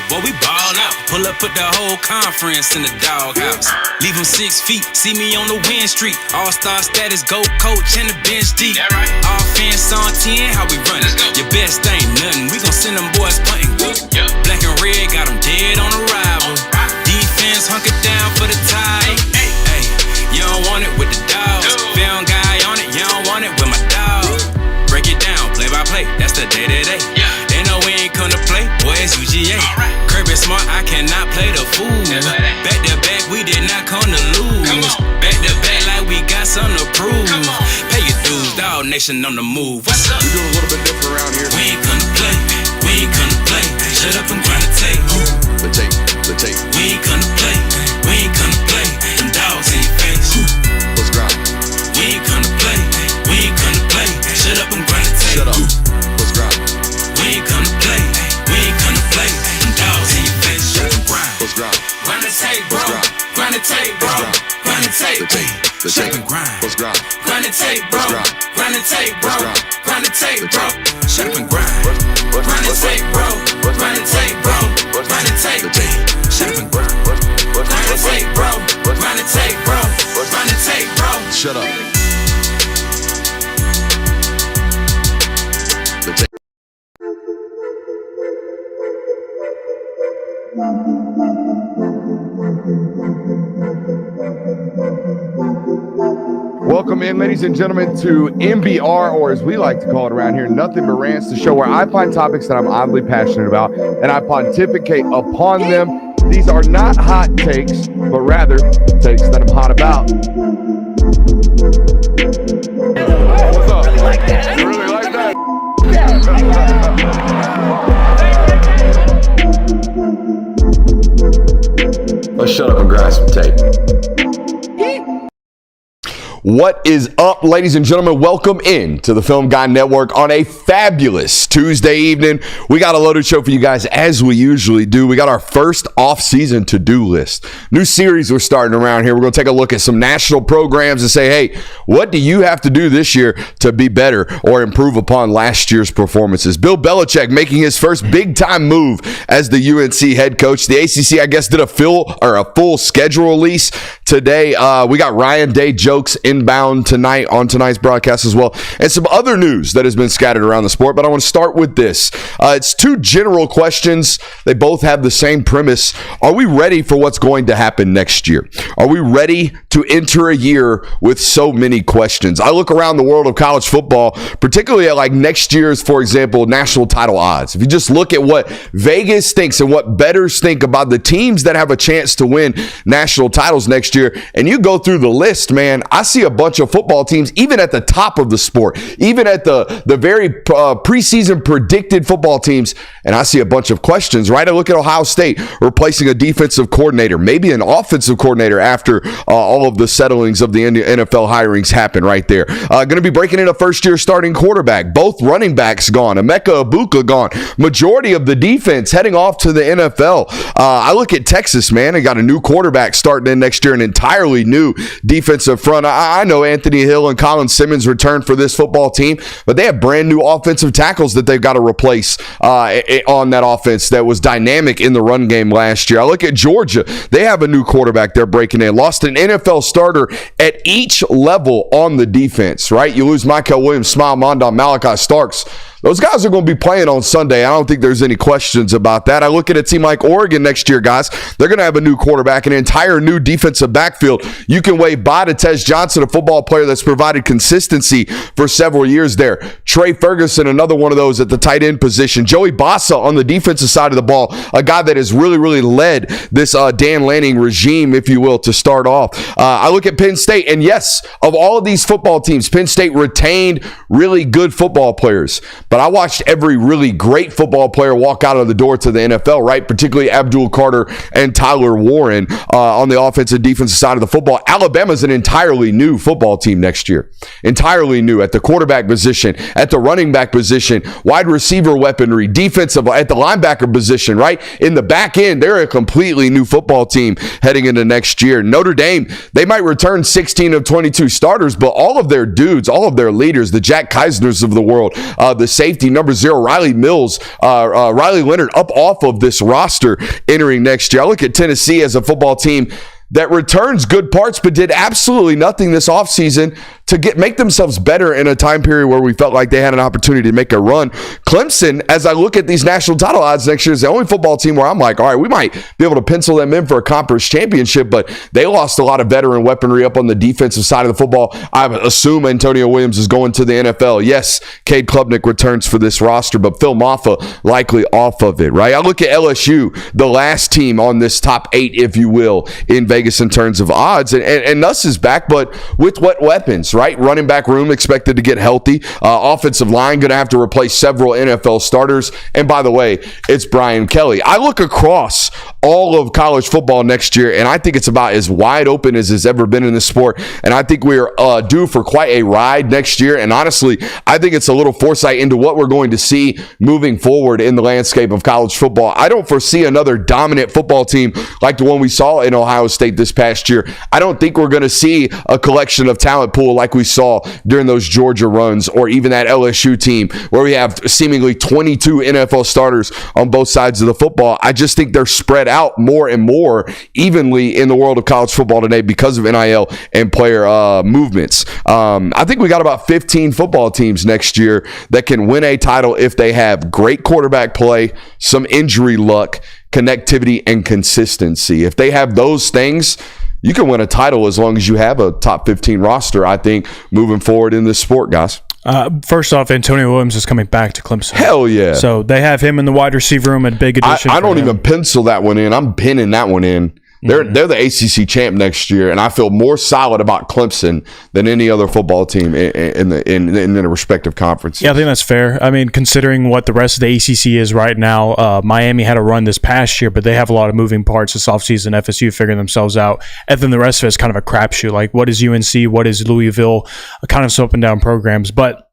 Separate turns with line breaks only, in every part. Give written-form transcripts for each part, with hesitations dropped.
Boy, we ball out. Pull up, put the whole conference in the doghouse. Leave them 6 feet, see me on the win streak. All-star status, go coach and the bench deep. Right. Offense on 10, how we run it? Your best ain't nothing, we gon' send them boys punting. Yeah. Black and red, got them dead on arrival. Defense hunkered down for the tie. Hey, you don't want it with the dogs. Film guy on it, you don't want it with my dog. Break it down, play by play, that's the day-to-day. Yeah. They know we ain't come to play, boy, it's UGA. Right. Kirby Smart, I cannot play the fool. Back to back, we did not come to lose. Back to back like we got something to prove. Pay your dues, dog nation on the move. What's up?
We do a little bit different around here.
We ain't come to play, we ain't come to play. Shut up and grind the tape.
The tape.
We ain't come to play, we ain't come to play. Them dogs in your face.
Let's grind.
We ain't come to play, we ain't come to play. Shut up and grind the tape.
Shut up. Let's grind.
We ain't come to play, we ain't come to play. Them dogs in your face. Shut up and grind.
Let's grind.
Grind the tape, bro. Grind the tape, bro. Grind the tape.
The
Shut
tape.
up and grind.
Let's grind.
Grind the tape, bro. Grind the tape, bro. Grind the tape, bro. Shut up and grind. Grind the tape, bro. Grind the tape, bro. Grind the tape. Shut up and grind. Grind the tape, bro. Grind the tape, bro. Grind the tape, bro.
Shut up. The tape.
Welcome in, ladies and gentlemen, to MBR, or as we like to call it around here, Nothing But Rants, the show where I find topics that I'm oddly passionate about and I pontificate upon them. These are not hot takes, but rather takes that I'm hot about. What's up? You really like that?
Let's shut up and grind some tape.
What is up, ladies and gentlemen? Welcome in to the Film Guy Network on a fabulous Tuesday evening. We got a loaded show for you guys, as we usually do. We got our first off-season to-do list. New series we're starting around here. We're going to take a look at some national programs and say, hey, what do you have to do this year to be better or improve upon last year's performances? Bill Belichick making his first big-time move as the UNC head coach. The ACC, I guess, did a full schedule release today. We got Ryan Day jokes inbound tonight on tonight's broadcast as well, and some other news that has been scattered around the sport. But I want to start with this. It's two general questions. They both have the same premise. Are we ready for what's going to happen next year? Are we ready to enter a year with so many questions? I look around the world of college football, particularly at like next year's, for example, national title odds. If you just look at what Vegas thinks and what bettors think about the teams that have a chance to win national titles next year, and you go through the list, man, I see a bunch of football teams, even at the top of the sport, even at the very preseason predicted football teams, and I see a bunch of questions, right? I look at Ohio State replacing a defensive coordinator, maybe an offensive coordinator after all of the settlings of the NFL hirings happen right there. Going to be breaking in a first-year starting quarterback. Both running backs gone. Emeka Egbuka gone. Majority of the defense heading off to the NFL. I look at Texas, man. They got a new quarterback starting in next year, an entirely new defensive front. I know Anthony Hill and Colin Simmons returned for this football team, but they have brand new offensive tackles that they've got to replace on that offense that was dynamic in the run game last year. I look at Georgia. They have a new quarterback they're breaking in. Lost an NFL starter at each level on the defense, right? You lose Michael Williams, Smile Mondon, Malachi Starks. Those guys are going to be playing on Sunday. I don't think there's any questions about that. I look at a team like Oregon next year, guys. They're going to have a new quarterback, an entire new defensive backfield. You can wave bye to Tez Johnson, a football player that's provided consistency for several years there. Trey Ferguson, another one of those at the tight end position. Joey Bosa on the defensive side of the ball, a guy that has really led this Dan Lanning regime, if you will, to start off. I look at Penn State, and yes, of all of these football teams, Penn State retained really good football players. But I watched every really great football player walk out of the door to the NFL, right? Particularly Abdul Carter and Tyler Warren on the offensive defensive side of the football. Alabama's an entirely new football team next year. Entirely new at the quarterback position, at the running back position, wide receiver weaponry, defensive, at the linebacker position, right? In the back end, they're a completely new football team heading into next year. Notre Dame, they might return 16 of 22 starters, but all of their dudes, all of their leaders, the Jack Keisners of the world, the safety number 0, Riley Leonard, up off of this roster entering next year. I look at Tennessee as a football team that returns good parts, but did absolutely nothing this offseason to make themselves better in a time period where we felt like they had an opportunity to make a run. Clemson, as I look at these national title odds next year, is the only football team where I'm like, all right, we might be able to pencil them in for a conference championship, but they lost a lot of veteran weaponry up on the defensive side of the football. I assume Antonio Williams is going to the NFL. Yes, Cade Klubnik returns for this roster, but Phil Maffa likely off of it, right? I look at LSU, the last team on this top 8, if you will, in Vegas in terms of odds, and Nuss is back, but with what weapons, right? Running back room expected to get healthy. Offensive line going to have to replace several NFL starters. And by the way, it's Brian Kelly. I look across all of college football next year, and I think it's about as wide open as it's ever been in this sport. And I think we're due for quite a ride next year. And honestly, I think it's a little foresight into what we're going to see moving forward in the landscape of college football. I don't foresee another dominant football team like the one we saw in Ohio State this past year. I don't think we're going to see a collection of talent pool like we saw during those Georgia runs, or even that LSU team where we have seemingly 22 NFL starters on both sides of the football. I just think they're spread out more and more evenly in the world of college football today because of NIL and player movements. I think we got about 15 football teams next year that can win a title if they have great quarterback play, some injury luck, connectivity, and consistency. If they have those things, you can win a title as long as you have a top 15 roster, I think, moving forward in this sport, guys.
First off, Antonio Williams is coming back to Clemson.
Hell yeah.
So they have him in the wide receiver room, a big addition.
I don't even pencil that one in. I'm pinning that one in. They're the ACC champ next year, and I feel more solid about Clemson than any other football team in the respective conferences.
Yeah, I think that's fair. I mean, considering what the rest of the ACC is right now, Miami had a run this past year, but they have a lot of moving parts this offseason. FSU figuring themselves out, and then the rest of it is kind of a crapshoot. Like, what is UNC? What is Louisville? Kind of some up and down programs, but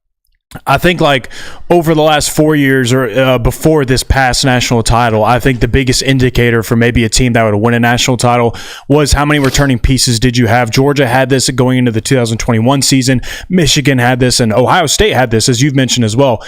I think like over the last 4 years or before this past national title, I think the biggest indicator for maybe a team that would win a national title was how many returning pieces did you have. Georgia had this going into the 2021 season. Michigan had this, and Ohio State had this, as you've mentioned as well.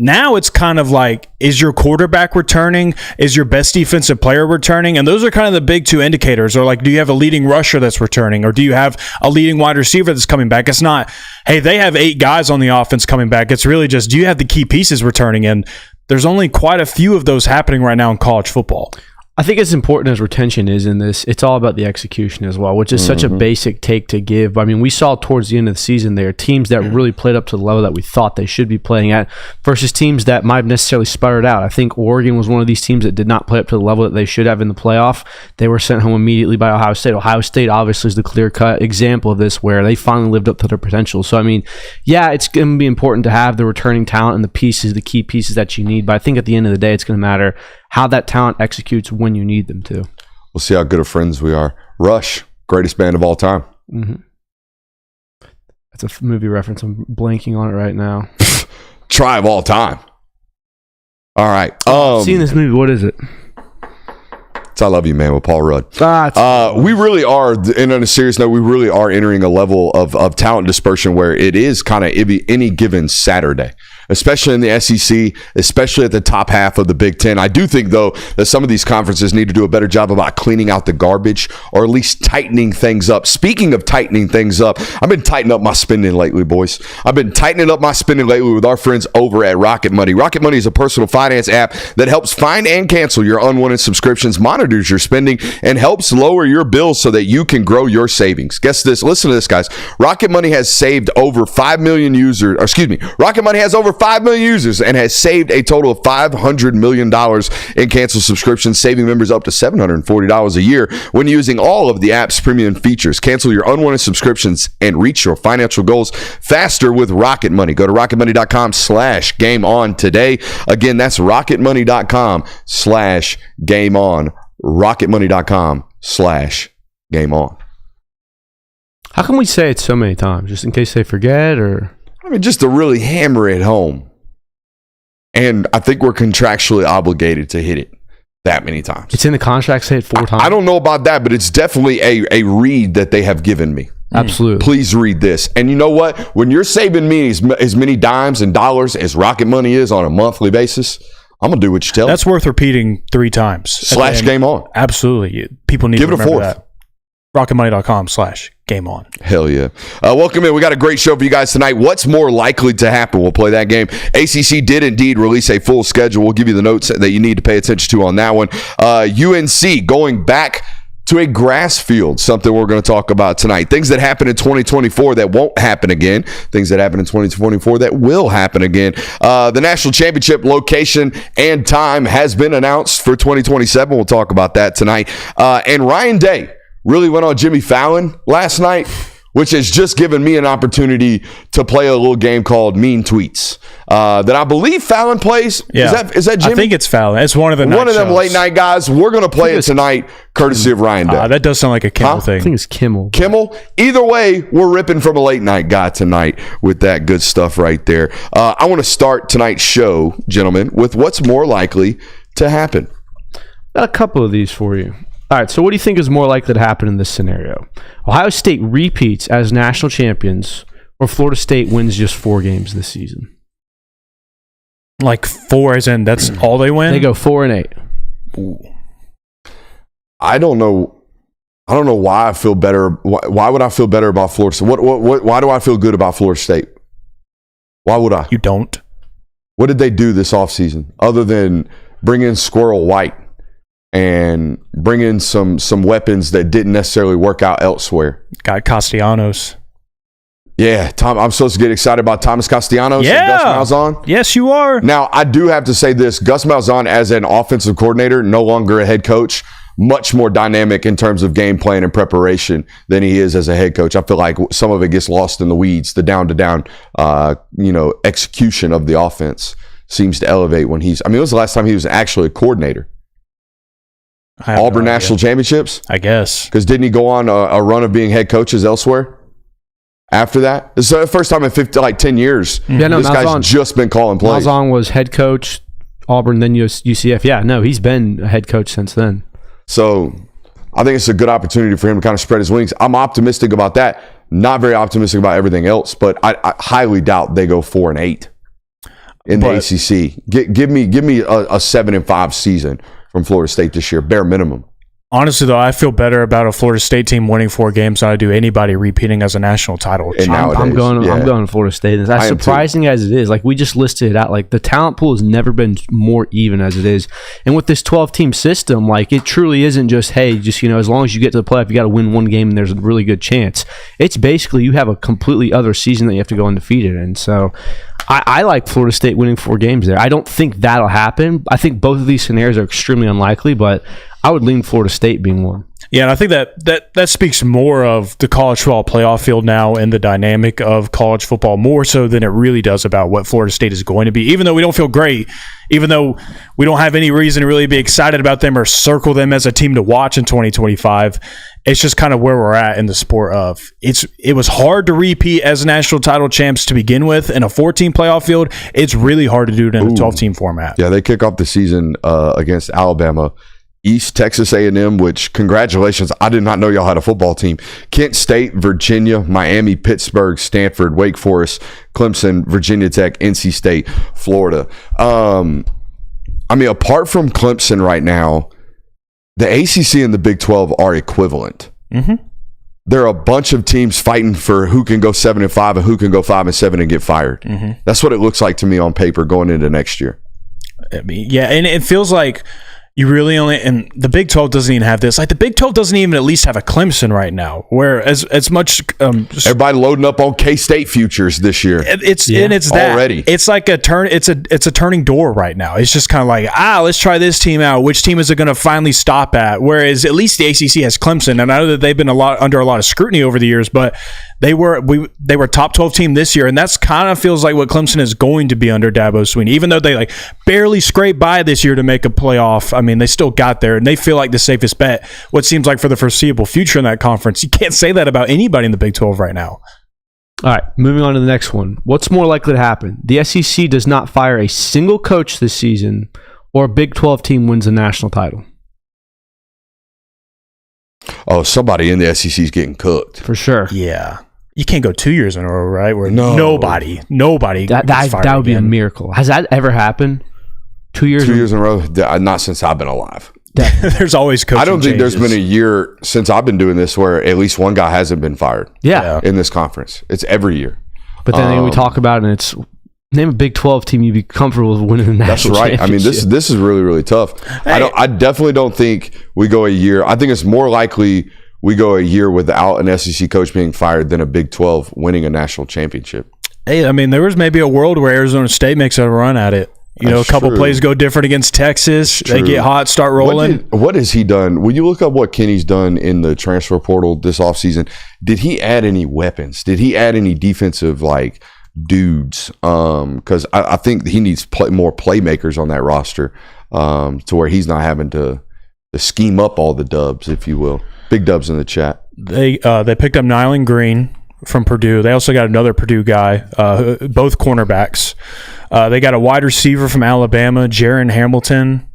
Now it's kind of like, is your quarterback returning? Is your best defensive player returning? And those are kind of the big two indicators. Or like, do you have a leading rusher that's returning? Or do you have a leading wide receiver that's coming back? It's not, hey, they have 8 guys on the offense coming back. It's really just, do you have the key pieces returning? And there's only quite a few of those happening right now in college football.
I think as important as retention is in this, it's all about the execution as well, which is such a basic take to give. I mean, we saw towards the end of the season there teams that really played up to the level that we thought they should be playing at versus teams that might have necessarily sputtered out. I think Oregon was one of these teams that did not play up to the level that they should have in the playoff. They were sent home immediately by Ohio State. Ohio State obviously is the clear-cut example of this where they finally lived up to their potential. So, I mean, yeah, it's going to be important to have the returning talent and the pieces, the key pieces that you need. But I think at the end of the day, it's going to matter how that talent executes when you need them to.
We'll see how good of friends we are. Rush, greatest band of all time.
That's a movie reference. I'm blanking on it right now.
Try of all time. All right.
I've seen this movie. What is it?
It's I Love You, Man with Paul Rudd. We really are, and on a serious note, we really are entering a level of talent dispersion where it is kind of any given Saturday, especially in the SEC, especially at the top half of the Big Ten. I do think, though, that some of these conferences need to do a better job about cleaning out the garbage or at least tightening things up. Speaking of tightening things up, I've been tightening up my spending lately, boys. I've been tightening up my spending lately with our friends over at Rocket Money. Rocket Money is a personal finance app that helps find and cancel your unwanted subscriptions, monitors your spending, and helps lower your bills so that you can grow your savings. Guess this. Listen to this, guys. Rocket Money has saved over 5 million users. Rocket Money has over 5 million users and has saved a total of $500 million in canceled subscriptions, saving members up to $740 a year when using all of the app's premium features. Cancel your unwanted subscriptions and reach your financial goals faster with Rocket Money. Go to rocketmoney.com/gameon today. Again, that's rocketmoney.com/gameon. rocketmoney.com/gameon.
How can we say it so many times? Just in case they forget, or?
I mean, just to really hammer it home. And I think we're contractually obligated to hit it. that many times.
It's in the contract, say it 4 times.
I don't know about that, but it's definitely a read that they have given me.
Absolutely.
Please read this. And you know what? When you're saving me as many dimes and dollars as Rocket Money is on a monthly basis, I'm going to do what you tell me.
That's worth repeating 3 times.
/ game on.
Absolutely. People need
Give
to
it a
remember
fourth.
that. RocketMoney.com/game on.
Hell yeah. Welcome in. We got a great show for you guys tonight. What's more likely to happen? We'll play that game. ACC did indeed release a full schedule. We'll give you the notes that you need to pay attention to on that one. UNC going back to a grass field, something we're going to talk about tonight. Things that happen in 2024 that won't happen again. Things that happen in 2024 that will happen again. The national championship location and time has been announced for 2027. We'll talk about that tonight. And Ryan Day really went on Jimmy Fallon last night, which has just given me an opportunity to play a little game called Mean Tweets that I believe Fallon plays.
Yeah.
Is that Jimmy?
I think it's Fallon. It's one of the
them late night guys. We're going to play it tonight, courtesy of Ryan Day.
That does sound like a Kimmel thing.
I think it's Kimmel.
Kimmel. Either way, we're ripping from a late night guy tonight with that good stuff right there. I want to start tonight's show, gentlemen, with what's more likely to happen.
Got a couple of these for you. All right, so what do you think is more likely to happen in this scenario? Ohio State repeats as national champions, or Florida State wins just 4 games this season?
Like 4 as in that's all they win?
They go 4-8.
I don't know why I feel better. Why would I feel better about Florida State? Why do I feel good about Florida State? Why would I?
You don't.
What did they do this offseason other than bring in Squirrel White and bring in some weapons that didn't necessarily work out elsewhere?
Got Castellanos.
Yeah, I'm supposed to get excited about Thomas Castellanos and Gus Malzahn.
Yes, you are.
Now, I do have to say this. Gus Malzahn, as an offensive coordinator, no longer a head coach, much more dynamic in terms of game plan and preparation than he is as a head coach. I feel like some of it gets lost in the weeds. The down-to-down, execution of the offense seems to elevate when when was the last time he was actually a coordinator? Auburn National Championships?
I guess.
Because didn't he go on a run of being head coaches elsewhere after that? This is the first time in 10 years.
Yeah, no,
this guy's just been calling plays.
Malzahn was head coach, Auburn, then UCF. Yeah, no, he's been a head coach since then.
So I think it's a good opportunity for him to kind of spread his wings. I'm optimistic about that. Not very optimistic about everything else, but I highly doubt they go 4-8 in the ACC. Give me a 7-5 season from Florida State this year, bare minimum.
Honestly, though, I feel better about a Florida State team winning 4 games than I do anybody repeating as a national title.
I'm going Florida State. As surprising as it is, like we just listed it out, like the talent pool has never been more even as it is. And with this 12-team system, like it truly isn't just, hey, as long as you get to the playoff, you got to win 1 game and there's a really good chance. It's basically you have a completely other season that you have to go undefeated in. So I like Florida State winning 4 games there. I don't think that'll happen. I think both of these scenarios are extremely unlikely, but I would lean Florida State being one.
Yeah, and I think that speaks more of the college football playoff field now and the dynamic of college football more so than it really does about what Florida State is going to be. Even though we don't feel great, even though we don't have any reason to really be excited about them or circle them as a team to watch in 2025, it's just kind of where we're at in the sport of it was hard to repeat as national title champs to begin with in a 14 playoff field. It's really hard to do it in a 12-team format.
Yeah, they kick off the season against Alabama, East Texas A&M, which congratulations. I did not know y'all had a football team. Kent State, Virginia, Miami, Pittsburgh, Stanford, Wake Forest, Clemson, Virginia Tech, NC State, Florida. Apart from Clemson right now, the ACC and the Big 12 are equivalent.
Mm-hmm.
There are a bunch of teams fighting for who can go 7-5 and who can go 5-7 and get fired.
Mm-hmm.
That's what it looks like to me on paper going into next year.
Yeah, and it feels like you really only, and the Big 12 doesn't even have this. Like the Big 12 doesn't even at least have a Clemson right now, where as much
everybody loading up on K-State futures this year.
It's that
already.
It's like a turn. It's a turning door right now. It's just kind of like let's try this team out. Which team is it going to finally stop at? Whereas at least the ACC has Clemson, and I know that they've been under a lot of scrutiny over the years, but they were top 12 team this year, and that's kind of feels like what Clemson is going to be under Dabo Swinney. Even though they like barely scraped by this year to make a playoff, I mean they still got there, and they feel like the safest bet. What seems like for the foreseeable future in that conference, you can't say that about anybody in the Big 12 right now.
All right, moving on to the next one. What's more likely to happen? The SEC does not fire a single coach this season, or a Big 12 team wins a national title.
Oh, somebody in the SEC is getting cooked.
For sure.
Yeah. You can't go 2 years in a row, right? Where
No.
nobody
That
gets fired
would be a
again.
miracle. Has that ever happened? 2 years?
2 years in a row? Not since I've been alive.
There's always coaching
I don't think there's
changes.
been a year since I've been doing this where at least one guy hasn't been fired
Yeah.
in this conference. It's every year.
But then we talk about it, and it's name a Big 12 team you'd be comfortable with winning the
That's
national
right. I mean,
championship.
this is really, really tough. I definitely don't think we go a year. I think it's more likely we go a year without an SEC coach being fired than a Big 12 winning a national championship.
Hey, I mean, there was maybe a world where Arizona State makes a run at it. You know,
That's
a couple
true.
plays go different against Texas. They
true.
get hot, start rolling.
What has he done? When you look up what Kenny's done in the transfer portal this offseason, did he add any weapons? Did he add any defensive like dudes? Because I think he needs more playmakers on that roster to where he's not having to scheme up all the dubs, if you will. Big dubs in the chat.
They picked up Nyland Green from Purdue. They also got another Purdue guy, both cornerbacks. They got a wide receiver from Alabama, Jaron Hamilton.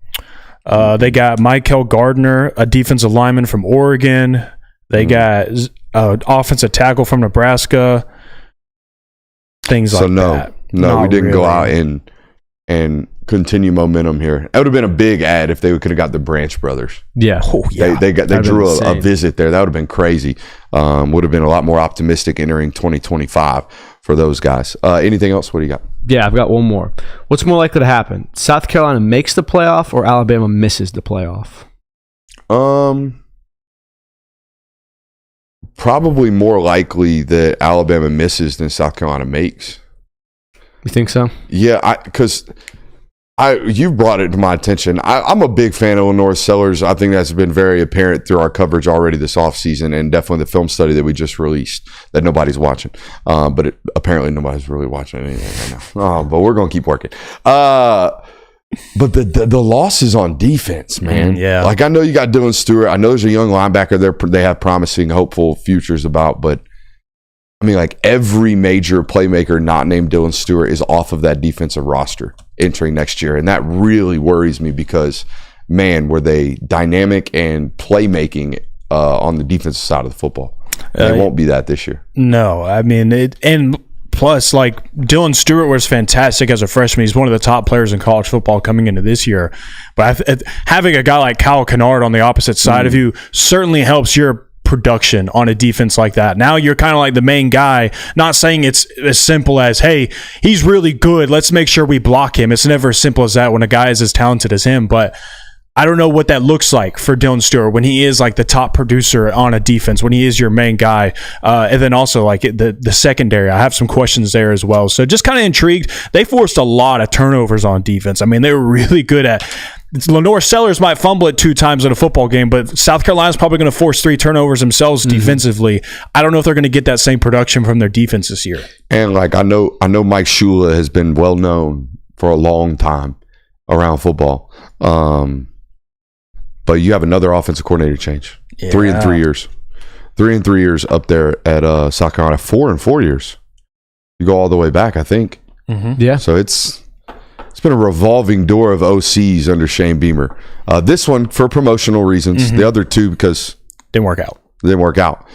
They got Michael Gardner, a defensive lineman from Oregon. They got offensive tackle from Nebraska. Things like that.
No, we
Not
didn't go
really.
out and continue momentum here. That would have been a big ad if they could have got the Branch brothers.
Yeah.
Oh, yeah.
They
That'd
drew
been
a
insane.
visit there. That would have been crazy. Would have been a lot more optimistic entering 2025 for those guys. Anything else? What do you got?
Yeah, I've got one more. What's more likely to happen? South Carolina makes the playoff or Alabama misses the playoff?
Probably more likely that Alabama misses than South Carolina makes.
You think so?
Yeah, because you brought it to my attention. I'm a big fan of Lenore Sellers. I think that's been very apparent through our coverage already this offseason and definitely the film study that we just released that nobody's watching. But apparently nobody's really watching anything right now. But we're going to keep working. But the losses on defense, man.
Yeah.
Like I know you got Dylan Stewart. I know there's a young linebacker there they have promising, hopeful futures about. But, I mean, like every major playmaker not named Dylan Stewart is off of that defensive roster entering next year. And that really worries me because, man, were they dynamic and playmaking on the defensive side of the football. They won't be that this year.
No, I mean, and plus, like, Dylan Stewart was fantastic as a freshman. He's one of the top players in college football coming into this year. But having a guy like Kyle Kennard on the opposite side of you certainly helps your production on a defense like that. Now you're kind of like the main guy, not saying it's as simple as, hey, he's really good, let's make sure we block him. It's never as simple as that when a guy is as talented as him. But I don't know what that looks like for Dylan Stewart when he is like the top producer on a defense, when he is your main guy. And then also like the secondary, I have some questions there as well. So just kind of intrigued. They forced a lot of turnovers on defense. I mean, they were really good at Lenore Sellers might fumble it 2 times in a football game, but South Carolina's probably going to force 3 turnovers themselves defensively. I don't know if they're going to get that same production from their defense this year.
And like I know Mike Shula has been well known for a long time around football. But you have another offensive coordinator change.
Yeah.
3 in 3 years. 3 in 3 years up there at South Carolina. 4 in 4 years. You go all the way back, I think.
Yeah.
So it's been a revolving door of OCs under Shane Beamer. This one for promotional reasons. The other 2 because
Didn't work out.
they didn't work out.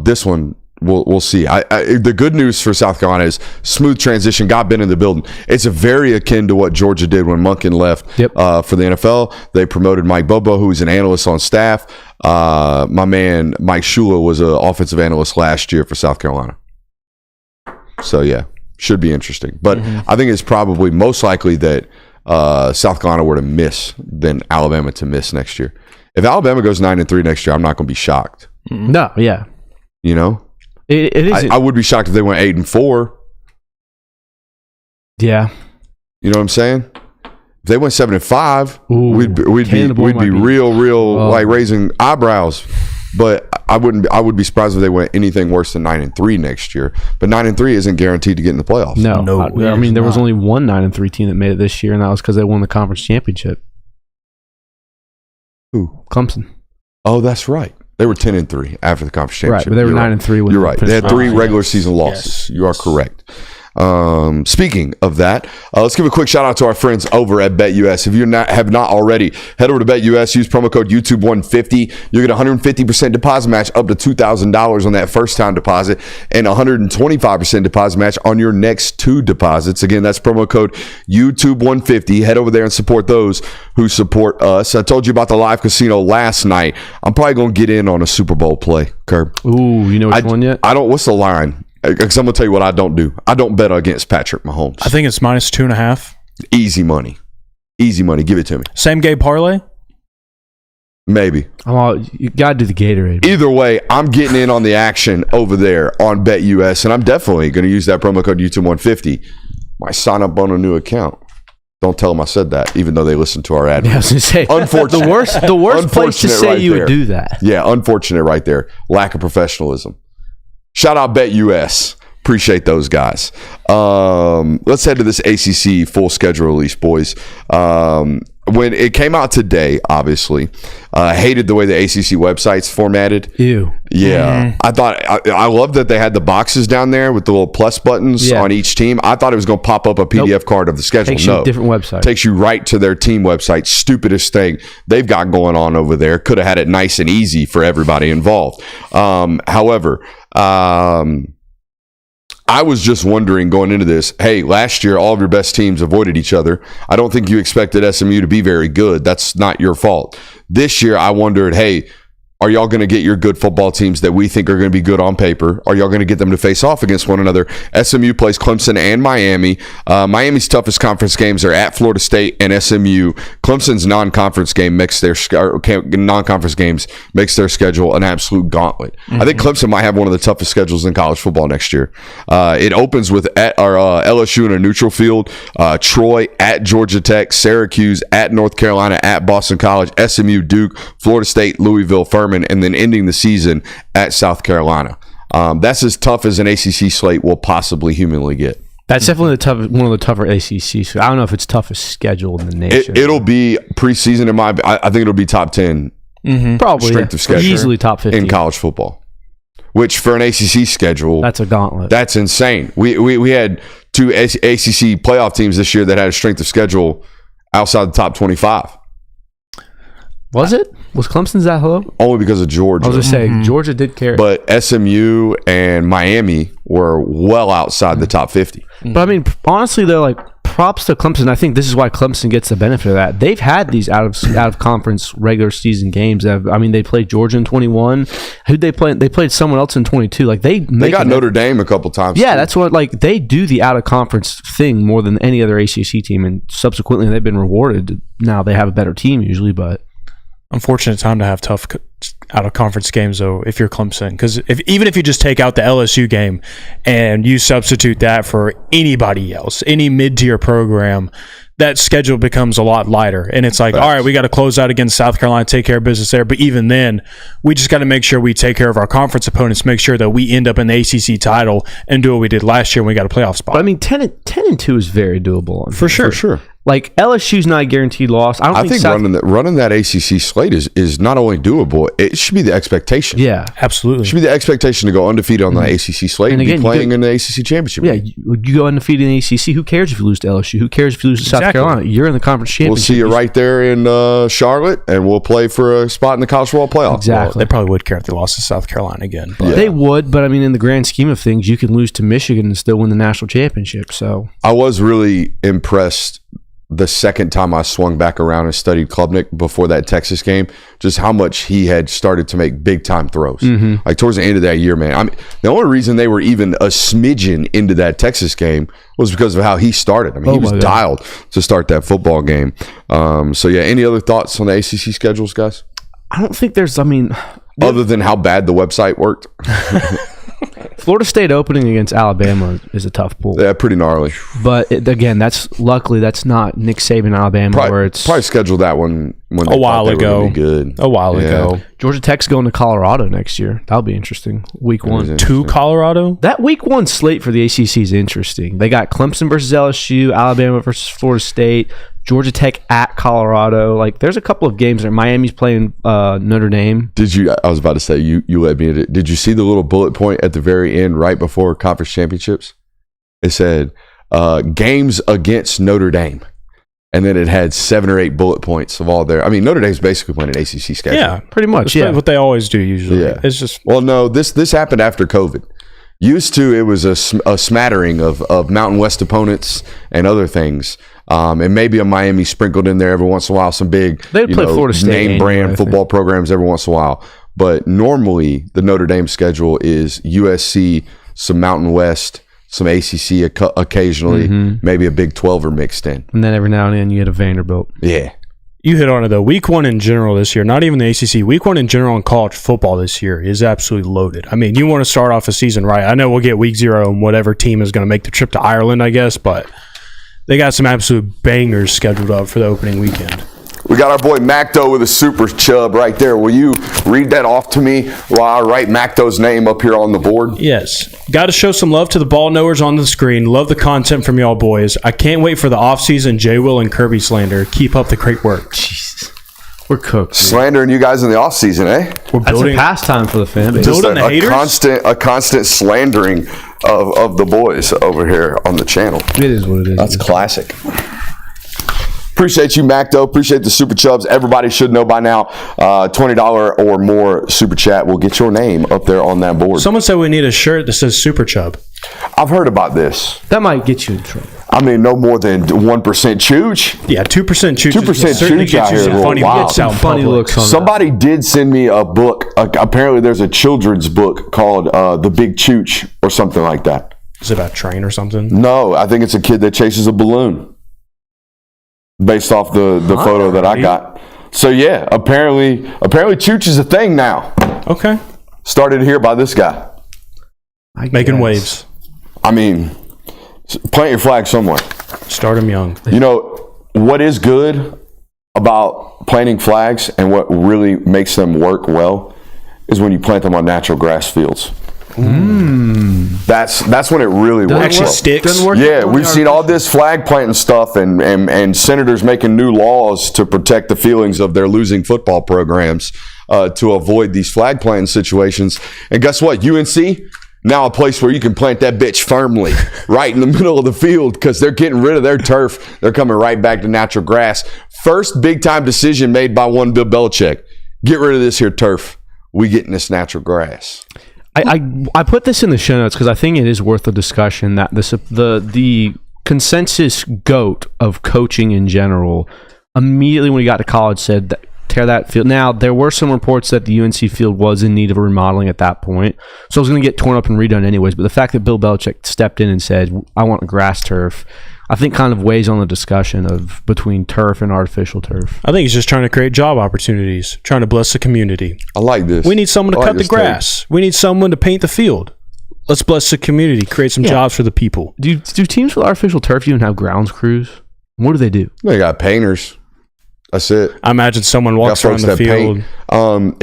This one we'll see. The good news for South Carolina is smooth transition. Got Ben in the building. It's very akin to what Georgia did when Monken left for the NFL. They promoted Mike Bobo, who was an analyst on staff. My man Mike Shula was an offensive analyst last year for South Carolina. So yeah, should be interesting. But I think it's probably most likely that South Carolina were to miss than Alabama to miss next year. If Alabama goes 9-3 next year, I'm not going to be shocked.
No, yeah.
You know?
It is.
I would be shocked if they went 8-4.
Yeah.
You know what I'm saying? If they went 7-5,
Ooh,
we'd be real like raising eyebrows. But I would be surprised if they went anything worse than 9-3 next year. But 9-3 isn't guaranteed to get in the playoffs.
No. I mean, there was
not.
only one 9-3 team that made it this year, and that was because they won the conference championship.
Who?
Clemson.
Oh, that's right. They were 10-3 after the conference championship.
Right, but they were
You're
9-3.
You're right. They had 3 regular season losses.
Yes.
You are correct. Speaking of that, let's give a quick shout out to our friends over at BetUS. If you have not already, head over to BetUS, use promo code YouTube150. You'll get 150% deposit match up to $2,000 on that first time deposit and 125% deposit match on your next 2 deposits. Again, that's promo code YouTube150. Head over there and support those who support us. I told you about the live casino last night. I'm probably going to get in on a Super Bowl play, Curb.
Ooh, you know which one yet?
I don't. What's the line? Because I'm going to tell you what I don't do. I don't bet against Patrick Mahomes.
I think it's -2.5.
Easy money. Easy money. Give it to me.
Same game parlay?
Maybe.
You got to do the Gatorade.
Either way, I'm getting in on the action over there on BetUS, and I'm definitely going to use that promo code YouTube150. Might sign up on a new account. Don't tell them I said that, even though they listen to our ad.
Yeah, I was going to say,
unfortunate.
the worst place to say
right
you
there.
would do that.
Yeah, unfortunate right there. Lack of professionalism. Shout out BetUS. Appreciate those guys. Let's head to this ACC full schedule release, boys. When it came out today, obviously, hated the way the ACC website's formatted.
Ew.
Yeah. I thought, I love that they had the boxes down there with the little plus buttons on each team. I thought it was going to pop up a PDF card of the schedule.
Takes you to a different website.
Takes you right to their team website. Stupidest thing they've got going on over there. Could have had it nice and easy for everybody involved. However, I was just wondering going into this, hey, last year all of your best teams avoided each other. I don't think you expected SMU to be very good. That's not your fault. This year I wondered, hey, are y'all going to get your good football teams that we think are going to be good on paper? Are y'all going to get them to face off against one another? SMU plays Clemson and Miami. Miami's toughest conference games are at Florida State and SMU. Clemson's non-conference games makes their schedule an absolute gauntlet. I think Clemson might have one of the toughest schedules in college football next year. It opens with LSU in a neutral field, Troy at Georgia Tech, Syracuse at North Carolina, at Boston College, SMU, Duke, Florida State, Louisville, Furman, and then ending the season at South Carolina. That's as tough as an ACC slate will possibly humanly get.
That's definitely one of the tougher ACC. So I don't know if it's toughest schedule in the nation.
It'll be preseason I think it'll be top 10.
Probably
strength of schedule,
easily top 50
in college football. Which for an ACC schedule,
that's a gauntlet.
That's insane. We had 2 ACC playoff teams this year that had a strength of schedule outside the top 25.
Was it? Was Clemson's that low?
Only because of Georgia.
I was going to say, Georgia did carry.
But SMU and Miami were well outside the top 50.
But I mean, honestly, they're like, props to Clemson. I think this is why Clemson gets the benefit of that. They've had these out of conference regular season games. They played Georgia in 21. Who'd they play? They played someone else in 22. Like they got
Notre Dame a couple times.
Yeah, that's what, like, they do the out of conference thing more than any other ACC team, and subsequently they've been rewarded. Now they have a better team usually, but
unfortunate time to have tough out of conference games though if you're Clemson, because even if you just take out the LSU game and you substitute that for anybody else, any mid-tier program, that schedule becomes a lot lighter. And it's like, all right, we got to close out against South Carolina, take care of business there. But even then, we just got to make sure we take care of our conference opponents, make sure that we end up in the ACC title and do what we did last year when we got a playoff spot.
But I mean, 10-2 is very doable.
For sure.
Like, LSU's not a guaranteed loss. I think
running that ACC slate is not only doable, it should be the expectation.
Yeah,
absolutely.
It should be the expectation to go undefeated on the ACC slate and again, be playing in the ACC championship.
Yeah, you go undefeated in the ACC. Who cares if you lose to LSU? Who cares if you lose to South Carolina? You're in the conference championship.
We'll see you right there in Charlotte, and we'll play for a spot in the college football playoff.
Exactly.
Well, they probably would care if they lost to South Carolina again.
But. Yeah. They would, but I mean, in the grand scheme of things, you can lose to Michigan and still win the national championship. So
I was really impressed the second time I swung back around and studied Klubnik before that Texas game, just how much he had started to make big time throws. Like towards the end of that year, man. The only reason they were even a smidgen into that Texas game was because of how he started. I mean, he was dialed to start that football game. So yeah, any other thoughts on the ACC schedules, guys?
I don't think there's,
other than how bad the website worked.
Florida State opening against Alabama is a tough pull.
Yeah, pretty gnarly.
But again, that's not Nick Saban, Alabama, where it's
probably scheduled that one when
a while ago.
Good.
A while ago.
Georgia Tech's going to Colorado next year. That'll be interesting. Week 1
to Colorado.
That Week 1 slate for the ACC is interesting. They got Clemson versus LSU, Alabama versus Florida State, Georgia Tech at Colorado. Like, there's a couple of games there. Miami's playing Notre Dame.
I was about to say, you led me into it. Did you see the little bullet point at the very end right before conference championships? It said games against Notre Dame. And then it had 7 or 8 bullet points of all their. I mean, Notre Dame's basically playing an ACC schedule.
Yeah,
pretty much.
That's what they always do usually.
Yeah.
It's just
Well, no, this happened after COVID. Used to, it was a smattering of Mountain West opponents and other things. And maybe a Miami sprinkled in there every once in a while. Some big
They'd play Florida State
name
anyway,
brand football programs every once in a while. But normally, the Notre Dame schedule is USC, some Mountain West, some ACC occasionally, maybe a Big 12er mixed in.
And then every now and then you get a Vanderbilt.
Yeah.
you hit on it though. Week 1 in general this year, not even the ACC. Week 1 in general in college football this year is absolutely loaded. I mean, you want to start off a season right. I know we'll get week 0 and whatever team is going to make the trip to Ireland, I guess, but they got some absolute bangers scheduled up for the opening weekend.
We got our boy Macdo with a super chub right there. Will you read that off to me while I write Macdo's name up here on the board?
Yes. Got to show some love to the ball knowers on the screen. Love the content from y'all boys. I can't wait for the offseason J. Will and Kirby slander. Keep up the great work.
Jesus. We're cooked. Dude.
Slandering you guys in the offseason, eh?
We're
That's a pastime for the fan base.
Just
Building the haters?
a constant slandering of the boys over here on the channel.
It is what it is.
That's classic. Appreciate you, Macdo. Appreciate the super chubs. Everybody should know by now, $20 or more super chat will get your name up there on that board.
Someone said we need a shirt that says Super Chub.
I've heard about this.
That might get you in trouble.
I mean, no more than 1% chooch.
Yeah, 2% chooch.
2% chooch out here is a little wild.
Some
Funny looks on
Somebody did send me a book. Apparently, there's a children's book called The Big Chooch or something like that.
Is it about a train or something?
No, I think it's a kid that chases a balloon. Based off the photo that I got. So yeah, apparently chooch is a thing now.
Okay.
Started here by this guy.
Making waves.
I mean, plant your flag somewhere.
Start them young.
You know, what is good about planting flags and what really makes them work well is when you plant them on natural grass fields. That's when it really works.
Actually
well.
sticks.
Yeah, we've seen all this flag planting stuff and senators making new laws to protect the feelings of their losing football programs to avoid these flag planting situations. And guess what? UNC, now a place where you can plant that bitch firmly right in the middle of the field because they're getting rid of their turf. They're coming right back to natural grass. First big-time decision made by one Bill Belichick. Get rid of this here turf. We getting this natural grass.
I put this in the show notes because I think it is worth a discussion that the consensus GOAT of coaching in general immediately when he got to college said that tear that field. Now, there were some reports that the UNC field was in need of remodeling at that point, so it was going to get torn up and redone anyways, but the fact that Bill Belichick stepped in and said, I want a grass turf, I think kind of weighs on the discussion of between turf and artificial turf.
I think he's just trying to create job opportunities, trying to bless the community.
I like this.
We need someone to cut the grass. We need someone to paint the field. Let's bless the community, create some jobs for the people.
Do teams with artificial turf even have grounds crews? What do they do?
They got painters. That's it.
I imagine someone walks around the field.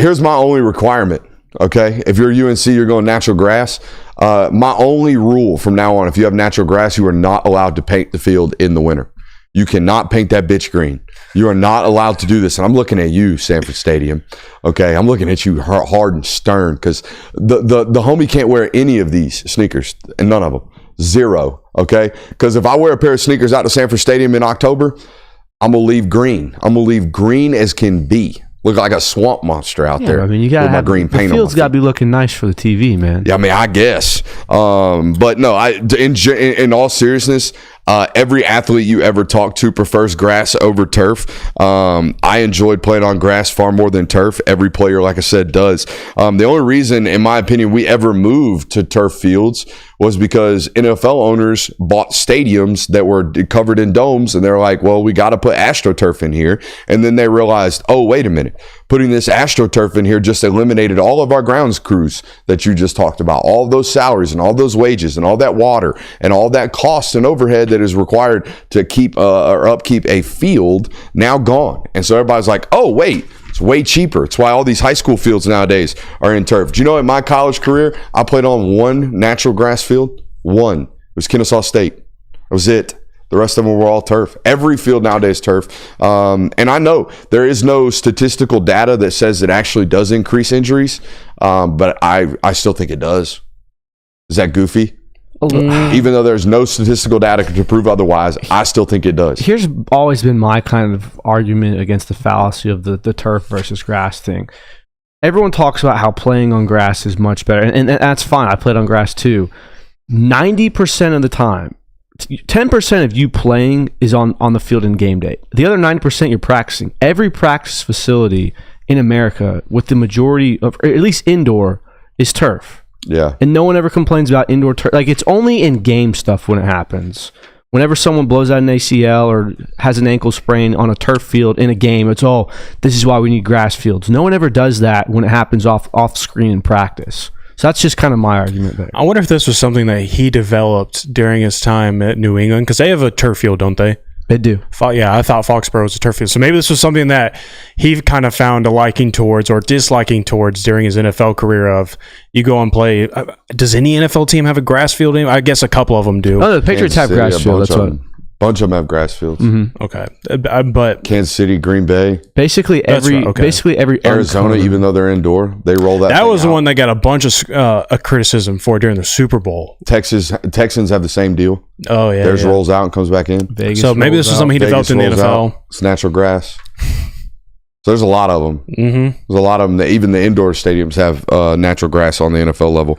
Here's my only requirement, okay? If you're UNC, you're going natural grass. My only rule from now on, if you have natural grass, you are not allowed to paint the field in the winter. You cannot paint that bitch green. You are not allowed to do this. And I'm looking at you, Sanford Stadium. Okay, I'm looking at you hard and stern because the homie can't wear any of these sneakers, and none of them. Zero, okay? Because if I wear a pair of sneakers out to Sanford Stadium in October, I'm going to leave green. I'm going to leave green as can be. Look like a swamp monster out there.
I mean, you got
my green paint.
The field's got to be looking nice for the TV, man.
Yeah, I mean, I guess. But no, in all seriousness, every athlete you ever talk to prefers grass over turf. I enjoyed playing on grass far more than turf. Every player, like I said, does. The only reason, in my opinion, we ever moved to turf fields was because NFL owners bought stadiums that were covered in domes, and they're like, well, we got to put AstroTurf in here. And then they realized, oh, wait a minute. Putting this AstroTurf in here just eliminated all of our grounds crews that you just talked about, all of those salaries and all those wages and all that water and all that cost and overhead that is required to keep or upkeep a field now gone. And so everybody's like, oh, wait. It's way cheaper. It's why all these high school fields nowadays are in turf. Do you know in my college career, I played on one natural grass field? One. It was Kennesaw State. That was it. The rest of them were all turf. Every field nowadays is turf. And I know there is no statistical data that says it actually does increase injuries, but I still think it does. Is that goofy? Even though there's no statistical data to prove otherwise, I still think it does.
Here's always been my kind of argument against the fallacy of the turf versus grass thing. Everyone talks about how playing on grass is much better, and that's fine. I played on grass too. 90% of the time, 10% of you playing is on the field in game day. The other 90% you're practicing. Every practice facility in America, with the majority of, or at least indoor, is turf.
Yeah.
And no one ever complains about indoor turf. Like, it's only in game stuff when it happens. Whenever someone blows out an ACL or has an ankle sprain on a turf field in a game, it's this is why we need grass fields. No one ever does that when it happens off screen in practice. So that's just kind of my argument there.
I wonder if this was something that he developed during his time at New England, because they have a turf field, don't they?
They do.
Yeah, I thought Foxborough was a turf field. So maybe this was something that he kind of found a liking towards or disliking towards during his NFL career of, you go and play. Does any NFL team have a grass field? I guess a couple of them do.
Oh, the Patriots have grass field. That's what.
Bunch of them have grass fields.
Mm-hmm.
Okay, but
Kansas City, Green Bay,
basically every
Arizona, even though they're indoor, they roll that.
That was the
out.
one that got a bunch of criticism for during the Super Bowl.
Texans have the same deal.
Oh yeah,
theirs rolls out and comes back in.
Vegas
so maybe this is something he developed in the NFL.
It's natural grass. So there's a lot of them.
Mm-hmm.
There's a lot of them. Even the indoor stadiums have natural grass on the NFL level.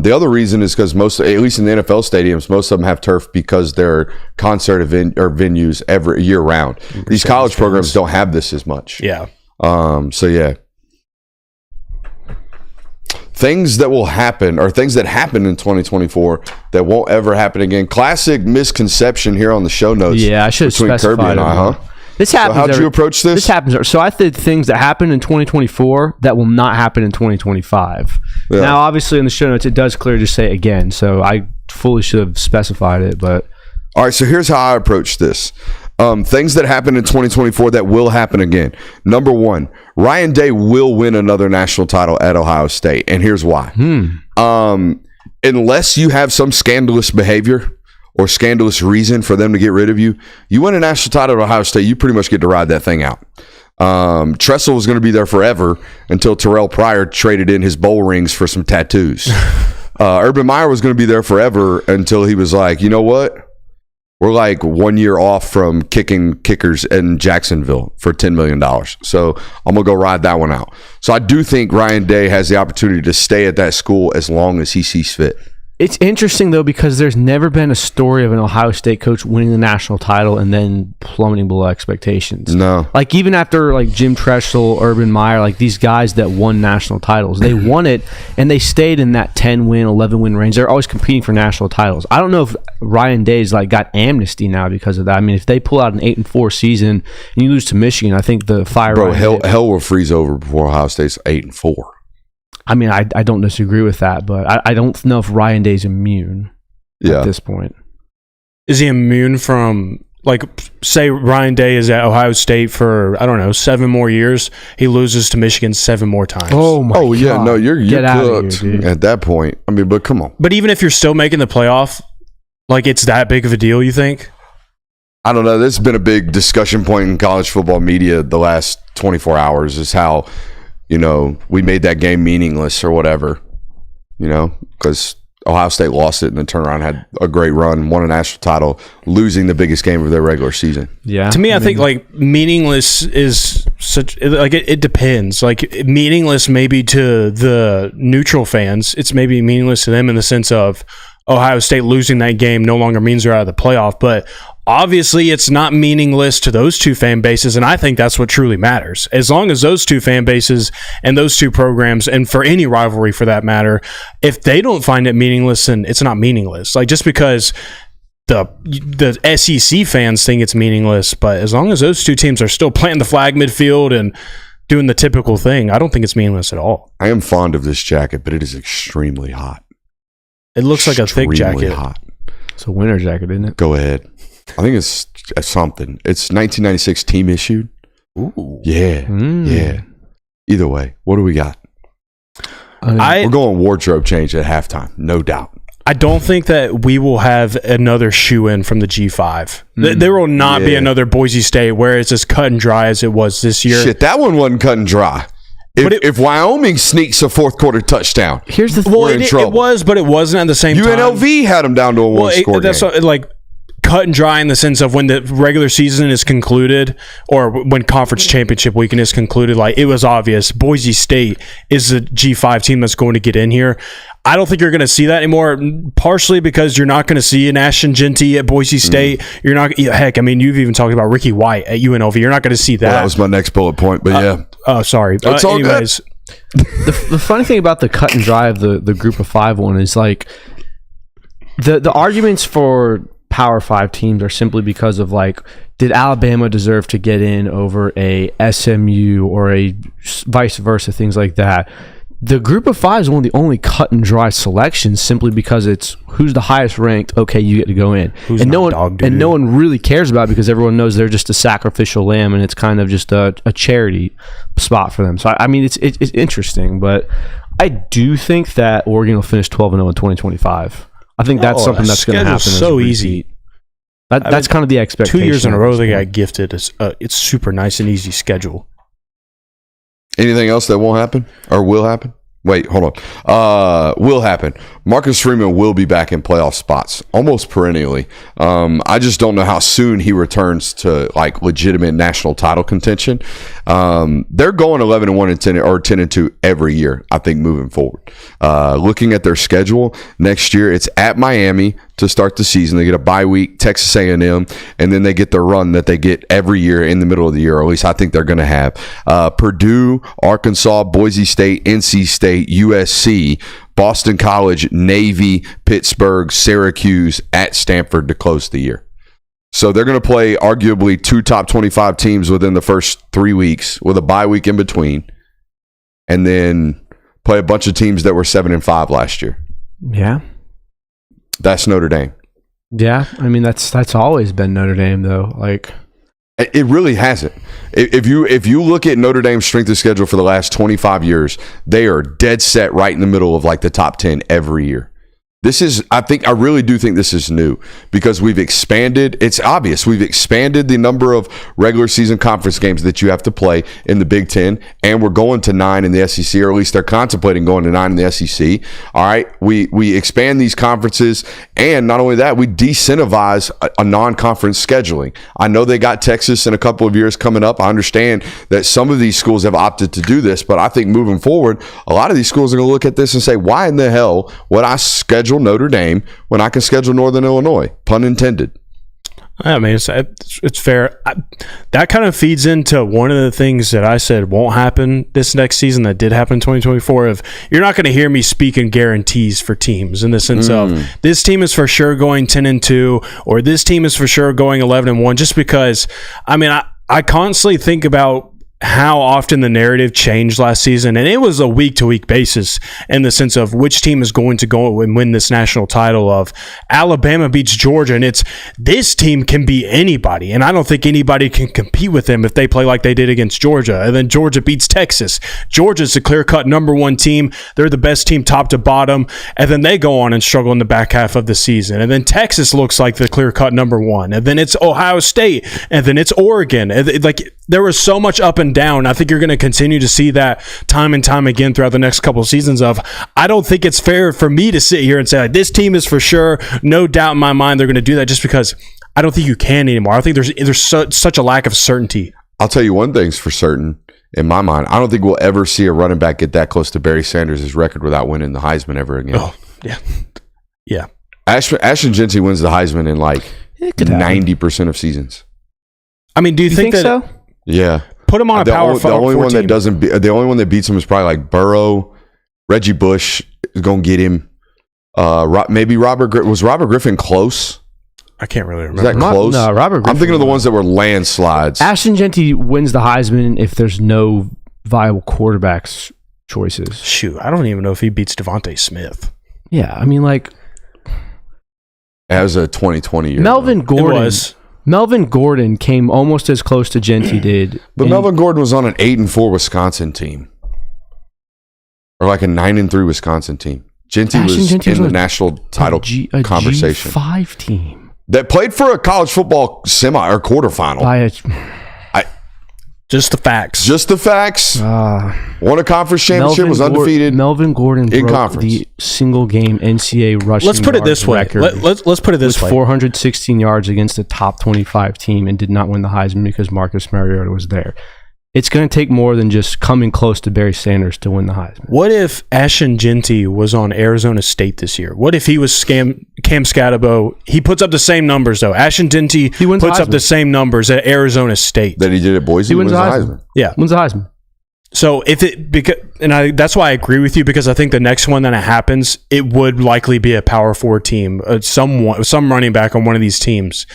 The other reason is because at least in the NFL stadiums, most of them have turf because they're concert venues every year round. These college programs don't have this as much.
Yeah.
So yeah. Things that will happen, or things that happened in 2024 that won't ever happen again. Classic misconception here on the show notes.
Yeah, I should have
between
specified
Kirby and I,
it.
huh?
This happens.
So how'd you approach this?
This happens. So I think things that happen in 2024 that will not happen in 2025.
Yeah.
Now, obviously, in the show notes, it does clearly just say again. So I fully should have specified it. But
all right. So here's how I approach this. Things that happen in 2024 that will happen again. Number one, Ryan Day will win another national title at Ohio State, and here's why. Unless you have some scandalous behavior or scandalous reason for them to get rid of you, you win a national title at Ohio State, you pretty much get to ride that thing out. Tressel was going to be there forever until Terrell Pryor traded in his bowl rings for some tattoos. Urban Meyer was going to be there forever until he was like, you know what? We're like 1 year off from kicking kickers in Jacksonville for $10 million. So I'm going to go ride that one out. So I do think Ryan Day has the opportunity to stay at that school as long as he sees fit.
it's interesting, though, because there's never been a story of an Ohio State coach winning the national title and then plummeting below expectations.
No.
Like, even after, like, Jim Tressel, Urban Meyer, like, these guys that won national titles, they won it, and they stayed in that 10-win, 11-win range. They're always competing for national titles. I don't know if Ryan Day's, like, got amnesty now because of that. I mean, if they pull out an 8-4 season and you lose to Michigan, I think the fire...
Bro, hell will freeze over before Ohio State's 8-4.
I mean, I don't disagree with that, but I don't know if Ryan Day's immune at this point.
Is he immune from, like, say Ryan Day is at Ohio State for, I don't know, 7 more years. He loses to Michigan 7 more times.
Oh, my God.
Yeah, no, you're cooked
here,
at that point. I mean, but come on.
But even if you're still making the playoff, like, it's that big of a deal, you think?
I don't know. This has been a big discussion point in college football media the last 24 hours is how, you know, we made that game meaningless or whatever, you know, because Ohio State lost it and then turned around, had a great run, won a national title, losing the biggest game of their regular season.
Yeah.
To me, I think, like, meaningless is such, like, it depends. Like, meaningless maybe to the neutral fans. It's maybe meaningless to them in the sense of Ohio State losing that game no longer means they're out of the playoff, but obviously it's not meaningless to those two fan bases, and I think that's what truly matters. As long as those two fan bases and those two programs, and for any rivalry for that matter, if they don't find it meaningless, then it's not meaningless. Like, just because the SEC fans think it's meaningless, but as long as those two teams are still planting the flag midfield and doing the typical thing, I don't think it's meaningless at all.
I am fond of this jacket, but it is extremely hot.
It looks like a thick jacket.
Hot.
It's a winter jacket, isn't it?
Go ahead. I think it's something. It's 1996 team issued.
Ooh.
Yeah. Yeah. Either way, what do we got? We're going wardrobe change at halftime, no doubt.
I don't think that we will have another shoe-in from the G5. There will not be another Boise State where it's as cut and dry as it was this year.
Shit, that one wasn't cut and dry. If Wyoming sneaks a fourth quarter touchdown,
here's the
we're in trouble.
It was, but it wasn't at the same time.
UNLV had them down to a one-score
that's
game.
like cut and dry in the sense of when the regular season is concluded or when conference championship weekend is concluded. Like, it was obvious Boise State is the G5 team that's going to get in here. I don't think you're going to see that anymore, partially because you're not going to see an Ashton Genty at Boise State. You're not, heck, I mean, you've even talked about Ricky White at UNLV. You're not going to see that.
Well, that was my next bullet point, but yeah.
Oh, sorry.
It's all
anyways.
The funny thing about the cut and dry of the group of 5 one is like the arguments for Power 5 teams are simply because of like, did Alabama deserve to get in over a SMU or a vice versa, things like that. The group of 5 is one of the only cut and dry selections simply because it's who's the highest ranked. Okay, you get to go in, and no one really cares about it because everyone knows they're just a sacrificial lamb, and it's kind of just a charity spot for them. So I mean, it's interesting, but I do think that Oregon will finish 12-0 in 2025. I think that's something that's going to happen.
So easy.
That's kind of the expectation.
2 years in a row they got gifted. It's super nice and easy schedule.
Anything else that won't happen or will happen? Wait, hold on. Will happen. Marcus Freeman will be back in playoff spots almost perennially. I just don't know how soon he returns to like legitimate national title contention. They're going 11-1 and 10 or 10-2 every year, I think, moving forward. Looking at their schedule next year, it's at Miami to start the season. They get a bye week, Texas A&M, and then they get the run that they get every year in the middle of the year, or at least I think they're going to have. Purdue, Arkansas, Boise State, NC State, USC, Boston College, Navy, Pittsburgh, Syracuse, at Stanford to close the year. So they're going to play arguably 2 top 25 teams within the first 3 weeks with a bye week in between, and then play a bunch of teams that were 7-5 last year.
Yeah.
That's Notre Dame.
Yeah, I mean that's always been Notre Dame though. Like,
it really hasn't. If you look at Notre Dame's strength of schedule for the last 25 years, they are dead set right in the middle of like the top 10 every year. This is, I really do think this is new because we've expanded. It's obvious. We've expanded the number of regular season conference games that you have to play in the Big Ten, and we're going to 9 in the SEC, or at least they're contemplating going to 9 in the SEC. All right. We expand these conferences, and not only that, we de-incentivize a non-conference scheduling. I know they got Texas in a couple of years coming up. I understand that some of these schools have opted to do this, but I think moving forward, a lot of these schools are going to look at this and say, why in the hell would I schedule Notre Dame when I can schedule Northern Illinois? Pun intended.
I mean, it's fair. That kind of feeds into one of the things that I said won't happen this next season that did happen in 2024. Of you're not going to hear me speak in guarantees for teams in the sense of this team is for sure going 10-2 or this team is for sure going 11-1. Just because, I mean, I constantly think about how often the narrative changed last season, and it was a week-to-week basis in the sense of which team is going to go and win this national title. Of Alabama beats Georgia, and it's this team can beat anybody, and I don't think anybody can compete with them if they play like they did against Georgia. And then Georgia beats Texas. Georgia's the clear-cut number 1 team. They're the best team top to bottom, and then they go on and struggle in the back half of the season. And then Texas looks like the clear-cut number 1, and then it's Ohio State, and then it's Oregon. Like, there was so much up and down. I think you're going to continue to see that time and time again throughout the next couple of seasons. Of I don't think it's fair for me to sit here and say like, this team is for sure, no doubt in my mind they're going to do that, just because I don't think you can anymore. I think there's such a lack of certainty.
I'll tell you one thing's for certain in my mind. I don't think we'll ever see a running back get that close to Barry Sanders' record without winning the Heisman ever again.
Oh, yeah.
Ashton Genty wins the Heisman in like 90% of seasons.
I mean, do you think that?
So?
Yeah.
Put him on a power 4
The only one
team.
that doesn't. The only one that beats him is probably like Burrow. Reggie Bush is going to get him. Maybe Robert Griffin. Was Robert Griffin close?
I can't really remember.
Is that close?
No, Robert Griffin.
I'm thinking of the ones that were landslides.
Ashton Genty wins the Heisman if there's no viable quarterbacks choices.
Shoot, I don't even know if he beats Devontae Smith.
Yeah, I mean, like,
That was a 2020 year.
Melvin Gordon.
It was.
Melvin Gordon came almost as close to Genty did.
But Melvin Gordon was on an 8-4 Wisconsin team, or like a 9-3 Wisconsin team. Genty was in the national title conversation.
G5 team
that played for a college football semi or quarterfinal.
Just the facts.
Just the facts. Won a conference championship, was undefeated.
Melvin Gordon
in
broke
conference.
the single game NCAA rushing
Let's put it this way.
record
Let's put it this
with
way.
416 yards against a top 25 team and did not win the Heisman because Marcus Mariota was there. It's going to take more than just coming close to Barry Sanders to win the Heisman.
What if Ashton Genty was on Arizona State this year? What if he was Cam Scatabo? He puts up the same numbers, though. Ashton Genty puts up the same numbers at Arizona State.
That he did at Boise.
He wins the Heisman.
Yeah.
Wins the Heisman.
So that's why I agree with you, because I think the next one that happens, it would likely be a Power 4 team, some running back on one of these teams.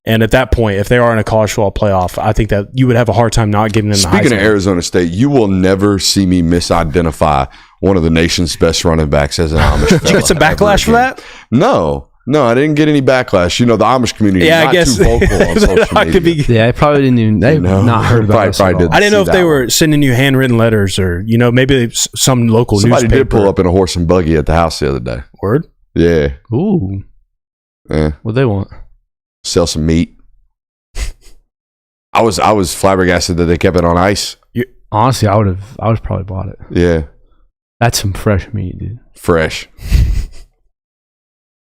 And at that point, if they are in a college football playoff, I think that you would have a hard time not giving them the Heisman.
Speaking of Arizona State, you will never see me misidentify one of the nation's best running backs as an Amish fella.
Did you get some backlash for that?
No, I didn't get any backlash. You know, the Amish community is
I
not
guess
too vocal on social media.
Yeah, I probably didn't even. They've not heard about us at all.
I didn't know if they were sending you handwritten letters or, maybe some local
Somebody
newspaper.
did pull up in a horse and buggy at the house the other day.
Word?
Yeah.
Ooh. What they want?
Sell some meat. I was flabbergasted that they kept it on ice.
Honestly, I would probably bought it.
Yeah.
That's some fresh meat, dude.
Fresh.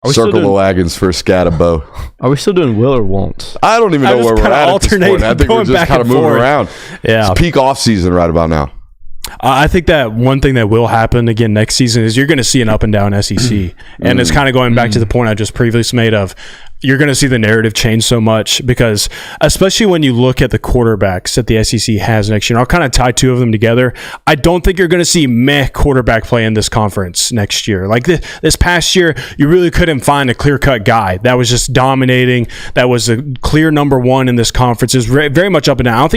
Circle the wagons for Scatabo.
Are we still doing will or won't?
I don't even know where we're at this point. I think we're just kind of moving around.
Yeah.
It's peak off season right about now.
I think that one thing that will happen again next season is you're going to see an up and down SEC. And it's kind of going back to the point I just previously made of you're going to see the narrative change so much because especially when you look at the quarterbacks that the SEC has next year, and I'll kind of tie two of them together. I don't think you're going to see quarterback play in this conference next year. Like this past year, you really couldn't find a clear-cut guy that was just dominating, that was a clear number one in this conference. It's very much up and down.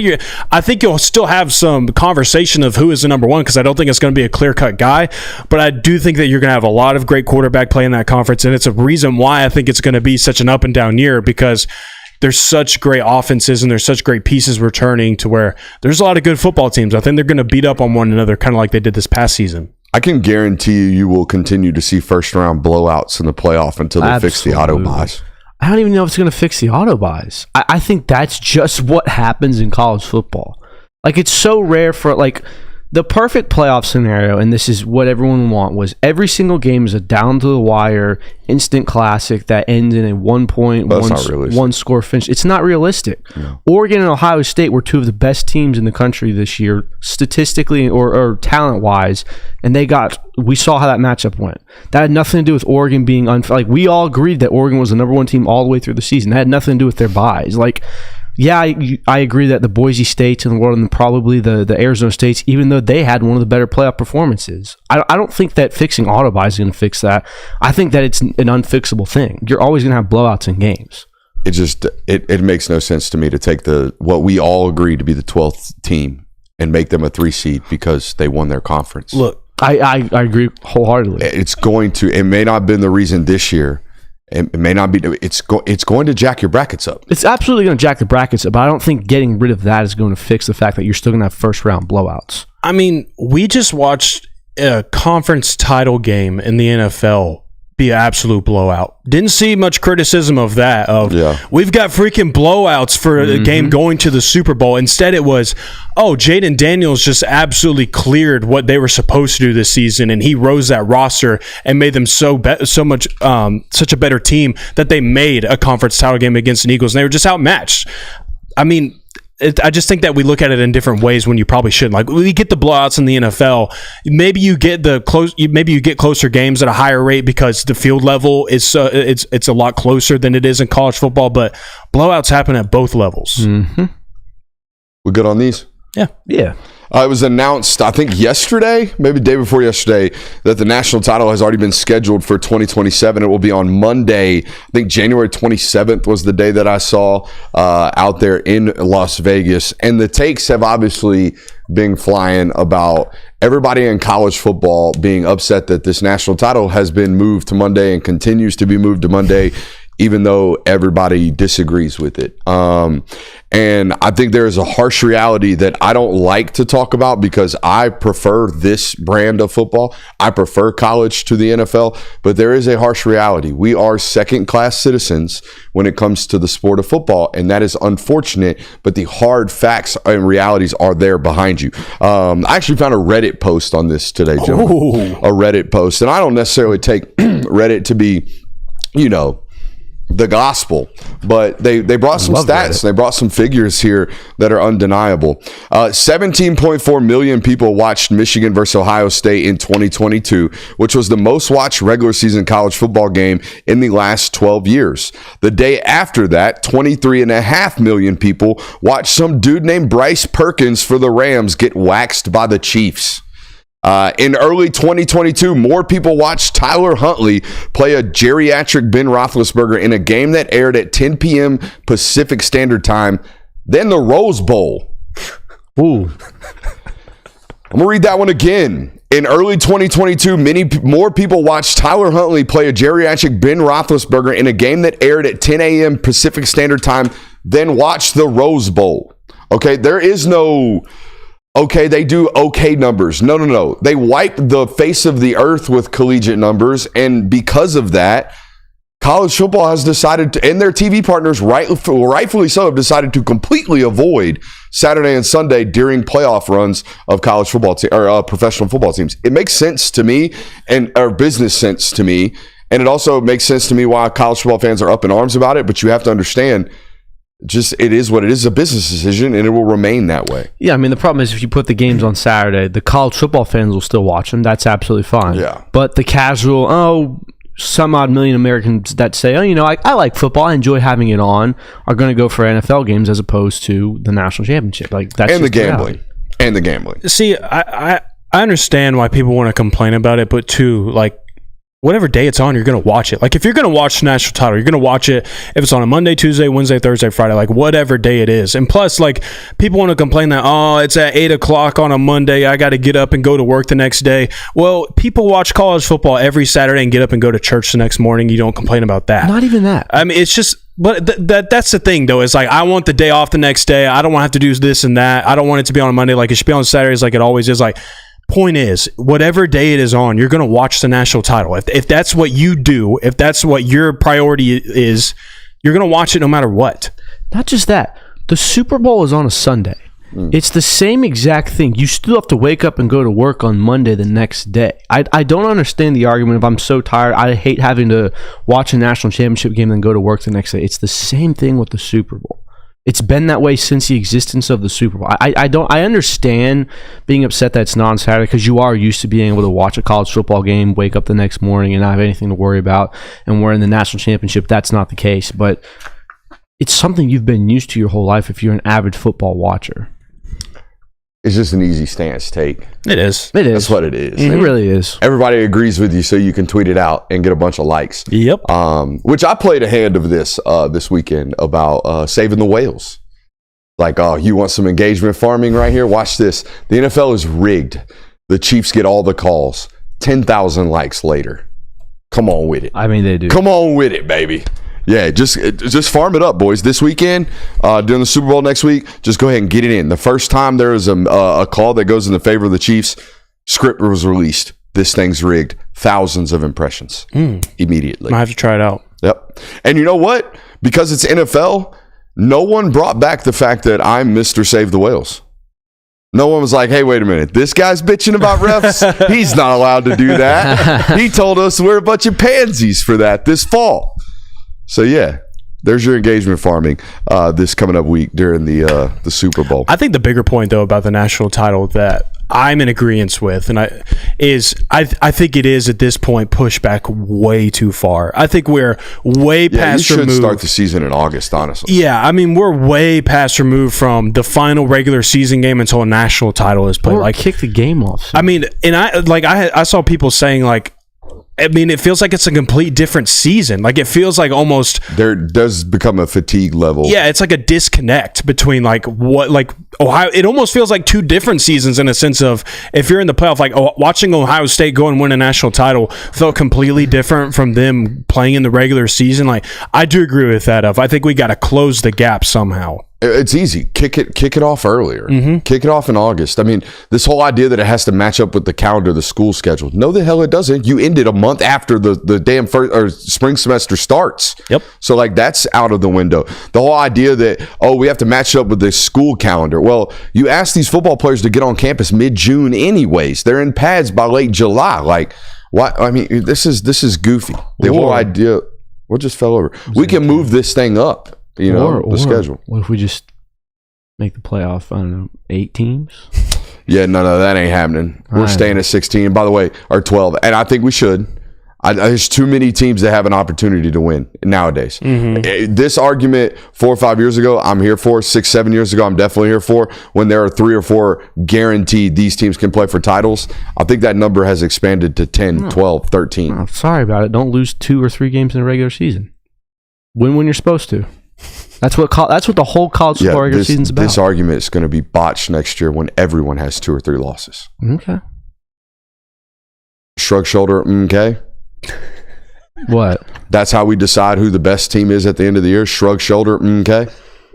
I think you'll still have some conversation of who is the number one because I don't think it's going to be a clear-cut guy, but I do think that you're going to have a lot of great quarterback play in that conference, and it's a reason why I think it's going to be such an up and down year because there's such great offenses and there's such great pieces returning to where there's a lot of good football teams. I think they're going to beat up on one another kind of like they did this past season.
I can guarantee you will continue to see first round blowouts in the playoff until they fix the auto buys.
I don't even know if it's going to fix the auto buys. I think that's just what happens in college football. Like it's so rare for the perfect playoff scenario, and this is what everyone want, was every single game is a down to the wire instant classic that ends in a 1 point, one score finish. It's not realistic. No. Oregon and Ohio State were two of the best teams in the country this year, statistically or talent wise, and we saw how that matchup went. That had nothing to do with Oregon being unfair. Like we all agreed that Oregon was the number one team all the way through the season. That had nothing to do with their buys. Yeah, I agree that the Boise States in the world and probably the Arizona States, even though they had one of the better playoff performances, I don't think that fixing auto buys is going to fix that. I think that it's an unfixable thing. You're always going to have blowouts in games.
It makes no sense to me to take what we all agree to be the 12th team and make them a 3 seed because they won their conference.
Look,
I agree wholeheartedly.
It may not have been the reason this year. It may not be. It's going to jack your brackets up.
It's absolutely going to jack the brackets up, but I don't think getting rid of that is going to fix the fact that you're still going to have first round blowouts.
I mean, we just watched a conference title game in the NFL be an absolute blowout. Didn't see much criticism of that. We've got freaking blowouts for a game going to the Super Bowl. Instead, it was, Jaden Daniels just absolutely cleared what they were supposed to do this season, and he rose that roster and made them such a better team that they made a conference title game against the Eagles, and they were just outmatched. I mean, I just think that we look at it in different ways when you probably shouldn't. Like we get the blowouts in the NFL. Maybe you get closer games at a higher rate because the field level is it's a lot closer than it is in college football. But blowouts happen at both levels.
Mm-hmm.
We good on these?
Yeah.
It was announced, I think yesterday, maybe the day before yesterday, that the national title has already been scheduled for 2027. It will be on Monday. I think January 27th was the day that I saw out there in Las Vegas. And the takes have obviously been flying about everybody in college football being upset that this national title has been moved to Monday and continues to be moved to Monday. even though everybody disagrees with it. And I think there is a harsh reality that I don't like to talk about because I prefer this brand of football. I prefer college to the NFL, but there is a harsh reality. We are second-class citizens when it comes to the sport of football, and that is unfortunate, but the hard facts and realities are there behind you. I actually found a Reddit post on this today, gentlemen. A Reddit post, and I don't necessarily take Reddit to be, the gospel, but they brought some stats. They brought some figures here that are undeniable. 17.4 million people watched Michigan versus Ohio State in 2022, which was the most watched regular season college football game in the last 12 years. The day after that, 23.5 million people watched some dude named Bryce Perkins for the Rams get waxed by the Chiefs. In early 2022, more people watched Tyler Huntley play a geriatric Ben Roethlisberger in a game that aired at 10 p.m. Pacific Standard Time than the Rose Bowl.
Ooh.
I'm going to read that one again. In early 2022, many more people watched Tyler Huntley play a geriatric Ben Roethlisberger in a game that aired at 10 a.m. Pacific Standard Time than watched the Rose Bowl. Okay, there is no... Okay, they do okay numbers. No. They wipe the face of the earth with collegiate numbers, and because of that, college football has decided to, and their TV partners, rightfully so, have decided to completely avoid Saturday and Sunday during playoff runs of college football or professional football teams. It makes sense to me, or business sense to me, and it also makes sense to me why college football fans are up in arms about it. But you have to understand. It is what it is, a business decision, and it will remain that way.
Yeah, I mean, the problem is if you put the games on Saturday, the college football fans will still watch them. That's absolutely fine.
Yeah.
But the casual, some odd million Americans that say, I like football, I enjoy having it on, are going to go for NFL games as opposed to the national championship. That's
and the gambling. And the gambling.
See, I understand why people want to complain about it, but too, whatever day it's on, you're going to watch it. If you're going to watch the national title, you're going to watch it if it's on a Monday, Tuesday, Wednesday, Thursday, Friday, whatever day it is. And plus, people want to complain that, it's at 8 o'clock on a Monday, I got to get up and go to work the next day. Well, people watch college football every Saturday and get up and go to church the next morning. You don't complain about that.
Not even that.
I mean, it's just... But that's the thing, though. It's I want the day off the next day. I don't want to have to do this and that. I don't want it to be on a Monday. It should be on Saturdays like it always is. Point is, whatever day it is on, you're going to watch the national title. If that's what you do, if that's what your priority is, you're going to watch it no matter what.
Not just that. The Super Bowl is on a Sunday. It's the same exact thing. You still have to wake up and go to work on Monday the next day. I don't understand the argument of I'm so tired. I hate having to watch a national championship game and then go to work the next day. It's the same thing with the Super Bowl. It's been that way since the existence of the Super Bowl. I understand being upset that it's not on Saturday because you are used to being able to watch a college football game, wake up the next morning and not have anything to worry about. And we're in the national championship. That's not the case. But it's something you've been used to your whole life if you're an avid football watcher.
It's just an easy stance take.
It is.
That's what it is.
Mm-hmm. It really is.
Everybody agrees with you, so you can tweet it out and get a bunch of likes.
Yep.
Which I played a hand of this weekend about saving the whales. You want some engagement farming right here? Watch this. The NFL is rigged. The Chiefs get all the calls. 10,000 likes later. Come on with it.
I mean, they do.
Come on with it, baby. Yeah, just farm it up, boys. This weekend, during the Super Bowl next week, just go ahead and get it in. The first time there is a call that goes in the favor of the Chiefs, script was released. This thing's rigged. Thousands of impressions immediately.
I have to try it out.
Yep. And you know what? Because it's NFL, no one brought back the fact that I'm Mr. Save the Whales. No one was like, hey, wait a minute. This guy's bitching about refs? He's not allowed to do that. He told us we're a bunch of pansies for that this fall. So, yeah, there's your engagement farming this coming up week during the Super Bowl.
I think the bigger point, though, about the national title that I'm in agreement with, and I think it is at this point pushed back way too far. I think we're way past removed.
You should start the season in August, honestly.
Yeah, I mean, we're way past removed from the final regular season game until a national title is played.
Or kick the game off.
I mean, and I saw people saying I mean, it feels like it's a complete different season. Like, it feels like almost
there does become a fatigue level.
Yeah, it's like a disconnect between like what like Ohio. It almost feels like two different seasons in a sense of if you're in the playoff, like watching Ohio State go and win a national title felt completely different from them playing in the regular season. Like, I do agree with that. I think we got to close the gap somehow.
It's easy. Kick it off earlier. Kick it off in August. I mean, this whole idea that it has to match up with the calendar, the school schedule. No, the hell it doesn't. You ended a month after the damn first or spring semester starts.
Yep.
So like that's out of the window. The whole idea that we have to match up with the school calendar. Well, you ask these football players to get on campus mid-June anyways. They're in pads by late July. Like, why? I mean, this is goofy. The whole idea. What just fell over? We can move this thing up. The schedule.
What if we just make the playoff, I don't know, 8 teams?
Yeah, no, that ain't happening. We're staying at 16, by the way, or 12. And I think we should. There's too many teams that have an opportunity to win nowadays. This argument 4 or 5 years ago, I'm here for. 6, 7 years ago, I'm definitely here for. When there are 3 or 4 guaranteed these teams can play for titles, I think that number has expanded to 10, 12, 13.
Oh, sorry about it. Don't lose 2 or 3 games in the regular season. Win when you're supposed to. That's what the whole college football regular season's about.
This argument is going to be botched next year when everyone has 2 or 3 losses.
Okay.
Shrug shoulder, okay.
What?
That's how we decide who the best team is at the end of the year. Shrug shoulder, okay.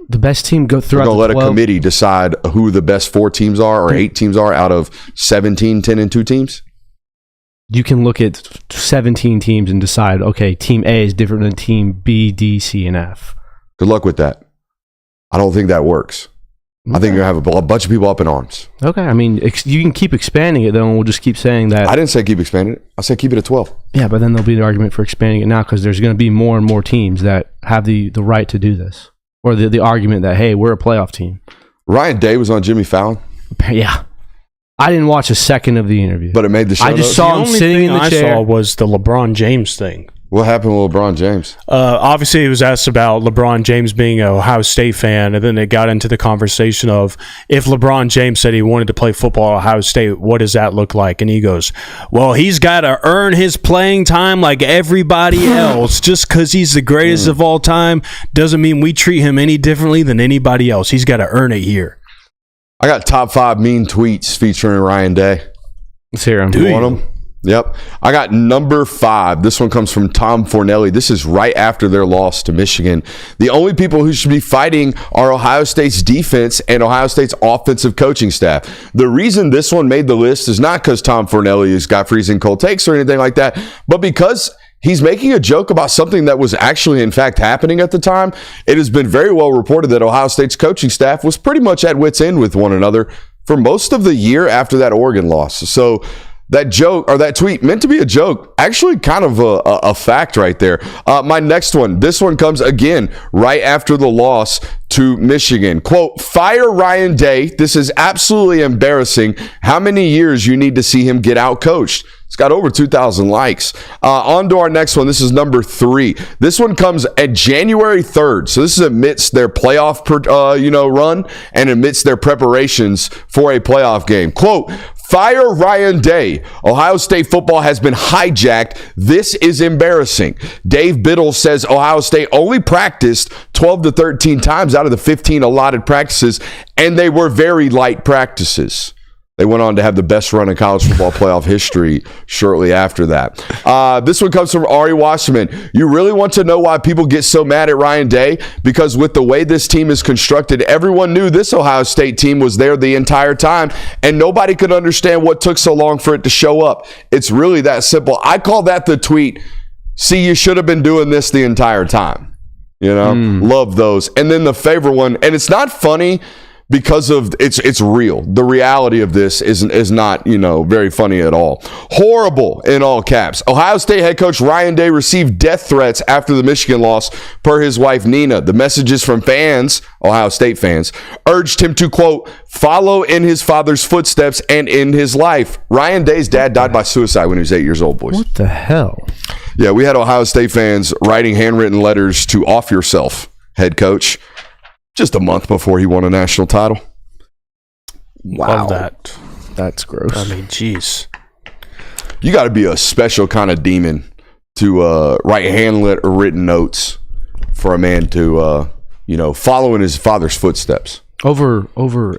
The best team go throughout.
We're going to let a committee decide who the best 4 teams are or 8 teams are out of 17, 10, and 2 teams.
You can look at 17 teams and decide, okay, team A is different than team B, D, C, and F.
Good luck with that. I don't think that works. I think you're going to have a bunch of people up in arms.
Okay. I mean, you can keep expanding it, though, and we'll just keep saying that.
I didn't say keep expanding it. I said keep it at 12.
Yeah, but then there'll be the argument for expanding it now because there's going to be more and more teams that have the right to do this. Or the argument that, hey, we're a playoff team.
Ryan Day was on Jimmy Fallon.
Yeah. I didn't watch a second of the interview.
But it made the show.
I just saw him sitting in the chair.
I saw was the LeBron James thing.
What happened with LeBron James?
Obviously, he was asked about LeBron James being an Ohio State fan, and then it got into the conversation of if LeBron James said he wanted to play football at Ohio State, what does that look like? And he goes, well, he's got to earn his playing time like everybody else. Just because he's the greatest of all time doesn't mean we treat him any differently than anybody else. He's got to earn it here.
I got top 5 mean tweets featuring Ryan Day.
Let's hear him.
Do you want them? Yep. I got number 5. This one comes from Tom Fornelli. This is right after their loss to Michigan. The only people who should be fighting are Ohio State's defense and Ohio State's offensive coaching staff. The reason this one made the list is not because Tom Fornelli has got freezing cold takes or anything like that, but because he's making a joke about something that was actually, in fact, happening at the time. It has been very well reported that Ohio State's coaching staff was pretty much at wit's end with one another for most of the year after that Oregon loss. So that joke or that tweet meant to be a joke, actually kind of a fact right there. My next one, this one comes again right after the loss to Michigan. Quote, fire Ryan Day. This is absolutely embarrassing. How many years you need to see him get out coached? It's got over 2,000 likes. On to our next one. This is number 3. This one comes at January 3rd. So this is amidst their playoff run and amidst their preparations for a playoff game. Quote, fire Ryan Day. Ohio State football has been hijacked. This is embarrassing. Dave Biddle says Ohio State only practiced 12 to 13 times out of the 15 allotted practices, and they were very light practices. They went on to have the best run in college football playoff history shortly after that. This one comes from Ari Wasserman. You really want to know why people get so mad at Ryan Day? Because with the way this team is constructed, everyone knew this Ohio State team was there the entire time, and nobody could understand what took so long for it to show up. It's really that simple. I call that the tweet, see, you should have been doing this the entire time. Love those. And then the favorite one, and it's not funny because of it's real. The reality of this is not, very funny at all. Horrible in all caps. Ohio State head coach Ryan Day received death threats after the Michigan loss per his wife Nina. The messages from fans, Ohio State fans, urged him to, quote, follow in his father's footsteps and end his life. Ryan Day's dad died by suicide when he was 8 years old, boys.
What the hell?
Yeah, we had Ohio State fans writing handwritten letters to off yourself, head coach, just a month before he won a national title.
Wow. Love that.
That's gross.
I mean, jeez.
You got to be a special kind of demon to write handlet or written notes for a man to, follow in his father's footsteps.
Over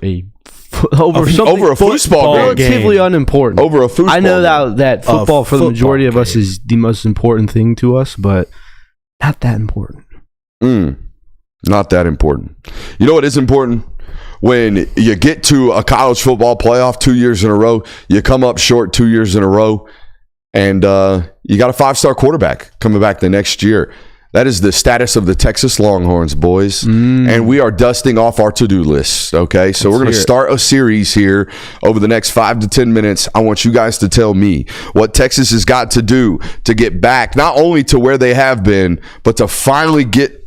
a
football game.
Relatively unimportant.
Over a football
I know
game.
that football for the majority of us is the most important thing to us, but not that important.
Not that important. You know what is important? When you get to a college football playoff 2 years in a row, you come up short 2 years in a row, and you got a 5-star quarterback coming back the next year. That is the status of the Texas Longhorns, boys. And we are dusting off our to-do list, okay? So we're going to start a series here over the next 5 to 10 minutes. I want you guys to tell me what Texas has got to do to get back, not only to where they have been, but to finally get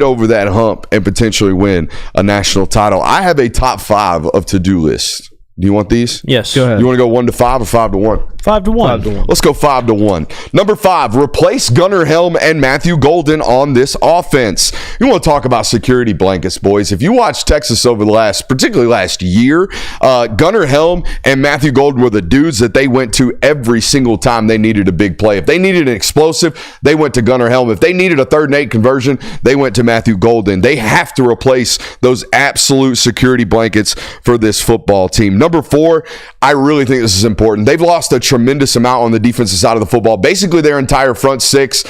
over that hump and potentially win a national title. I have a top 5 of to-do lists. Do you want these?
Yes.
Go ahead.
You want to go 1 to 5 or 5 to 1?
5 to 1.
Let's go 5 to 1. Number 5, replace Gunnar Helm and Matthew Golden on this offense. You want to talk about security blankets, boys. If you watch Texas over the particularly last year, Gunnar Helm and Matthew Golden were the dudes that they went to every single time they needed a big play. If they needed an explosive, they went to Gunnar Helm. If they needed a 3rd and 8 conversion, they went to Matthew Golden. They have to replace those absolute security blankets for this football team. Number 4, I really think this is important. They've lost a tremendous amount on the defensive side of the football. Basically, their entire front 6.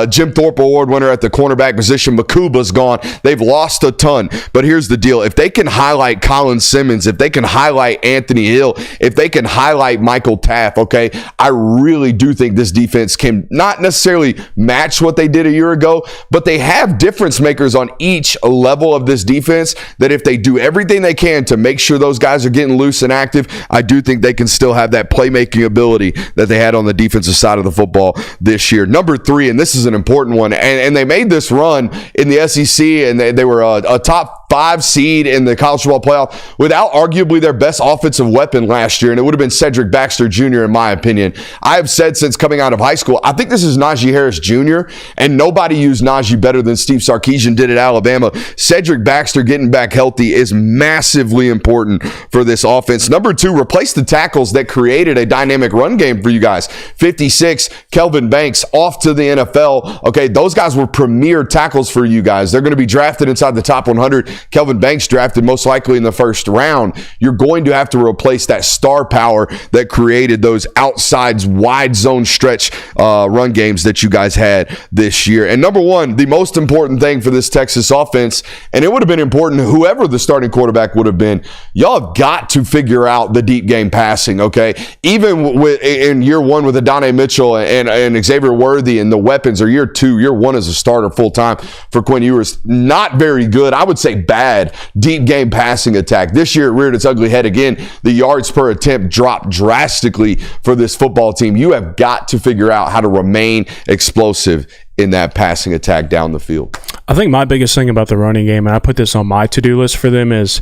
Jim Thorpe Award winner at the cornerback position. Makuba's gone. They've lost a ton. But here's the deal. If they can highlight Colin Simmons, if they can highlight Anthony Hill, if they can highlight Michael Taft, okay, I really do think this defense can not necessarily match what they did a year ago, but they have difference makers on each level of this defense that if they do everything they can to make sure those guys are getting loose and active, I do think they can still have that playmaking ability that they had on the defensive side of the football this year. Number 3, and this is an important one, and they made this run in the SEC, and they were a top 5 seed in the college football playoff without arguably their best offensive weapon last year, and it would have been Cedric Baxter Jr. in my opinion. I have said since coming out of high school, I think this is Najee Harris Jr., and nobody used Najee better than Steve Sarkisian did at Alabama. Cedric Baxter getting back healthy is massively important for this offense. Number 2, replace the tackles that created a dynamic run game for you guys. 56, Kelvin Banks off to the NFL. Okay, those guys were premier tackles for you guys. They're going to be drafted inside the top 100. Kelvin Banks drafted most likely in the 1st round. You're going to have to replace that star power that created those outside wide zone stretch run games that you guys had this year. And number 1, the most important thing for this Texas offense, and it would have been important whoever the starting quarterback would have been, y'all have got to figure out the deep game passing, okay? Even in year 1 with Adonai Mitchell and Xavier Worthy and the weapons, or year 1 as a starter full-time for Quinn Ewers, not very good. I would say bad deep game passing attack. This year it reared its ugly head again. The yards per attempt dropped drastically for this football team. You have got to figure out how to remain explosive in that passing attack down the field.
I think my biggest thing about the running game, and I put this on my to-do list for them, is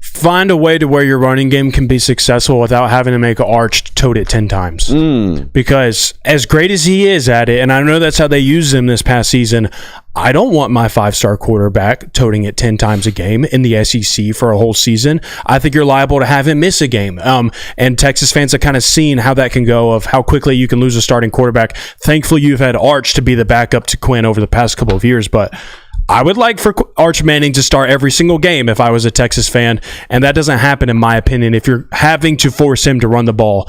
find a way to where your running game can be successful without having to make Arch tote it 10 times. Because as great as he is at it, and I know that's how they used him this past season, I don't want my 5-star quarterback toting it 10 times a game in the SEC for a whole season. I think you're liable to have him miss a game. And Texas fans have kind of seen how that can go, of how quickly you can lose a starting quarterback. Thankfully, you've had Arch to be the backup to Quinn over the past couple of years, but I would like for Arch Manning to start every single game if I was a Texas fan, and that doesn't happen, in my opinion, if you're having to force him to run the ball.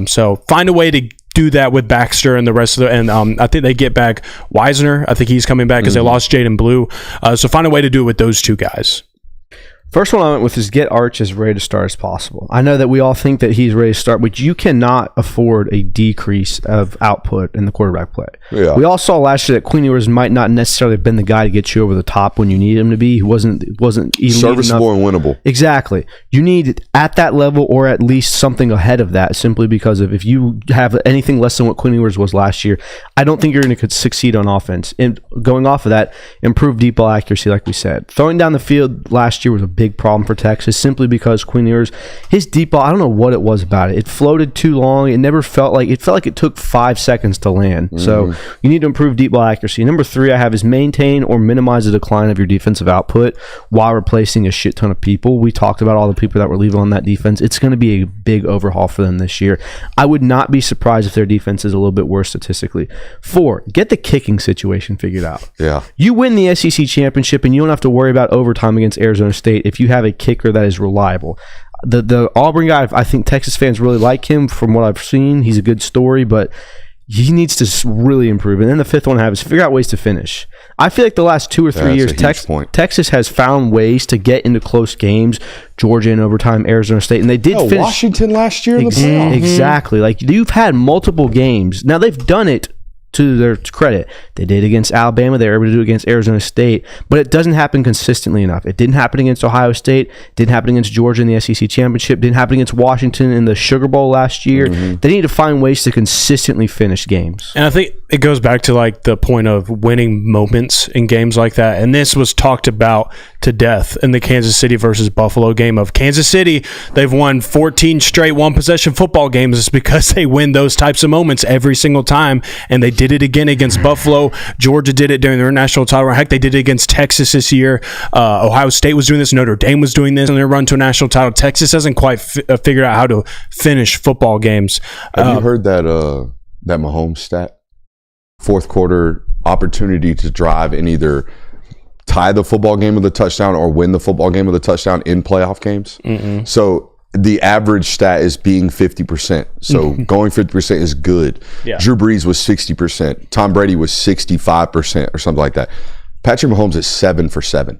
So find a way to do that with Baxter and the rest of the, and I think they get back Wisner. I think he's coming back because they lost Jaden Blue. So find a way to do it with those 2 guys.
First one I went with is get Arch as ready to start as possible. I know that we all think that he's ready to start, but you cannot afford a decrease of output in the quarterback play.
Yeah.
We all saw last year that Quinn Ewers might not necessarily have been the guy to get you over the top when you need him to be. He wasn't
serviceable and winnable.
Exactly. You need at that level, or at least something ahead of that, simply because of if you have anything less than what Quinn Ewers was last year, I don't think you're going to succeed on offense. And going off of that, improve deep ball accuracy, like we said. Throwing down the field last year was a big problem for Texas simply because Quinn Ewers, his deep ball, I don't know what it was about it. It floated too long. It felt like it took 5 seconds to land. So you need to improve deep ball accuracy. Number 3 I have is maintain or minimize the decline of your defensive output while replacing a shit ton of people. We talked about all the people that were leaving on that defense. It's going to be a big overhaul for them this year. I would not be surprised if their defense is a little bit worse statistically. 4, get the kicking situation figured out.
Yeah.
You win the SEC championship and you don't have to worry about overtime against Arizona State if you have a kicker that is reliable. The Auburn guy, I think Texas fans really like him from what I've seen. He's a good story, but he needs to really improve. And then the 5th one I have is figure out ways to finish. I feel like the last 2 or 3 years, Texas has found ways to get into close games. Georgia in overtime, Arizona State, and they did finish.
Washington last year in the playoffs.
Exactly. Like, you've had multiple games. Now, they've done it to their credit. They did against Alabama. They were able to do it against Arizona State. But it doesn't happen consistently enough. It didn't happen against Ohio State. Didn't happen against Georgia in the SEC Championship. Didn't happen against Washington in the Sugar Bowl last year. They need to find ways to consistently finish games.
And I think it goes back to like the point of winning moments in games like that. And this was talked about to death in the Kansas City versus Buffalo game of Kansas City. They've won 14 straight one-possession football games. It's because they win those types of moments every single time. And they did it again against Buffalo. Georgia did it during their national title run. Heck, they did it against Texas this year. Ohio State was doing this. Notre Dame was doing this in their run to a national title. Texas hasn't quite figured out how to finish football games.
Have you heard that Mahomes stat? 4th quarter opportunity to drive and either tie the football game with a touchdown or win the football game with a touchdown in playoff games. So the average stat is being 50%. So going 50% is good. Yeah. Drew Brees was 60%. Tom Brady was 65% or something like that. Patrick Mahomes is 7 for 7.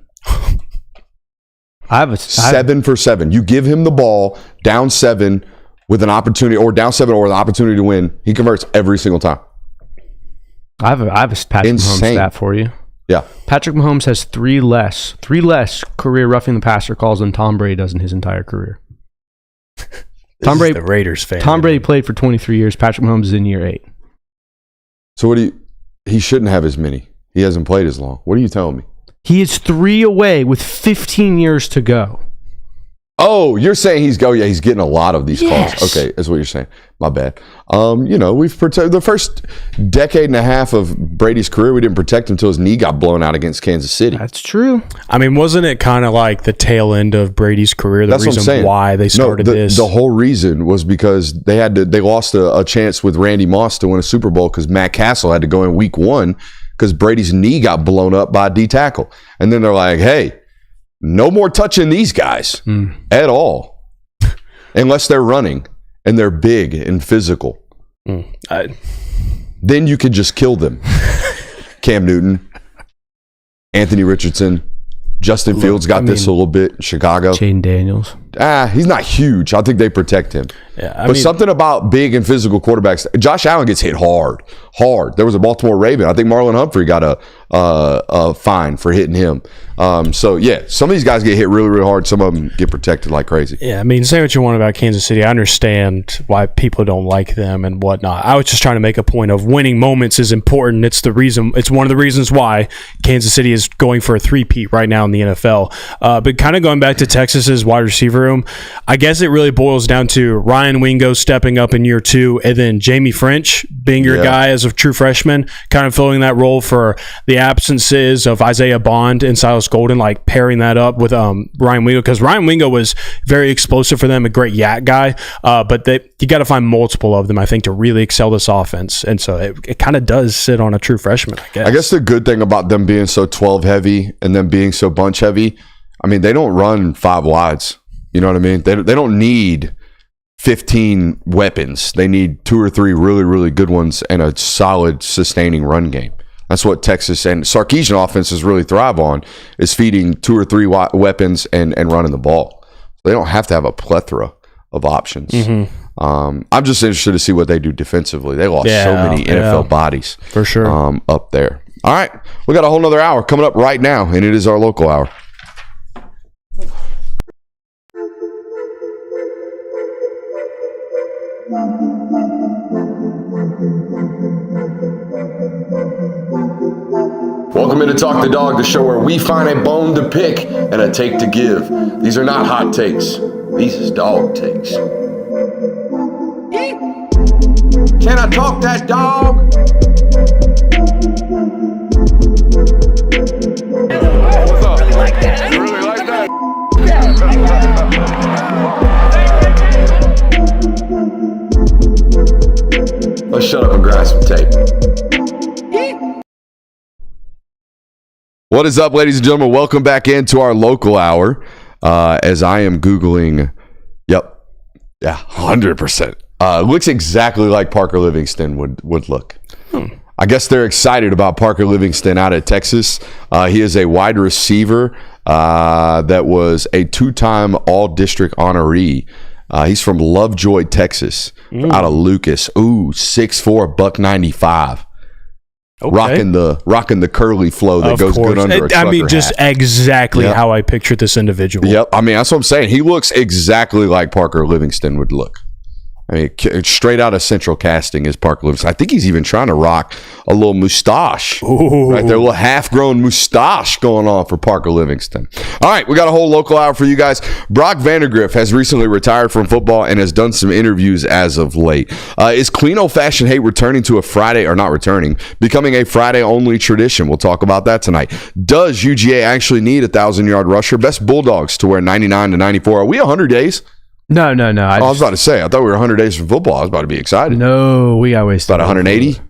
I have 7 for 7. You give him the ball down 7 with an opportunity, or down 7 or an opportunity to win. He converts every single time.
I have a Patrick Mahomes stat for you.
Yeah.
Patrick Mahomes has three less career roughing the passer calls than Tom Brady does in his entire career.
Tom Brady, the Raiders fan.
Tom Brady played for 23 years. Patrick Mahomes is in year 8.
So he shouldn't have as many. He hasn't played as long. What are you telling me?
He is 3 away with 15 years to go.
Oh, you're saying he's getting a lot of these calls. Okay, that's what you're saying. My bad. We've protected the first decade and a half of Brady's career. We didn't protect him until his knee got blown out against Kansas City.
That's true.
I mean, wasn't it kind of like the tail end of Brady's career? The reason why they started this.
The whole reason was because they lost a chance with Randy Moss to win a Super Bowl because Matt Castle had to go in week 1 because Brady's knee got blown up by a D tackle, and then they're like, hey. No more touching these guys at all, unless they're running and they're big and physical. Then you could just kill them. Cam Newton, Anthony Richardson, Justin Fields got this a little bit in Chicago.
Jaden Daniels.
He's not huge. I think they protect him. Yeah, but something about big and physical quarterbacks. Josh Allen gets hit hard. There was a Baltimore Raven. I think Marlon Humphrey got a fine for hitting him. Some of these guys get hit really, really hard. Some of them get protected like crazy.
Yeah, I mean, say what you want about Kansas City. I understand why people don't like them and whatnot. I was just trying to make a point of winning moments is important. It's one of the reasons why Kansas City is going for a 3-peat right now in the NFL. But kind of going back to Texas's wide receiver room, I guess it really boils down to Ryan Wingo stepping up in year 2, and then Jamie French being your guy as a true freshman, kind of filling that role for the absences of Isaiah Bond and Silas Golden, like pairing that up with Ryan Wingo, because Ryan Wingo was very explosive for them, a great yak guy, but you got to find multiple of them, I think, to really excel this offense, and so it kind of does sit on a true freshman, I guess.
I guess the good thing about them being so 12 heavy and them being so bunch heavy, I mean, they don't run 5 wides. You know what I mean? They don't need 15 weapons. They need 2 or 3 really, really good ones and a solid sustaining run game. That's what Texas and Sarkisian offenses really thrive on, is feeding 2 or 3 weapons and running the ball. They don't have to have a plethora of options. I'm just interested to see what they do defensively. They lost so many NFL bodies
for sure
up there. All right, we got a whole nother hour coming up right now, and it is our local hour. Welcome Welcome into Talk the Dog, the show where we find a bone to pick and a take to give. These are not hot takes. These is dog takes. Can I talk that dog? What's up? You really like that? Let's shut up and grab some tape. What is up, ladies and gentlemen? Welcome back into our local hour. As I am Googling, 100%. Looks exactly like Parker Livingston would look. I guess they're excited about Parker Livingston out of Texas. He is a wide receiver that was a two-time All-District honoree. He's from Lovejoy, Texas, out of Lucas. 6'4", $195. Okay. Rocking the curly flow that goes good under a trucker
just
hat.
Exactly how I pictured this individual.
Yep. I mean, that's what I'm saying. He looks exactly like Parker Livingston would look. I mean, straight out of Central Casting is Parker Livingston. I think he's even trying to rock a little mustache.
Ooh.
Right there, a little half-grown mustache going on for Parker Livingston. All right, we got a whole local hour for you guys. Brock Vandergriff has recently retired from football and has done some interviews as of late. Is clean old-fashioned hate returning to a Friday, or not returning, becoming a Friday-only tradition? We'll talk about that tonight. Does UGA actually need a 1,000-yard rusher? Best Bulldogs to wear 99 to 94. Are we 100 days?
No.
I was about to say, I thought we were 100 days from football. I was about to be excited.
No, we got wasted.
About 180?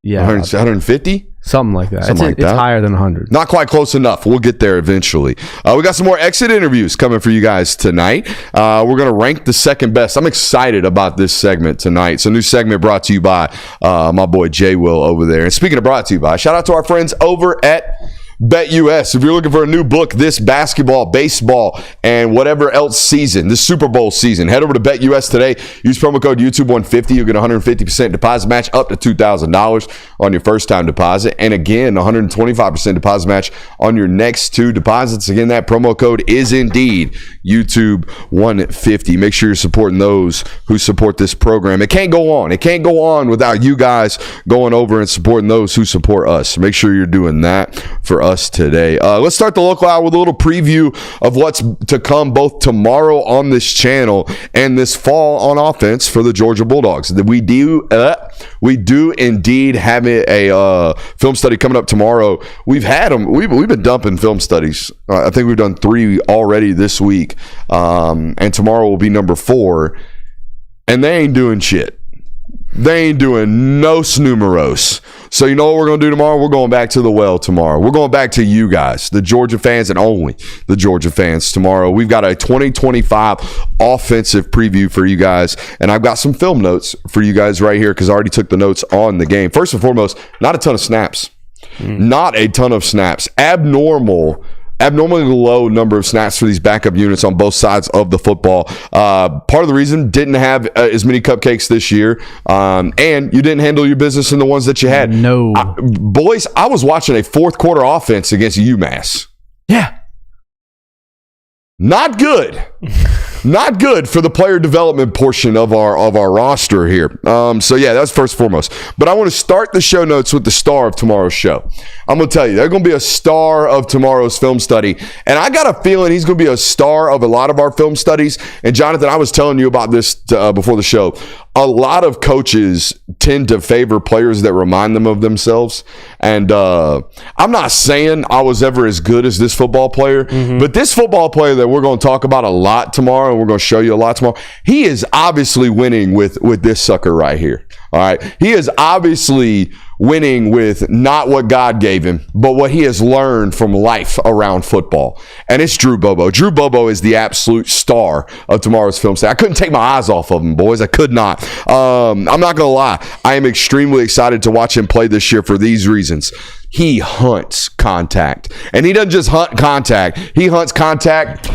Yeah.
150?
Something like that.
It's
higher than 100.
Not quite close enough. We'll get there eventually. We got some more exit interviews coming for you guys tonight. We're going to rank the second best. I'm excited about this segment tonight. It's a new segment brought to you by my boy Jay Will over there. And speaking of brought to you by, shout out to our friends over at BetUS. If you're looking for a new book this basketball, baseball, and whatever else season, this Super Bowl season, head over to BetUS today. Use promo code YouTube150. You'll get 150% deposit match up to $2,000 on your first time deposit. And again, 125% deposit match on your next two deposits. Again, that promo code is indeed YouTube150. Make sure you're supporting those who support this program. It can't go on. It can't go on without you guys going over and supporting those who support us. Make sure you're doing that for us today. Let's start the local hour with a little preview of what's to come both tomorrow on this channel and this fall on offense for the Georgia Bulldogs. We do indeed have a film study coming up tomorrow. We've had them. We've been dumping film studies. I think we've done 3 already this week, and tomorrow will be number 4. And they ain't doing shit. They ain't doing no snoomeros. So you know what we're going to do tomorrow? We're going back to the well tomorrow. We're going back to you guys, the Georgia fans, and only the Georgia fans tomorrow. We've got a 2025 offensive preview for you guys, and I've got some film notes for you guys right here because I already took the notes on the game. First and foremost, not a ton of snaps. Not a ton of snaps. Abnormally low number of snaps for these backup units on both sides of the football. Part of the reason didn't have as many cupcakes this year, and you didn't handle your business in the ones that you had.
No.
Boys, I was watching a fourth quarter offense against UMass.
Yeah.
Not good. Not good for the player development portion of our roster here. So yeah, that's first and foremost. But I want to start the show notes with the star of tomorrow's show. I'm going to tell you, they're going to be a star of tomorrow's film study. And I got a feeling he's going to be a star of a lot of our film studies. And Jonathan, I was telling you about this before the show. A lot of coaches tend to favor players that remind them of themselves. And I'm not saying I was ever as good as this football player, but this football player that we're going to talk about a lot tomorrow, and we're going to show you a lot tomorrow, he is obviously winning with this sucker right here. All right. He is obviously winning with not what God gave him, but what he has learned from life around football. And it's Drew Bobo. Drew Bobo is the absolute star of tomorrow's film study. I couldn't take my eyes off of him, boys. I could not. I'm not going to lie. I am extremely excited to watch him play this year for these reasons. He hunts contact. And he doesn't just hunt contact. He hunts contact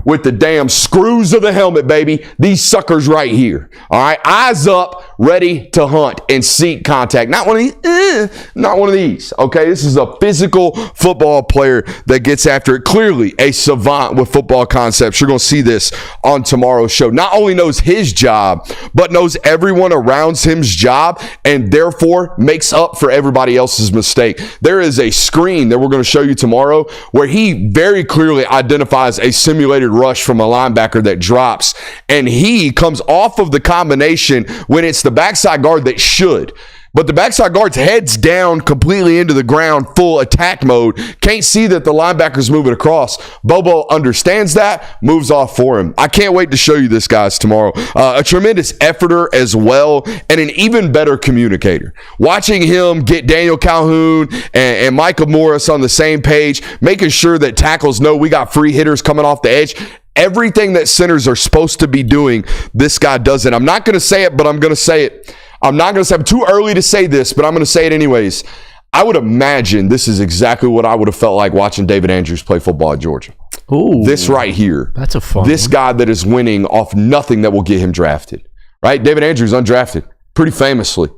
with the damn screws of the helmet, baby. These suckers right here. All right. Eyes up, ready to hunt and seek contact. Not one of these. Not one of these. Okay, this is a physical football player that gets after it. Clearly a savant with football concepts. You're going to see this on tomorrow's show. Not only knows his job, but knows everyone around him's job, and therefore makes up for everybody else's mistake. There is a screen that we're going to show you tomorrow where he very clearly identifies a simulated rush from a linebacker that drops, and he comes off of the combination when it's the backside guard that should. But the backside guard's head's down completely into the ground, full attack mode. Can't see that the linebacker's moving across. Bobo understands that, moves off for him. I can't wait to show you this, guys, tomorrow. A tremendous efforter as well, and an even better communicator. Watching him get Daniel Calhoun and Micah Morris on the same page, making sure that tackles know we got free hitters coming off the edge. Everything that centers are supposed to be doing, this guy does it. I'm not going to say it, but I'm going to say it. I'm too early to say this, but I'm going to say it anyways. I would imagine this is exactly what I would have felt like watching David Andrews play football at Georgia.
Ooh,
this right here.
That's a fun
This
one.
guy that is winning off nothing that will get him drafted. Right? David Andrews undrafted pretty famously.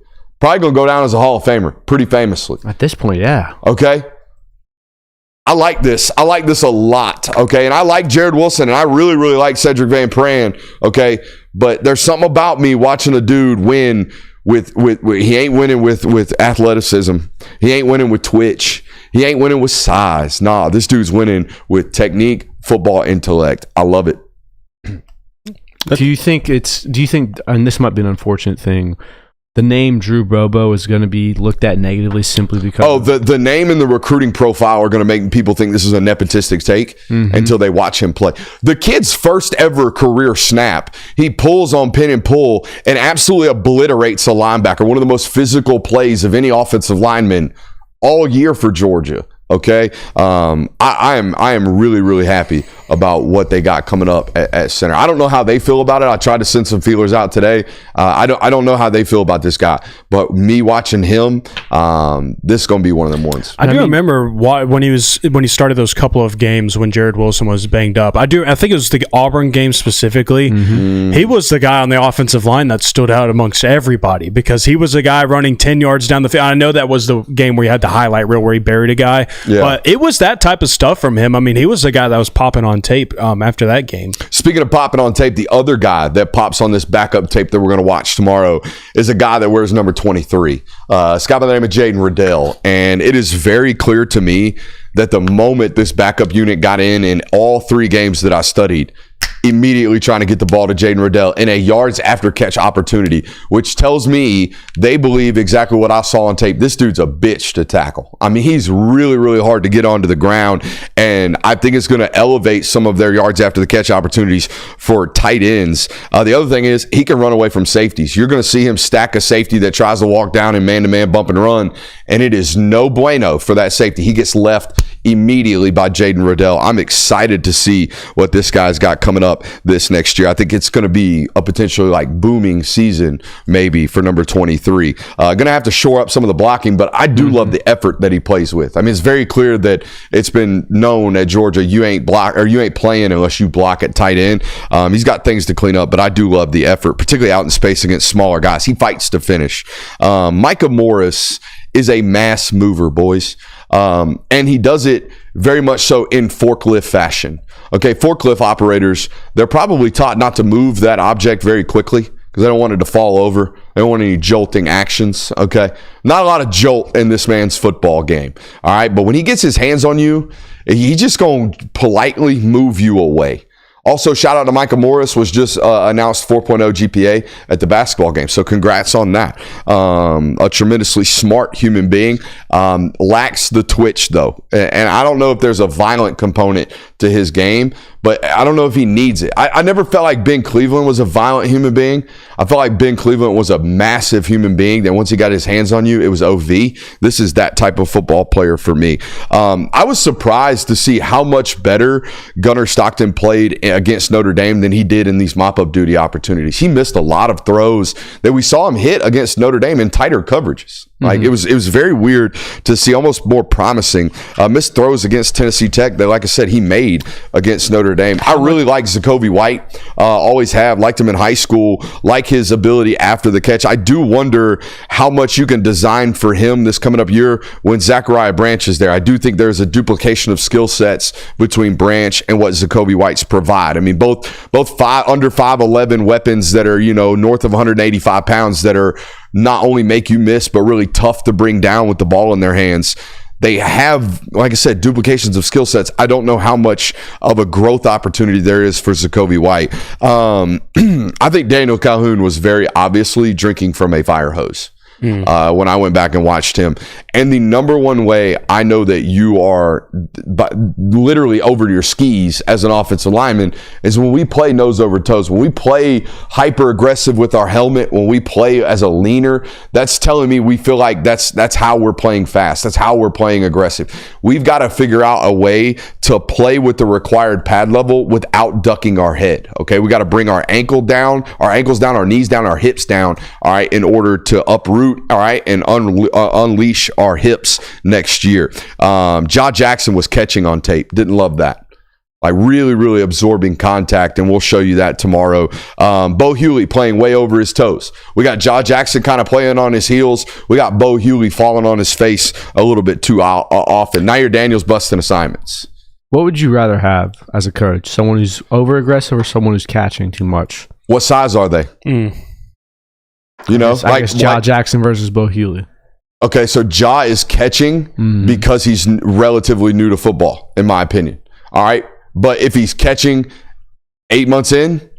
Probably going to go down as a Hall of Famer pretty famously.
At this point, yeah.
Okay? I like this. I like this a lot, okay? And I like Jared Wilson, and I really, really like Cedric Van Pran, okay? But there's something about me watching a dude win with he ain't winning with athleticism. He ain't winning with twitch. He ain't winning with size. Nah, this dude's winning with technique, football intellect. I love it.
Do you think, and this might be an unfortunate thing, the name Drew Bobo is going to be looked at negatively simply because
the name and the recruiting profile are going to make people think this is a nepotistic take until they watch him play. The kid's first ever career snap, he pulls on pin and pull and absolutely obliterates a linebacker. One of the most physical plays of any offensive lineman all year for Georgia. Okay, I am really, really happy about what they got coming up at center. I don't know how they feel about it. I tried to send some feelers out today. I don't know how they feel about this guy, but me watching him, this is going to be one of them ones.
I remember when he started those couple of games when Jared Wilson was banged up. I think it was the Auburn game specifically. He was the guy on the offensive line that stood out amongst everybody because he was a guy running 10 yards down the field. I know that was the game where he had the highlight reel where he buried a guy. Yeah. But it was that type of stuff from him. I mean, he was the guy that was popping on tape after that game.
Speaking of popping on tape, the other guy that pops on this backup tape that we're going to watch tomorrow is a guy that wears number 23. It's a guy by the name of Jaden Riddell. And it is very clear to me that the moment this backup unit got in all three games that I studied, immediately trying to get the ball to Jaden Riddell in a yards after catch opportunity, which tells me they believe exactly what I saw on tape. This dude's a bitch to tackle. I mean, he's really, really hard to get onto the ground, and I think it's going to elevate some of their yards after the catch opportunities for tight ends. The other thing is he can run away from safeties. You're going to see him stack a safety that tries to walk down in man-to-man bump and run, and it is no bueno for that safety. He gets left immediately by Jaden Riddell. I'm excited to see what this guy's got coming up this next year. I think it's going to be a potentially like booming season maybe for number 23. Going to have to shore up some of the blocking, but I do love the effort that he plays with. I mean, it's very clear that it's been known at Georgia you ain't playing unless you block at tight end. He's got things to clean up, but I do love the effort, particularly out in space against smaller guys. He fights to finish. Micah Morris is a mass mover, boys. And he does it very much so in forklift fashion. Okay, forklift operators, they're probably taught not to move that object very quickly because they don't want it to fall over. They don't want any jolting actions, okay? Not a lot of jolt in this man's football game, all right? But when he gets his hands on you, he's just going to politely move you away. Also, shout out to Micah Morris, was just announced 4.0 GPA at the basketball game. So congrats on that. A tremendously smart human being. Lacks the twitch, though. And I don't know if there's a violent component to his game, but I don't know if he needs it. I never felt like Ben Cleveland was a violent human being. I felt like Ben Cleveland was a massive human being that once he got his hands on you, it was OV. This is that type of football player for me. I was surprised to see how much better Gunnar Stockton played against Notre Dame than he did in these mop-up duty opportunities. He missed a lot of throws that we saw him hit against Notre Dame in tighter coverages. Like it was very weird to see, almost more promising. Missed throws against Tennessee Tech that, like I said, he made against Notre Notre Dame. I really like Zacoby White. Always have. Liked him in high school. Like his ability after the catch. I do wonder how much you can design for him this coming up year when Zachariah Branch is there. I do think there's a duplication of skill sets between Branch and what Zacoby White's provide. I mean, both under 5'11" weapons that are, north of 185 pounds that are not only make you miss, but really tough to bring down with the ball in their hands. They have, like I said, duplications of skill sets. I don't know how much of a growth opportunity there is for Zacoby White. I think Daniel Calhoun was very obviously drinking from a fire hose. When I went back and watched him. And the number one way I know that you are literally over your skis as an offensive lineman is when we play nose over toes. When we play hyper aggressive with our helmet, when we play as a leaner, that's telling me we feel like that's how we're playing fast. That's how we're playing aggressive. We've got to figure out a way to play with the required pad level without ducking our head. Okay, we got to bring our ankles down, our knees down, our hips down, all right, in order to uproot, all right, and unleash our hips next year. Josh Jackson was catching on tape. Didn't love that. Like really, really absorbing contact, and we'll show you that tomorrow. Bo Hewley playing way over his toes. We got Josh Jackson kind of playing on his heels. We got Bo Hewley falling on his face a little bit too often. Nair Daniels busting assignments.
What would you rather have as a coach? Someone who's over aggressive or someone who's catching too much?
What size are they? I guess
Ja Jackson versus Bo Hewley.
Okay, so Ja is catching because he's relatively new to football, in my opinion. All right, but if he's catching 8 months in,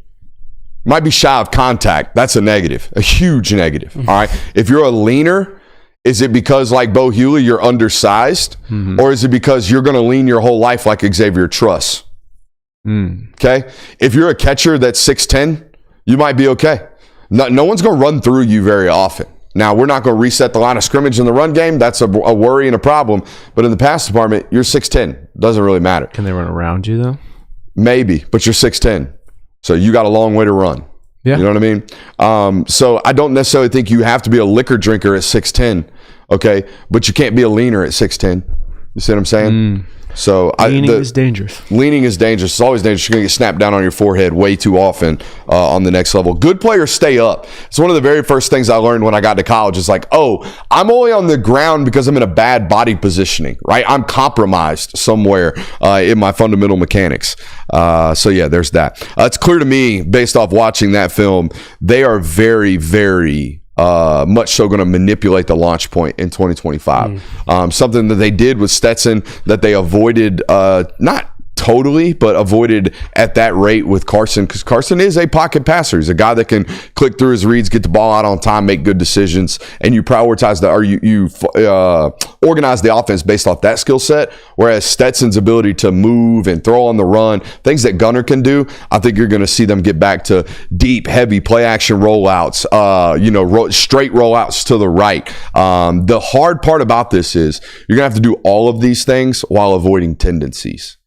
might be shy of contact. That's a negative, a huge negative. All right, if you're a leaner, is it because like Bo Hewley, you're undersized, or is it because you're going to lean your whole life like Xavier Truss? Okay, if you're a catcher that's 6'10", you might be okay. No one's going to run through you very often. Now, we're not going to reset the line of scrimmage in the run game. That's a worry and a problem. But in the pass department, you're 6'10". Doesn't really matter.
Can they run around you, though?
Maybe, but you're 6'10". So you got a long way to run.
Yeah.
You know what I mean? So I don't necessarily think you have to be a liquor drinker at 6'10", okay? But you can't be a leaner at 6'10". You see what I'm saying? So
leaning is dangerous.
Leaning is dangerous. It's always dangerous. You're going to get snapped down on your forehead way too often on the next level. Good players stay up. It's one of the very first things I learned when I got to college. It's like, I'm only on the ground because I'm in a bad body positioning, right? I'm compromised somewhere in my fundamental mechanics. So, yeah, there's that. It's clear to me, based off watching that film, they are very, very much so going to manipulate the launch point in 2025. Something that they did with Stetson that they avoided, not totally, but avoided at that rate with Carson, because Carson is a pocket passer. He's a guy that can click through his reads, get the ball out on time, make good decisions, and you prioritize you organize the offense based off that skill set. Whereas Stetson's ability to move and throw on the run, things that Gunner can do, I think you're going to see them get back to deep, heavy play action rollouts, straight rollouts to the right. The hard part about this is you're going to have to do all of these things while avoiding tendencies.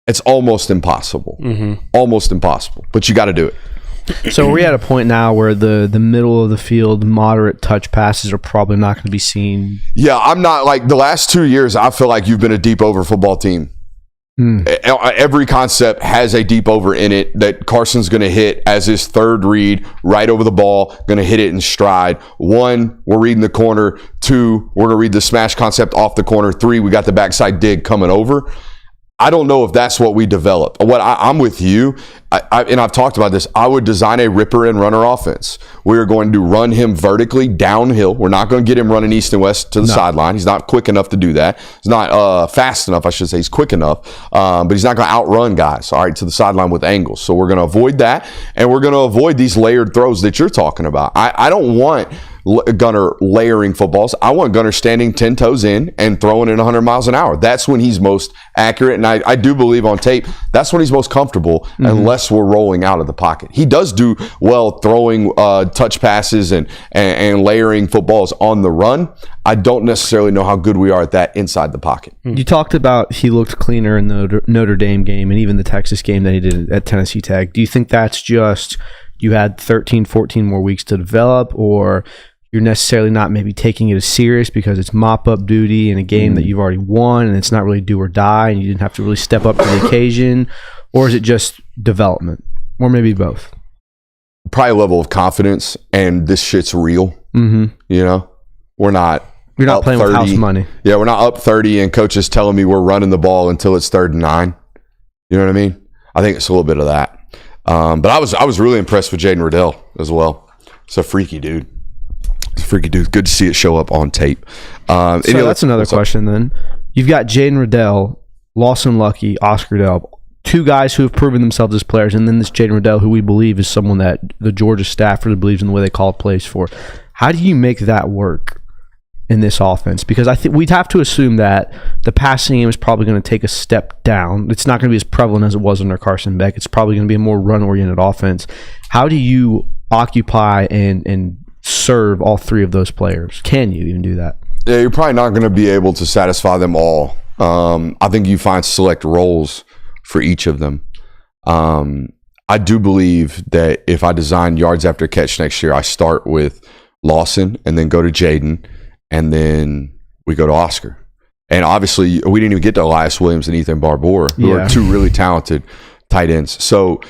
It's almost impossible. Almost impossible. But you got to do it.
So we're at a point now where the middle of the field, moderate touch passes are probably not going to be seen.
Yeah, I'm not like the last 2 years, I feel like you've been a deep over football team. Every concept has a deep over in it that Carson's going to hit as his third read right over the ball, going to hit it in stride. 1, we're reading the corner. 2, we're going to read the smash concept off the corner. 3, we got the backside dig coming over. I don't know if that's what we develop. I'm with you, and I've talked about this. I would design a ripper and runner offense. We are going to run him vertically downhill. We're not going to get him running east and west to the sideline. He's not quick enough to do that. He's not fast enough, I should say. He's quick enough, but he's not going to outrun guys, all right, to the sideline with angles. So we're going to avoid that, and we're going to avoid these layered throws that you're talking about. I don't want Gunner layering footballs. I want Gunner standing 10 toes in and throwing it 100 miles an hour. That's when he's most accurate, and I do believe on tape that's when he's most comfortable, unless we're rolling out of the pocket. He does do well throwing touch passes and layering footballs on the run. I don't necessarily know how good we are at that inside the pocket.
You talked about he looked cleaner in the Notre Dame game and even the Texas game than he did at Tennessee Tech. Do you think that's just you had 13, 14 more weeks to develop, or you're necessarily not maybe taking it as serious because it's mop-up duty in a game that you've already won and it's not really do or die and you didn't have to really step up to the occasion? Or is it just development? Or maybe both?
Probably a level of confidence, and this shit's real.
Mm-hmm.
You know? You're not
playing
30.
with house money.
Yeah, we're not up 30 and coach is telling me we're running the ball until it's 3rd and 9. You know what I mean? I think it's a little bit of that. But I was really impressed with Jaden Riddell as well. It's a freaky dude. Good to see it show up on tape.
So that's another question then. You've got Jaden Riddell, Lawson Lucky, Oscar Dell, 2 guys who have proven themselves as players, and then this Jaden Riddell, who we believe is someone that the Georgia staff really believes in the way they call plays for. How do you make that work in this offense? Because I think we'd have to assume that the passing game is probably going to take a step down. It's not going to be as prevalent as it was under Carson Beck. It's probably going to be a more run-oriented offense. How do you occupy and serve all 3 of those players? Can you even do that?
Yeah, you're probably not going to be able to satisfy them all. I think you find select roles for each of them. I do believe that if I design yards after catch next year, I start with Lawson and then go to Jaden and then we go to Oscar. And obviously, we didn't even get to Elias Williams and Ethan Barbour, who are 2 really talented tight ends. So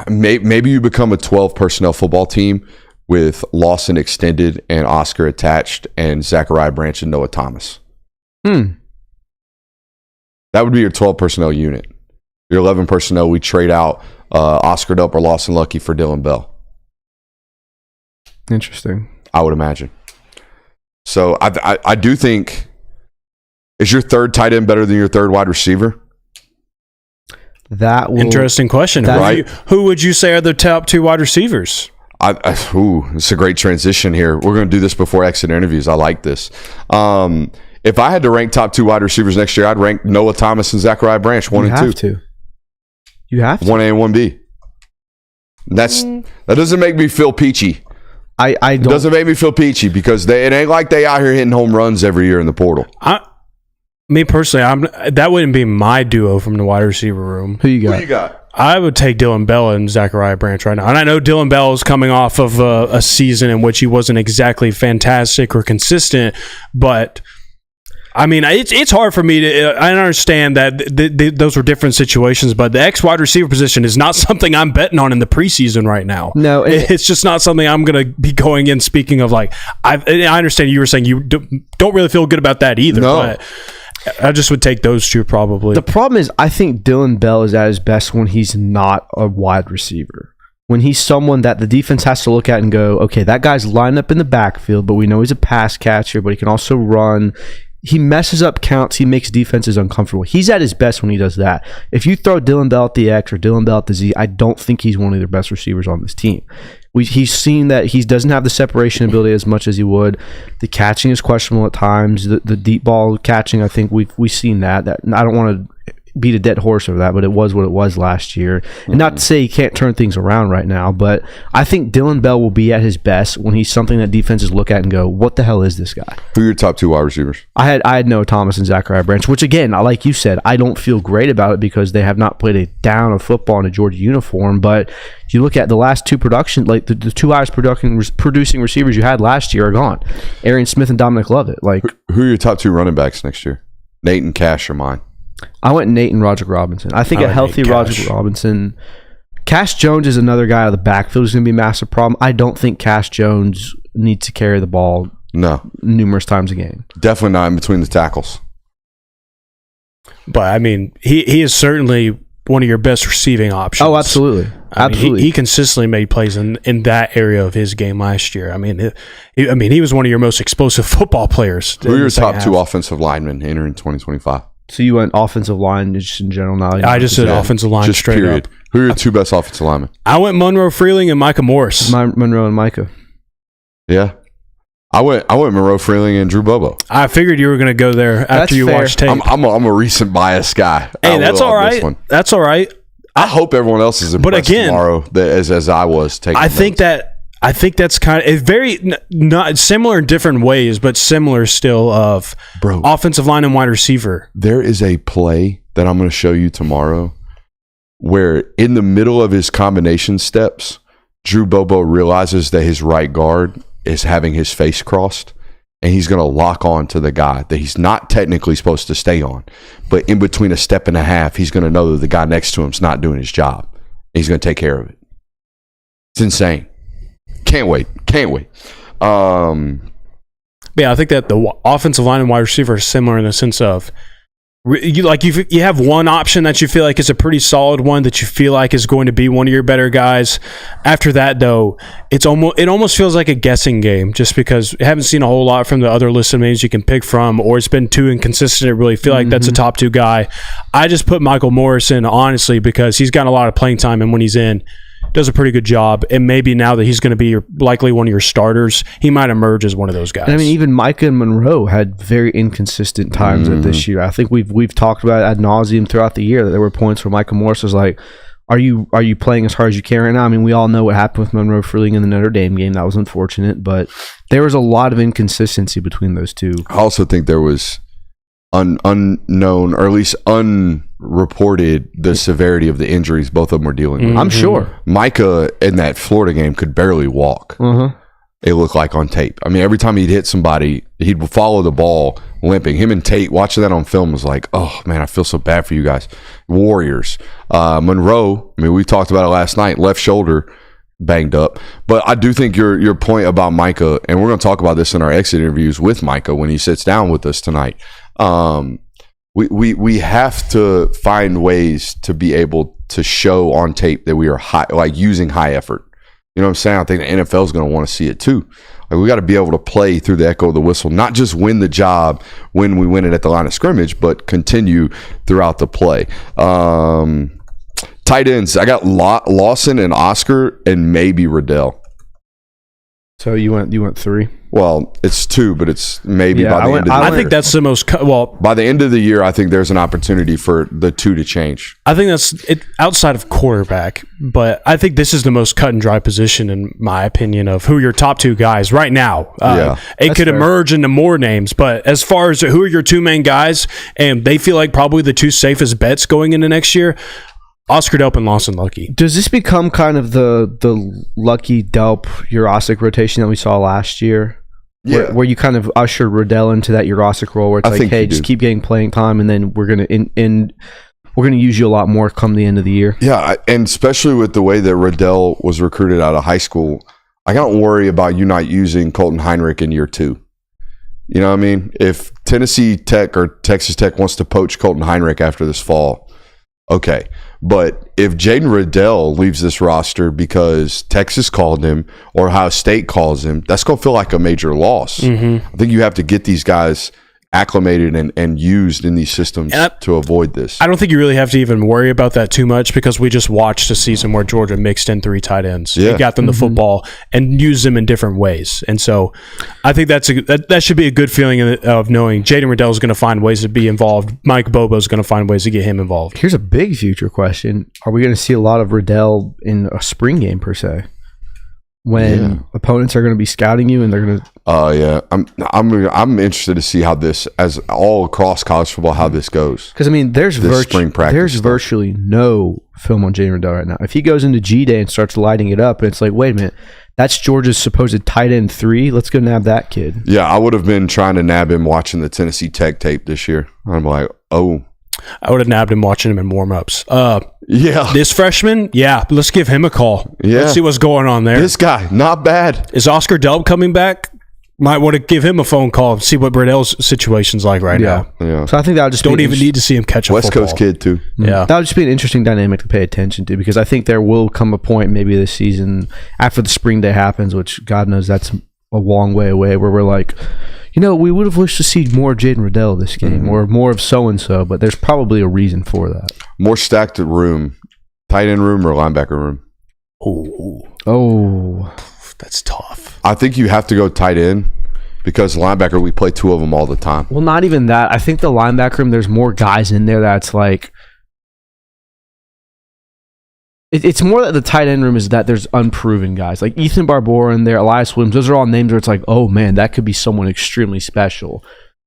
maybe you become a 12 personnel football team with Lawson extended and Oscar attached and Zachariah Branch and Noah Thomas. That would be your 12 personnel unit. Your 11 personnel, we trade out Oscar Delp or Lawson Lucky for Dylan Bell.
Interesting.
I would imagine. So I do think, is your 3rd tight end better than your 3rd wide receiver?
Interesting question.
Right?
Who would you say are the top 2 wide receivers?
It's a great transition here. We're going to do this before exit interviews. I like this. If I had to rank top 2 wide receivers next year, I'd rank Noah Thomas and Zachariah Branch 1 and 2.
You have to.
1A and 1B. That doesn't make me feel peachy.
I don't.
It doesn't make me feel peachy because it ain't like they out here hitting home runs every year in the portal.
Me personally, that wouldn't be my duo from the wide receiver room.
Who you got?
I would take Dylan Bell and Zachariah Branch right now. And I know Dylan Bell is coming off of a season in which he wasn't exactly fantastic or consistent, but I mean, it's hard for me to. I understand that those were different situations, but the X wide receiver position is not something I'm betting on in the preseason right now.
No,
it's just not something I'm going to be going in. Speaking of, like, I understand you were saying you don't really feel good about that either.
No.
But I just would take those 2 probably.
The problem is, I think Dylan Bell is at his best when he's not a wide receiver. When he's someone that the defense has to look at and go, okay, that guy's lined up in the backfield, but we know he's a pass catcher, but he can also run. He messes up counts. He makes defenses uncomfortable. He's at his best when he does that. If you throw Dylan Bell at the X or Dylan Bell at the Z, I don't think he's one of their best receivers on this team. He's seen that he doesn't have the separation ability as much as he would. The catching is questionable at times. The deep ball catching, I think we've seen that. I don't want to beat a dead horse over that, but it was what it was last year. And not to say he can't turn things around right now, but I think Dylan Bell will be at his best when he's something that defenses look at and go, what the hell is this guy?
Who are your top 2 wide receivers?
I had Noah Thomas and Zachariah Branch, which again, like you said, I don't feel great about it because they have not played a down of football in a Georgia uniform, but you look at the last 2 production, like the 2 highest producing receivers you had last year are gone. Arian Smith and Dominic Lovett. Like,
who are your top 2 running backs next year? Nate and Cash are mine.
I went Nate and Roger Robinson. I think a healthy Roger Robinson. Cash Jones is another guy out of the backfield who's going to be a massive problem. I don't think Cash Jones needs to carry the ball numerous times a game.
Definitely not in between the tackles.
But, I mean, he is certainly one of your best receiving options.
Oh, absolutely.
Absolutely. He consistently made plays in that area of his game last year. I mean, he was one of your most explosive football players.
Who are your top 2 offensive linemen entering 2025?
So you went offensive line just in general now?
I just said offensive line just straight period. Up.
Who are your 2 best offensive linemen?
I went Monroe Freeling and Micah Morris.
Monroe and Micah.
Yeah. I went Monroe Freeling and Drew Bobo.
I figured you were going to go there after you watched tape.
I'm a recent bias guy.
Hey, that's all right. That's all right.
I hope everyone else is impressed tomorrow as I was taking
I think that's kind of very not similar in different ways, but similar still of offensive line and wide receiver.
There is a play that I'm going to show you tomorrow where in the middle of his combination steps, Drew Bobo realizes that his right guard is having his face crossed, and he's going to lock on to the guy that he's not technically supposed to stay on. But in between a step and a half, he's going to know that the guy next to him's not doing his job. He's going to take care of it. It's insane. Can't wait.
Yeah, I think that the offensive line and wide receiver are similar in the sense of you have one option that you feel like is a pretty solid one that you feel like is going to be one of your better guys. After that, though, it almost feels like a guessing game just because you haven't seen a whole lot from the other listed names you can pick from, or it's been too inconsistent to really feel like that's a top 2 guy. I just put Michael Morris in, honestly, because he's gotten a lot of playing time, and when he's in, does a pretty good job. And maybe now that he's going to be likely one of your starters, he might emerge as one of those guys.
And I mean, even Micah and Monroe had very inconsistent times at this year. I think we've talked about it ad nauseum throughout the year that there were points where Micah Morris was like, are you playing as hard as you can right now? I mean, we all know what happened with Monroe Freeling in the Notre Dame game. That was unfortunate, but there was a lot of inconsistency between those two.
I also think there was unknown, or at least unreported, the severity of the injuries both of them were dealing with.
I'm sure.
Micah in that Florida game could barely walk. It looked like on tape. I mean, every time he'd hit somebody, he'd follow the ball limping. Him and Tate, watching that on film was like, oh man, I feel so bad for you guys. Warriors. Monroe, I mean, we talked about it last night, left shoulder banged up. But I do think your point about Micah, and we're going to talk about this in our exit interviews with Micah when he sits down with us tonight. We have to find ways to be able to show on tape that we are using high effort. You know what I'm saying? I think the NFL is going to want to see it too. Like, we got to be able to play through the echo of the whistle, not just win the job when we win it at the line of scrimmage, but continue throughout the play. Tight ends, I got Lawson and Oscar and maybe Riddell.
So you went 3?
Well, it's 2, but it's maybe by the end of the year.
I think that's the most
by the end of the year, I think there's an opportunity for the 2 to change.
I think that's it outside of quarterback, but I think this is the most cut and dry position in my opinion of who your top 2 guys right now. It could emerge into more names, but as far as who are your 2 main guys, and they feel like probably the 2 safest bets going into next year, Oscar Delp and Lawson Lucky.
Does this become kind of the Lucky Delp Jurasic rotation that we saw last year?
Yeah.
Where you kind of usher Riddell into that Jurasic role where it's like, hey, just keep getting playing time, and then we're gonna we're gonna use you a lot more come the end of the year.
Yeah, and especially with the way that Riddell was recruited out of high school, I don't worry about you not using Colton Heinrich in year 2. You know what I mean? If Tennessee Tech or Texas Tech wants to poach Colton Heinrich after this fall, okay. But if Jaden Riddell leaves this roster because Texas called him or Ohio State calls him, that's going to feel like a major loss. I think you have to get these guys acclimated and used in these systems to avoid this.
I don't think you really have to even worry about that too much because we just watched a season where Georgia mixed in 3 tight ends. Yeah. Got them the football and used them in different ways. And so I think that should be a good feeling of knowing Jaden Riddell is going to find ways to be involved. Mike Bobo is going to find ways to get him involved.
Here's a big future question. Are we going to see a lot of Riddell in a spring game per se? When opponents are going to be scouting you and they're going to
I'm interested to see how this, as all across college football, how this goes.
Because I mean there's virtually no film on Jaden Riddell right now. If he goes into G Day and starts lighting it up and it's like, wait a minute, that's Georgia's supposed tight end 3, let's go nab that kid.
Yeah, I would have been trying to nab him watching the Tennessee Tech tape this year. I'm like,
I would have nabbed him watching him in warm-ups.
Yeah.
This freshman, let's give him a call.
Yeah.
Let's see what's going on there.
This guy, not bad.
Is Oscar Delp coming back? Might want to give him a phone call and see what Riddell's situation's like now.
Yeah.
So I think that would just
don't even need to see him catch a
West
football.
Coast kid too.
Yeah.
That would just be an interesting dynamic to pay attention to because I think there will come a point maybe this season after the spring day happens, which God knows that's a long way away, where we're like, we would have wished to see more Jaden Riddell this game or more of so-and-so, but there's probably a reason for that.
More stacked room, tight end room or linebacker room?
Oh,
that's tough.
I think you have to go tight end because linebacker, we play 2 of them all the time.
Well, not even that. I think the linebacker room, there's more guys in there that's like, it's more that the tight end room is that there's unproven guys. Like Ethan Barbour in there, Elias Williams, those are all names where it's like, oh man, that could be someone extremely special.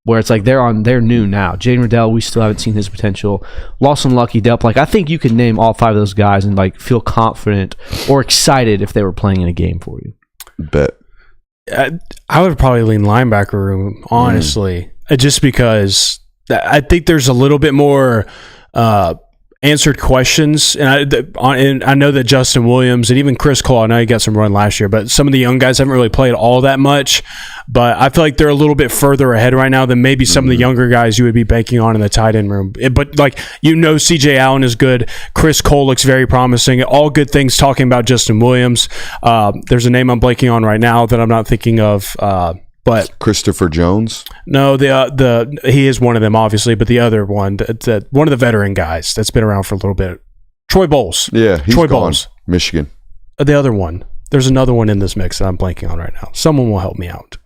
Where it's like they're new now. Jaden Riddell, we still haven't seen his potential. Lawson Lucky, Delp, like I think you can name all 5 of those guys and like feel confident or excited if they were playing in a game for you.
Bet.
I would probably lean linebacker room, honestly, just because I think there's a little bit more answered questions, and I know that Justin Williams and even Chris Cole, I know he got some run last year, but some of the young guys haven't really played all that much. But I feel like they're a little bit further ahead right now than maybe some of the younger guys you would be banking on in the tight end room. But CJ Allen is good. Chris Cole looks very promising. All good things talking about Justin Williams. There's a name I'm blanking on right now that I'm not thinking of. But
Christopher Jones?
No, he is one of them, obviously, but the other one, one of the veteran guys that's been around for a little bit, Troy Bowles.
Yeah, he's
Troy
gone.
Bowles.
Michigan.
The other one. There's another one in this mix that I'm blanking on right now. Someone will help me out.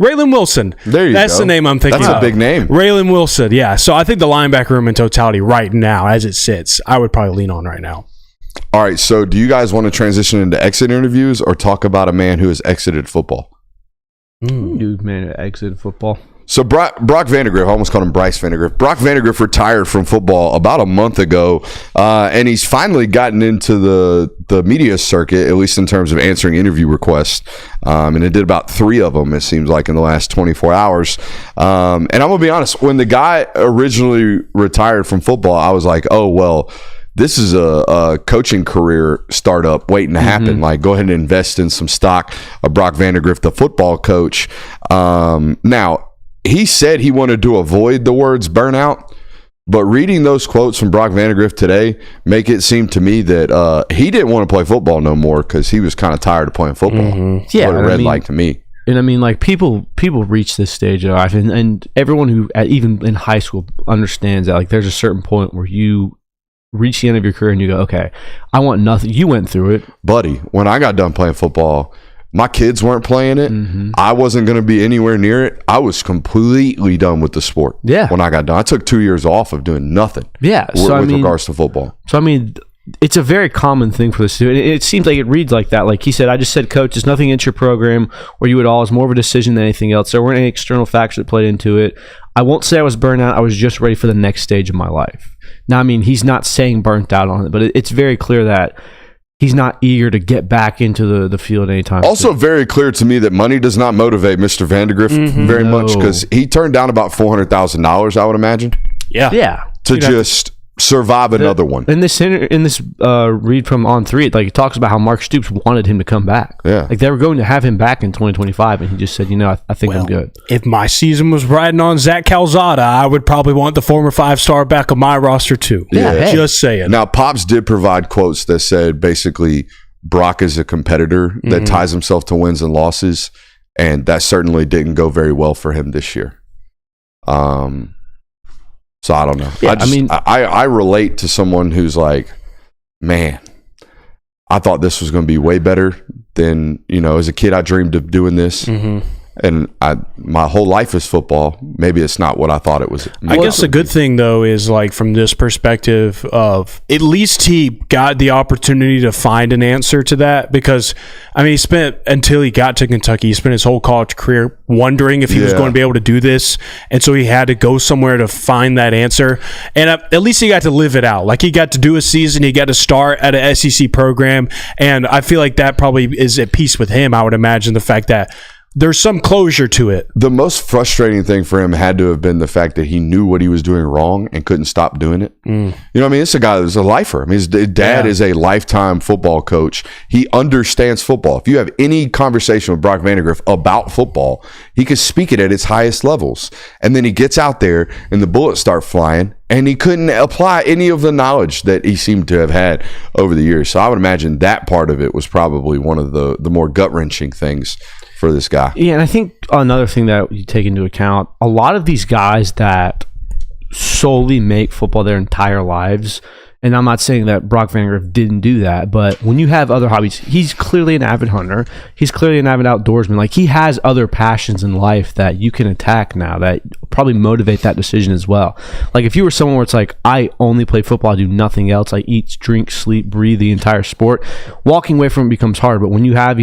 Raylan Wilson.
There you go.
That's the name I'm thinking of.
That's a big name.
Raylan Wilson, yeah. So I think the linebacker room in totality right now, as it sits, I would probably lean on right now.
All right, so do you guys want to transition into exit interviews or talk about a man who has exited football?
Dude, man, exit football.
So Brock Vandergriff, I almost called him Bryce Vandergriff. Brock Vandergriff retired from football about a month ago, and he's finally gotten into the media circuit, at least in terms of answering interview requests. And it did about 3 of them, it seems like, in the last 24 hours. And I'm going to be honest, when the guy originally retired from football, I was like, oh, well, this is a coaching career startup waiting to happen. Like, go ahead and invest in some stock of Brock Vandergriff, the football coach. Now, he said he wanted to avoid the words burnout, but reading those quotes from Brock Vandergriff today make it seem to me that he didn't want to play football no more because he was kind of tired of playing football.
Yeah,
what it read like to me.
And I mean, like, people reach this stage of life, and everyone who, even in high school, understands that, like, there's a certain point where you reach the end of your career and you go, okay, I want nothing. You went through it.
Buddy, when I got done playing football, my kids weren't playing it. I wasn't going to be anywhere near it. I was completely done with the sport.
Yeah.
When I got done, I took 2 years off of doing nothing.
Yeah.
With regards to football.
So, I mean, it's a very common thing for this to do. And it seems like it reads like that. Like he said, I just said, coach, there's nothing in your program or you at all. It's more of a decision than anything else. There weren't any external factors that played into it. I won't say I was burnt out. I was just ready for the next stage of my life. Now, I mean, he's not saying burnt out on it, but it's very clear that he's not eager to get back into the field anytime
Also
soon.
very clear to me that money does not motivate Mr. Vandergriff very much because he turned down about $400,000, I would imagine.
Yeah.
To just survive another one.
In this read from On 3, like, it talks about how Mark Stoops wanted him to come back.
Yeah.
Like, they were going to have him back in 2025, and he just said, I think I'm good.
If my season was riding on Zach Calzada, I would probably want the former 5-star back of my roster too.
Yeah, hey.
Just saying.
Now, Pops did provide quotes that said basically Brock is a competitor that ties himself to wins and losses, and that certainly didn't go very well for him this year. So I don't know.
Yeah,
I relate to someone who's like, man, I thought this was going to be way better than, as a kid, I dreamed of doing this. And my whole life is football. Maybe it's not what I thought it was.
I guess the good thing, though, is like from this perspective of at least he got the opportunity to find an answer to that because, I mean, he spent until he got to Kentucky, he spent his whole college career wondering if he was going to be able to do this. And so he had to go somewhere to find that answer. And at least he got to live it out. Like he got to do a season. He got to start at an SEC program. And I feel like that probably is at peace with him. I would imagine the fact that there's some closure to it.
The most frustrating thing for him had to have been the fact that he knew what he was doing wrong and couldn't stop doing it. You know what I mean? It's a guy that's a lifer. I mean, his dad is a lifetime football coach. He understands football. If you have any conversation with Brock Vandergriff about football, he could speak it at its highest levels. And then he gets out there and the bullets start flying and he couldn't apply any of the knowledge that he seemed to have had over the years. So I would imagine that part of it was probably one of the more gut-wrenching things for this guy.
Yeah, and I think another thing that you take into account, a lot of these guys that solely make football their entire lives, and I'm not saying that Brock Vandergriff didn't do that, but when you have other hobbies, he's clearly an avid hunter. He's clearly an avid outdoorsman. Like, he has other passions in life that you can attack now that probably motivate that decision as well. Like, if you were someone where it's like, I only play football, I do nothing else, I eat, drink, sleep, breathe the entire sport, walking away from it becomes hard. But when you have,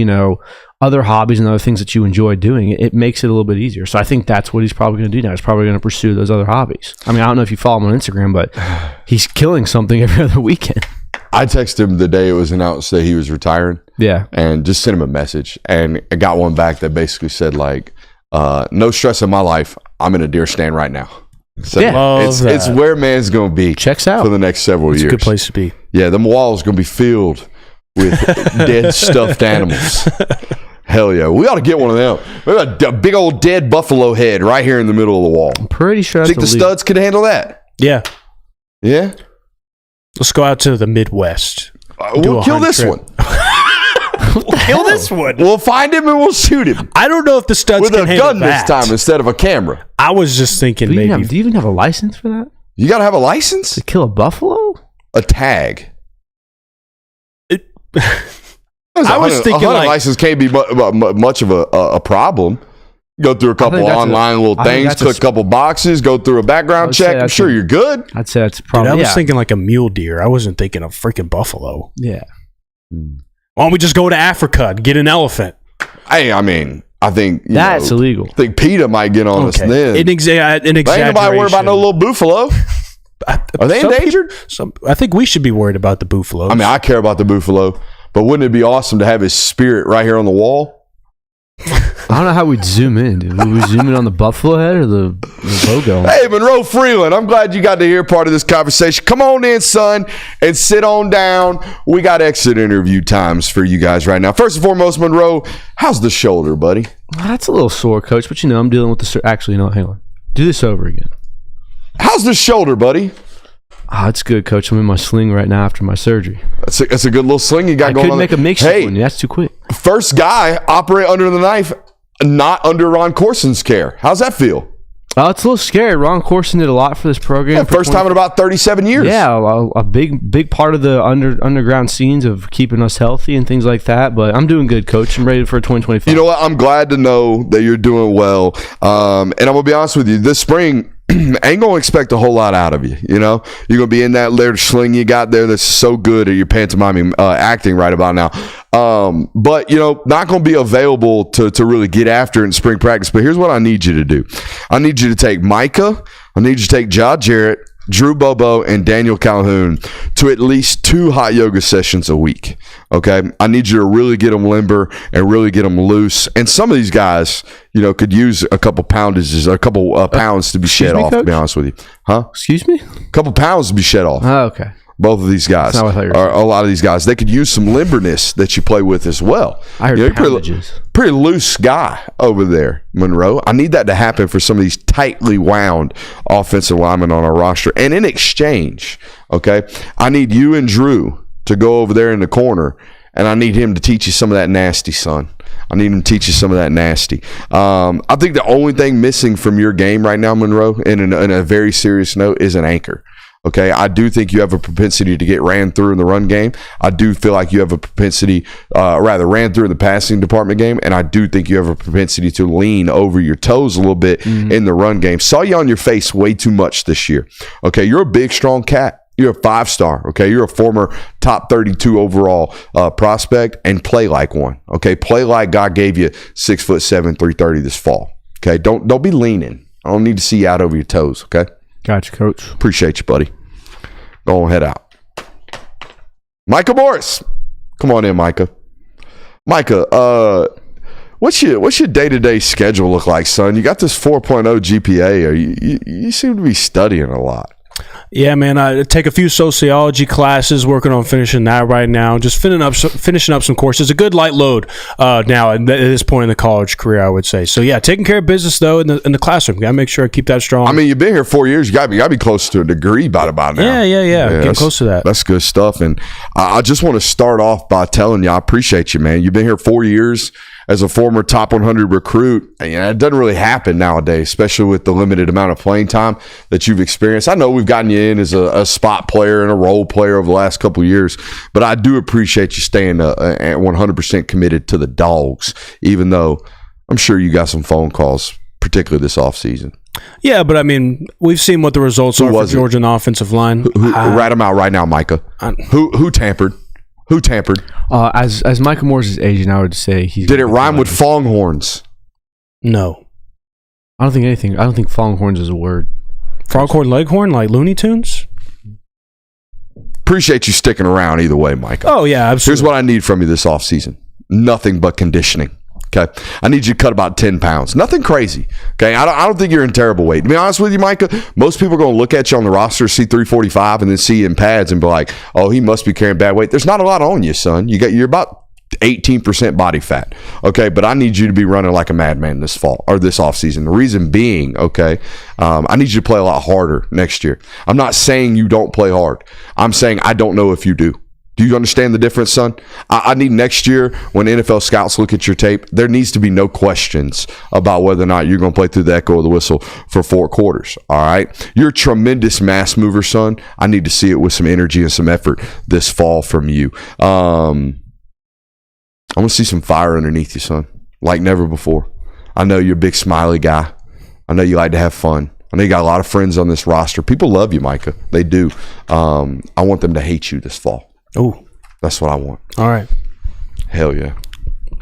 other hobbies and other things that you enjoy doing, it makes it a little bit easier. So I think that's what he's probably going to do now. He's probably going to pursue those other hobbies. I mean, I don't know if you follow him on Instagram, but he's killing something every other weekend.
I texted him the day it was announced that he was retiring.
Yeah.
And just sent him a message. And I got one back that basically said, like, no stress in my life. I'm in a deer stand right now. So it's where man's going to be.
Checks out.
For the next several years.
It's a good place to be.
Yeah, them walls going to be filled with dead stuffed animals. Hell yeah. We ought to get one of them. We got a big old dead buffalo head right here in the middle of the wall.
I'm pretty sure.
Think the studs could handle that?
Yeah.
Yeah?
Let's go out to the Midwest.
We'll kill this one.
We'll kill this one.
We'll find him and we'll shoot him.
I don't know if the studs
with
can
a
handle
gun
that.
this time instead of a camera.
I was just thinking
do
maybe.
Do you even have a license for that?
You got to have a license?
To kill a buffalo?
A tag.
I was thinking
a license can't be much of a problem. Go through a couple online little things, click a couple boxes, go through a background check. I'm sure you're good.
I'd say that's probably.
Dude, I was thinking like a mule deer. I wasn't thinking of freaking buffalo.
Yeah.
Why don't we just go to Africa and get an elephant?
Hey, I mean, I think
that's illegal.
I think PETA might get on us then.
An exaggeration.
Ain't nobody worried about no little buffalo. Are they endangered?
I think we should be worried about the buffalo.
I mean, I care about the buffalo, but wouldn't it be awesome to have his spirit right here on the wall?
I don't know how we'd zoom in, dude. Would we zoom in on the buffalo head or the logo?
Hey, Monroe Freeland, I'm glad you got to hear part of this conversation. Come on in, son, and sit on down. We got exit interview times for you guys right now. First and foremost, Monroe, how's the shoulder, buddy?
That's a little sore, Coach, but I'm dealing with the... Actually, no, hang on. Do this over again.
How's the shoulder, buddy?
It's good, Coach. I'm in my sling right now after my surgery.
That's a good little sling you got going on.
I could make a makeshift one. That's too quick.
First guy operate under the knife, not under Ron Corson's care. How's that feel?
It's a little scary. Ron Corson did a lot for this program.
Yeah, first time in about 37 years.
Yeah, a big part of the underground scenes of keeping us healthy and things like that. But I'm doing good, Coach. I'm ready for 2025.
You know what? I'm glad to know that you're doing well. And I'm going to be honest with you. This spring, ain't going to expect a whole lot out of you. You know, you're going to be in that little sling you got there that's so good at your pantomime acting right about now. But, not going to be available to really get after it in spring practice. But here's what I need you to do. I need you to take Micah. I need you to take Ja Jarrett, Drew Bobo, and Daniel Calhoun to at least 2 hot yoga sessions a week. Okay? I need you to really get them limber and really get them loose. And some of these guys, could use a couple poundages, a couple pounds to be shed off, Coach? To be honest with you. Huh?
Excuse me?
A couple pounds to be shed off.
Oh, okay.
Both of these guys, or a lot of these guys, they could use some limberness that you play with as well.
I heard
pretty loose guy over there, Monroe. I need that to happen for some of these tightly wound offensive linemen on our roster. And in exchange, okay, I need you and Drew to go over there in the corner, and I need him to teach you some of that nasty, son. I need him to teach you some of that nasty. I think the only thing missing from your game right now, Monroe, in a very serious note, is an anchor. Okay, I do think you have a propensity to get ran through in the run game. I do feel like you have a propensity, ran through in the passing department game, and I do think you have a propensity to lean over your toes a little bit in the run game. Saw you on your face way too much this year. Okay, you're a big, strong cat. You're a 5-star. Okay, you're a former top 32 overall prospect, and play like one. Okay, play like God gave you 6'7", 330 this fall. Okay, don't be leaning. I don't need to see you out over your toes. Okay.
Gotcha, Coach.
Appreciate you, buddy. Go on, head out. Micah Morris. Come on in, Micah. Micah, what's your day-to-day schedule look like, son? You got this 4.0 GPA. Or you seem to be studying a lot.
Yeah, man, I take a few sociology classes, working on finishing that right now. Just finishing up some courses. A good light load now at this point in the college career, I would say. So, yeah, taking care of business, though, in the classroom. Got to make sure I keep that strong.
I mean, you've been here 4 years. You got to be close to a degree by now.
Yeah. Getting close to that.
That's good stuff. And I just want to start off by telling you I appreciate you, man. You've been here 4 years. As a former top 100 recruit, it doesn't really happen nowadays, especially with the limited amount of playing time that you've experienced. I know we've gotten you in as a spot player and a role player over the last couple of years, but I do appreciate you staying 100% committed to the Dogs, even though I'm sure you got some phone calls, particularly this offseason.
Yeah, but I mean, we've seen what the results are for Georgia on the offensive line.
Write them out right now, Micah. Who tampered? Who tampered?
As Michael Moore's agent, I would say he
did it rhyme with Longhorns?
No,
I don't think Longhorns is a word.
Foghorn Leghorn, like Looney Tunes.
appreciate you sticking around either way, Micah.
Oh, yeah, absolutely.
Here's what I need from you this offseason. Nothing but conditioning. Okay, I need you to cut about 10 pounds. Nothing crazy. Okay, I don't think you're in terrible weight. To be honest with you, Micah, most people are going to look at you on the roster, see 345, and then see you in pads and be like, "Oh, he must be carrying bad weight." There's not a lot on you, son. You're about 18% body fat. Okay, but I need you to be running like a madman this fall or this offseason. The reason being, okay, I need you to play a lot harder next year. I'm not saying you don't play hard. I'm saying I don't know if you do. Do you understand the difference, son? I need next year when NFL scouts look at your tape, there needs to be no questions about whether or not you're going to play through the echo of the whistle for 4 quarters, all right? You're a tremendous mass mover, son. I need to see it with some energy and some effort this fall from you. I want to see some fire underneath you, son, like never before. I know you're a big smiley guy. I know you like to have fun. I know you got a lot of friends on this roster. People love you, Micah. They do. I want them to hate you this fall.
Oh,
that's what I want.
All right.
Hell yeah.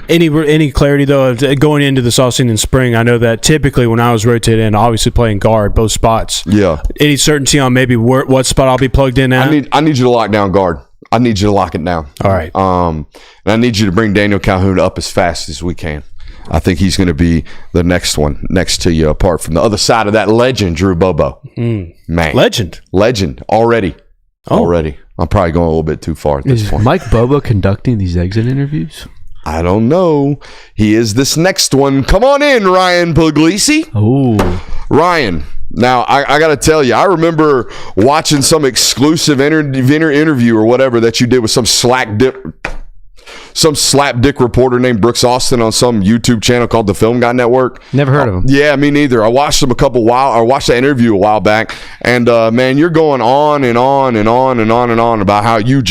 Any clarity though of going into this offseason in spring? I know that typically when I was rotated in, obviously playing guard both spots.
Yeah.
Any certainty on maybe what spot I'll be plugged in at?
I need you to lock down guard. I need you to lock it down.
All right.
And I need you to bring Daniel Calhoun up as fast as we can. I think he's going to be the next one next to you, apart from the other side of that legend, Drew Bobo. Man,
Legend
already.
Oh.
Already. I'm probably going a little bit too far at this
Is
point.
Mike Bobo conducting these exit interviews?
I don't know. He is this next one. Come on in, Ryan Puglisi.
Oh,
Ryan. Now, I got to tell you, I remember watching some exclusive interview or whatever that you did with some slapdick reporter named Brooks Austin on some YouTube channel called the Film Guy Network.
never heard of him.
Yeah, me neither. I watched him I watched the interview a while back, and man, you're going on and on and on and on and on about how you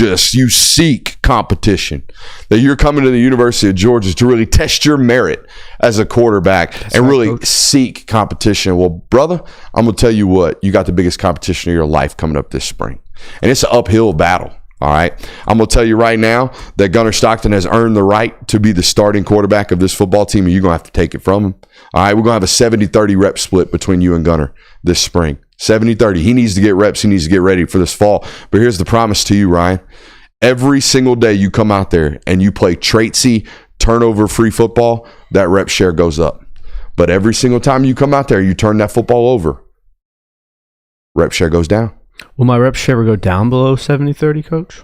seek competition. That you're coming to the University of Georgia to really test your merit as a quarterback and really seek competition. Well, brother, I'm gonna tell you what, you got the biggest competition of your life coming up this spring, and it's an uphill battle. All right. I'm going to tell you right now that Gunnar Stockton has earned the right to be the starting quarterback of this football team, and you're going to have to take it from him. All right. We're going to have a 70-30 rep split between you and Gunnar this spring. 70-30. He needs to get reps. He needs to get ready for this fall. But here's the promise to you, Ryan. Every single day you come out there and you play traitsy, turnover-free football, that rep share goes up. But every single time you come out there, you turn that football over, rep share goes down.
Will my rep share ever go down below 70-30, Coach?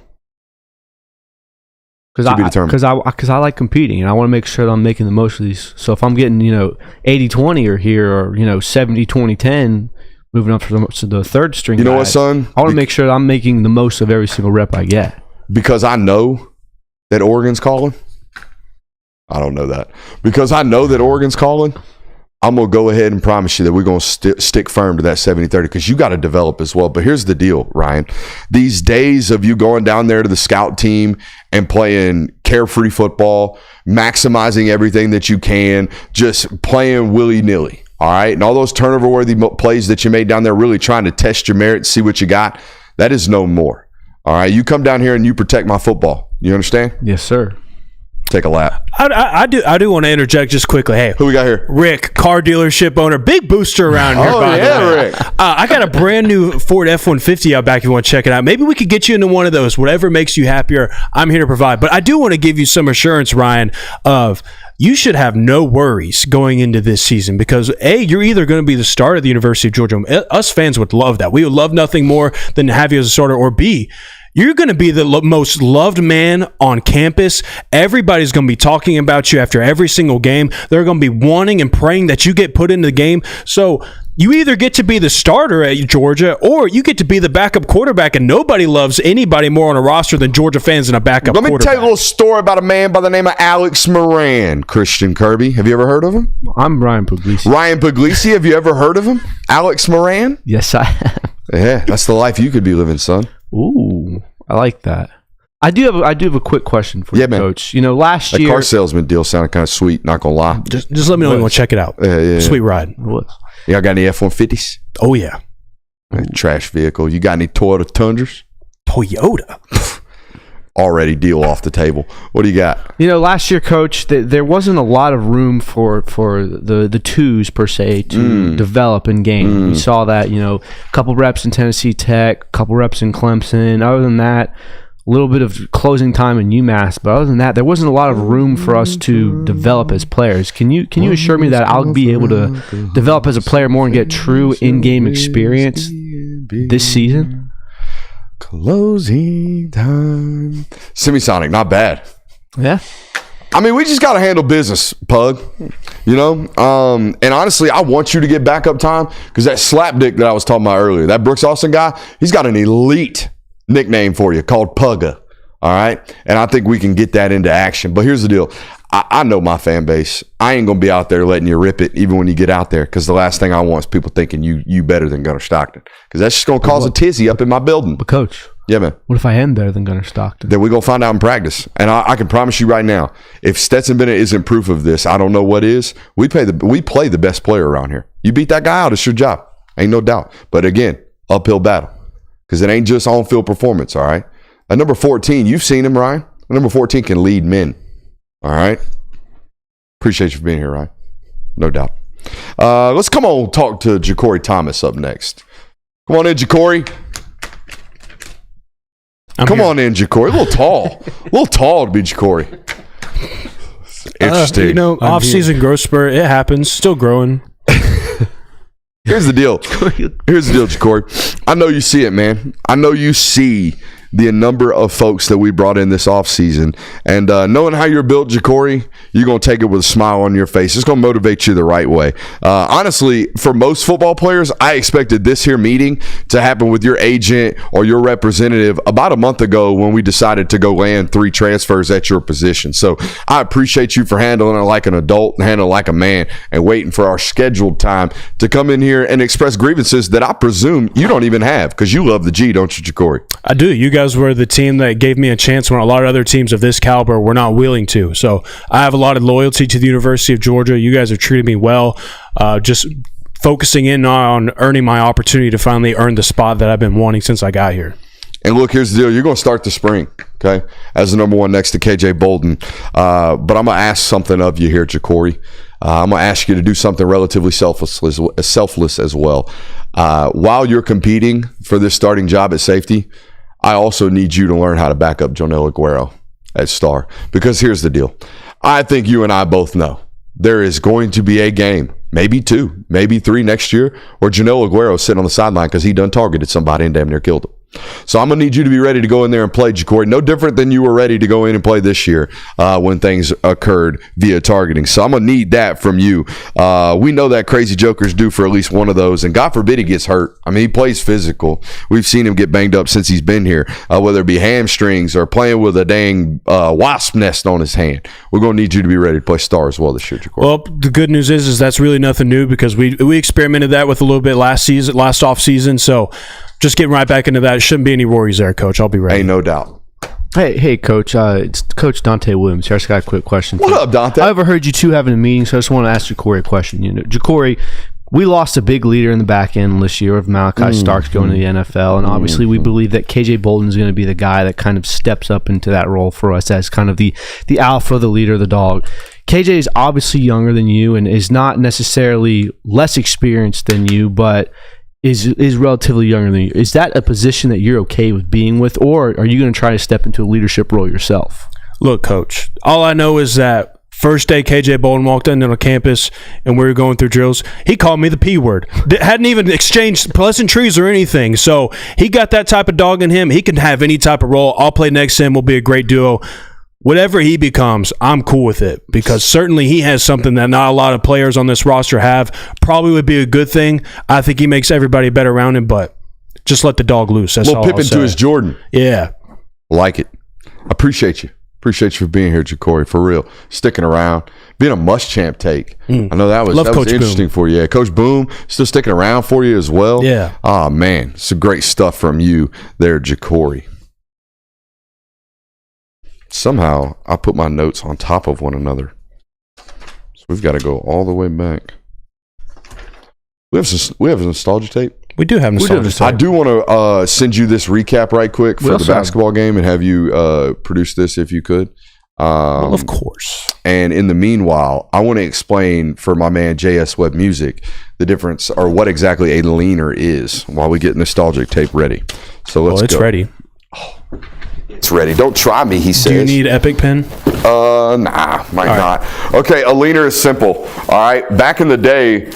Because I like competing, and I want to make sure that I'm making the most of these. So if I'm getting 80-20 or here, or 70-20-10, moving up to the third string,
you know what, son?
I want to make sure that I'm making the most of every single rep I get. Because
I know that Oregon's calling. I don't know that. Because I know that Oregon's calling. I'm going to go ahead and promise you that we're going to stick firm to that 70-30 because you got to develop as well. But here's the deal, Ryan. These days of you going down there to the scout team and playing carefree football, maximizing everything that you can, just playing willy-nilly, all right? And all those turnover-worthy plays that you made down there, really trying to test your merit, see what you got, that is no more, all right? You come down here and you protect my football. You understand?
Yes, sir.
Take a lap.
I do want to interject just quickly. Hey,
who we got here?
Rick, car dealership owner, big booster around here.
Oh yeah, Rick.
I got a brand new Ford F-150 out back. If you want to check it out, maybe we could get you into one of those. Whatever makes you happier, I'm here to provide. But I do want to give you some assurance, Ryan, of you should have no worries going into this season because you're either going to be the starter of the University of Georgia. Us fans would love that. We would love nothing more than to have you as a starter, or B, you're going to be the most loved man on campus. Everybody's going to be talking about you after every single game. They're going to be wanting and praying that you get put into the game. So you either get to be the starter at Georgia or you get to be the backup quarterback, and nobody loves anybody more on a roster than Georgia fans and a backup quarterback.
Let me tell you a little story about a man by the name of Alex Moran. Christian Kirby. Have you ever heard of him?
I'm Ryan Puglisi.
Ryan Puglisi. Have you ever heard of him? Alex Moran?
Yes, I have.
Yeah, that's the life you could be living, son.
Ooh, I like that. I do have a quick question for you, Coach. Last year,
that car salesman deal sounded kind of sweet. Not gonna lie.
Just let me know when you want to check it out.
Yeah.
Sweet ride.
What?
Y'all got any F-150s?
Oh yeah.
Trash vehicle. You got any Toyota Tundras?
Toyota.
already deal off the table. What do you got?
Last year, Coach, there wasn't a lot of room for the twos per se to develop in game. We saw that, a couple reps in Tennessee Tech, a couple reps in Clemson. Other than that, a little bit of closing time in UMass, but other than that, there wasn't a lot of room for us to develop as players. Can you assure me that I'll be able to develop as a player more and get true in-game experience this season?
Closing time. Semisonic, not bad.
Yeah.
I mean, we just got to handle business, Pug. And honestly, I want you to get backup time because that slapdick that I was talking about earlier, that Brooks Austin guy, he's got an elite nickname for you called Pugga. All right? And I think we can get that into action. But here's the deal. I know my fan base. I ain't going to be out there letting you rip it even when you get out there because the last thing I want is people thinking you better than Gunnar Stockton because that's just going to cause a tizzy up in my building.
But, Coach.
Yeah, man.
What if I am better than Gunnar Stockton?
Then we're going to find out in practice. And I can promise you right now, if Stetson Bennett isn't proof of this, I don't know what is. We play the best player around here. You beat that guy out, it's your job. Ain't no doubt. But again, uphill battle because it ain't just on-field performance, all right? At number 14, you've seen him, Ryan. Number 14 can lead men, all right? Appreciate you for being here, Ryan. No doubt. Let's come on talk to Ja'Cory Thomas up next. Come on in, Ja'Cory. Come on in, Ja'Cory. A little tall to be Ja'Cory. Interesting.
Off-season growth spurt, it happens. Still growing.
Here's the deal, Ja'Cory. I know you see it, man. I know you see the number of folks that we brought in this offseason. And knowing how you're built, Ja'Cory, you're going to take it with a smile on your face. It's going to motivate you the right way. Honestly, for most football players, I expected this here meeting to happen with your agent or your representative about a month ago when we decided to go land 3 transfers at your position. So I appreciate you for handling it like an adult and handling it like a man and waiting for our scheduled time to come in here and express grievances that I presume you don't even have because you love the G, don't you, Ja'Cory?
I do. You guys were the team that gave me a chance when a lot of other teams of this caliber were not willing to. So I have a lot of loyalty to the University of Georgia. You guys have treated me well. Just focusing in on earning my opportunity to finally earn the spot that I've been wanting since I got here.
And look, here's the deal. You're going to start the spring, okay, as the number 1 next to KJ Bolden. But I'm going to ask something of you here, Ja'Cory. I'm going to ask you to do something relatively selfless as well. While you're competing for this starting job at safety, I also need you to learn how to back up Jonel Aguero at star. Because here's the deal. I think you and I both know there is going to be a game, maybe 2, maybe 3 next year, where Jonel Aguero is sitting on the sideline because he done targeted somebody and damn near killed him. So I'm going to need you to be ready to go in there and play, Ja'Cory. No different than you were ready to go in and play this year when things occurred via targeting. So I'm going to need that from you. We know that crazy joker's due for at least one of those, and God forbid he gets hurt. I mean, he plays physical. We've seen him get banged up since he's been here, whether it be hamstrings or playing with a dang wasp nest on his hand. We're going to need you to be ready to play star as well this year, Ja'Cory.
Well, the good news is that's really nothing new because we experimented that with a little bit last off season. So just getting right back into that. Shouldn't be any worries there, Coach. I'll be ready.
Ain't no doubt.
Hey, Coach. It's Coach Dante Williams here. I just got a quick question.
What up, Dante?
I overheard you two having a meeting, so I just want to ask Ja'Cory a question. Ja'Cory, we lost a big leader in the back end this year of Malachi Starks going to the NFL, and obviously we believe that KJ Bolden is going to be the guy that kind of steps up into that role for us as kind of the alpha, the leader, the dog. KJ is obviously younger than you and is not necessarily less experienced than you, but is relatively younger than you. Is that a position that you're okay with being with, or are you going to try to step into a leadership role yourself?
Look, Coach, all I know is that first day KJ Bolden walked into the campus and we were going through drills, he called me the P word. Hadn't even exchanged pleasantries or anything. So he got that type of dog in him. He can have any type of role. I'll play next to him. We'll be a great duo. Whatever he becomes, I'm cool with it because certainly he has something that not a lot of players on this roster have. Probably would be a good thing. I think he makes everybody better around him, but just let the dog loose. That's all I'll
Pippin
say.
to his Jordan.
Yeah.
Like it. Appreciate you. Appreciate you for being here, Ja'Cory, for real. Sticking around. Being a Muschamp take. I know that was interesting for you. Yeah, Coach Boom still sticking around for you as well.
Yeah.
Oh, man. Some great stuff from you there, Ja'Cory. Somehow, I put my notes on top of one another. So we've got to go all the way back. We have a nostalgia tape.
We do have nostalgia
I
tape.
do want to send you this recap right quick for the basketball game and have you produce this if you could.
Well, of course.
And in the meanwhile, I want to explain for my man JS Web Music the difference or what exactly a leaner is while we get nostalgic tape ready. So let's go.
It's ready.
It's ready. Don't try me, he says.
Do you need Epic Pen?
Nah, might not. Okay, a leaner is simple. All right. Back in the day,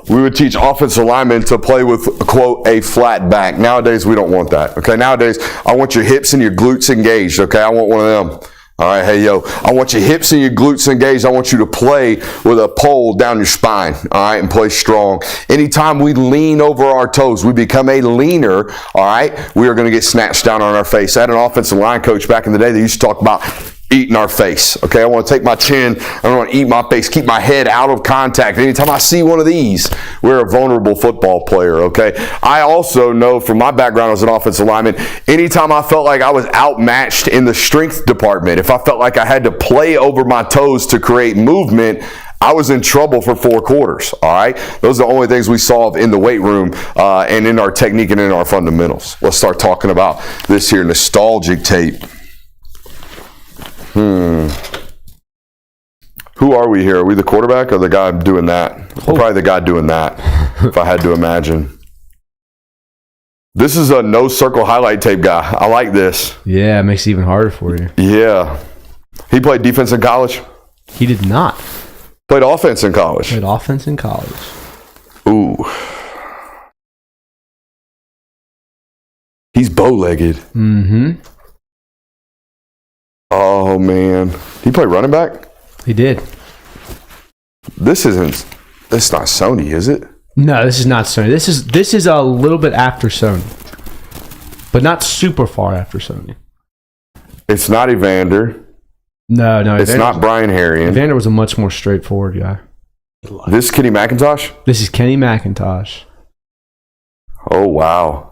we would teach offensive linemen to play with, quote, a flat back. Nowadays, we don't want that. Okay, nowadays, I want your hips and your glutes engaged. Okay, I want one of them. All right, hey, yo, I want your hips and your glutes engaged. I want you to play with a pole down your spine, all right, and play strong. Anytime we lean over our toes, we become a leaner, all right, we are going to get snatched down on our face. I had an offensive line coach back in the day that used to talk about eating our face. Okay, I want to take my chin, I want to eat my face, keep my head out of contact. Anytime I see one of these, we're a vulnerable football player. Okay, I also know from my background as an offensive lineman, anytime I felt like I was outmatched in the strength department, if I felt like I had to play over my toes to create movement, I was in trouble for 4 quarters, all right? Those are the only things we solve in the weight room and in our technique and in our fundamentals. Let's start talking about this here nostalgic tape. Who are we here? Are we the quarterback or the guy doing that? Probably the guy doing that, if I had to imagine. This is a no circle highlight tape guy. I like this.
Yeah, it makes it even harder for you.
Yeah. He played defense in college?
He did not.
Played offense in college?
Played offense in college.
Ooh. He's bow-legged.
Mm-hmm.
Oh, man. Did he play running back?
He did.
This is not Sony, is it?
No, this is not Sony. This is a little bit after Sony, but not super far after Sony.
It's not Evander.
No.
It's not Brian Harrion.
Evander was a much more straightforward guy.
This is Kenny McIntosh?
This is Kenny McIntosh.
Oh, wow.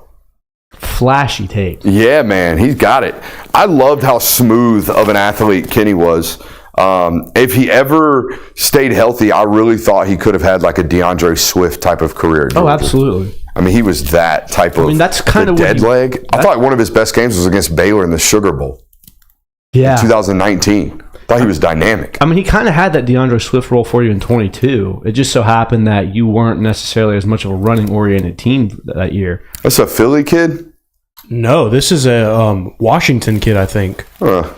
Flashy tape.
Yeah, man, he's got it. I loved how smooth of an athlete Kenny was. If he ever stayed healthy, I really thought he could have had like a DeAndre Swift type of career.
Oh, absolutely.
I mean, he was that type of.
I mean, that's kind of
dead leg. I thought one of his best games was against Baylor in the Sugar Bowl.
Yeah,
2019. I thought he was dynamic.
I mean, he kind of had that DeAndre Swift role for you in 22. It just so happened that you weren't necessarily as much of a running-oriented team that year.
That's a Philly kid?
No, this is a Washington kid, I think. Or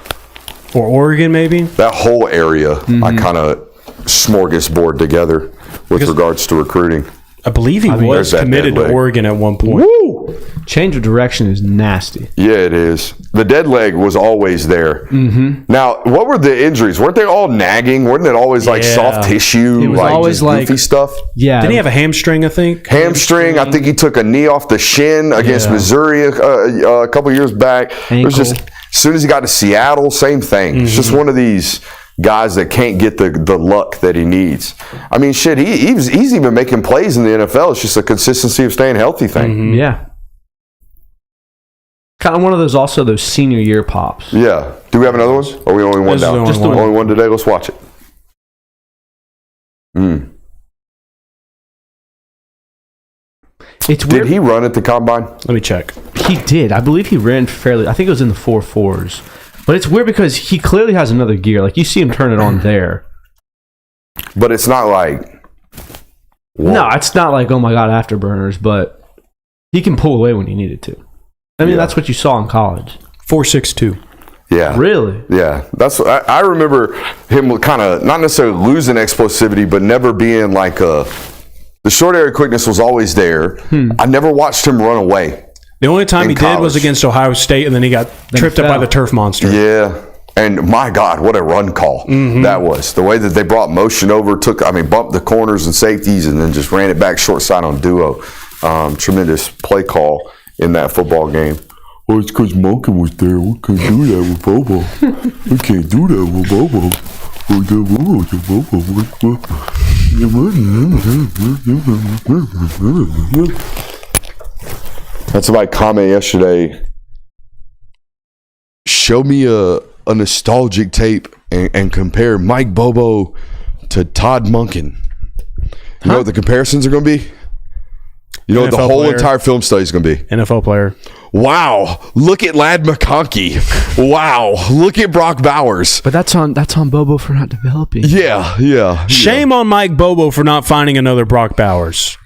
Oregon, maybe?
That whole area, I kind of smorgasbord together with regards to recruiting.
I believe he was committed to Oregon at one point.
Woo!
Change of direction is nasty.
Yeah, it is. The dead leg was always there. Mm-hmm. Now, what were the injuries? Weren't they all nagging? Wasn't it always like soft tissue?
It was
like
always
just
like
goofy stuff?
Yeah.
Didn't he have a hamstring, I think?
Hamstring. I think he took a knee off the shin against Missouri a couple years back. It was just, as soon as he got to Seattle, same thing. It's just one of these guys that can't get the luck that he needs. I mean, shit, he's even making plays in the NFL. It's just a consistency of staying healthy thing.
Mm-hmm. Yeah. Kind of one of those senior year pops.
Yeah. Do we have another one? Or are we only one down?
Just the
only one today? Let's watch it.
It's weird.
Did he run at the combine?
Let me check.
He did. I believe he ran fairly. I think it was in the 4.4s. But it's weird because he clearly has another gear. Like, you see him turn it on there.
But it's not like... Whoa.
No, it's not like, oh my God, afterburners. But he can pull away when he needed to. I mean, that's what you saw in college.
4.62.
Yeah.
Really?
Yeah. I remember him kind of, not necessarily losing explosivity, but never being like the short area quickness was always there. I never watched him run away.
The only time he did was against Ohio State, and then he got tripped up by the turf monster.
Yeah. And my God, what a run call that was. The way that they brought motion over, bumped the corners and safeties, and then just ran it back short side on duo. Tremendous play call in that football game. Oh, it's because Monken was there. We couldn't do that with Bobo. We can't do that with Bobo. That's my comment yesterday. Show me a nostalgic tape and compare Mike Bobo to Todd Monken. You know what the comparisons are going to be? You know what the
NFL
whole
player.
entire film study is going to be?
NFL player.
Wow. Look at Lad McConkey. Wow. Look at Brock Bowers.
But that's on Bobo for not developing.
Yeah.
Shame on Mike Bobo for not finding another Brock Bowers.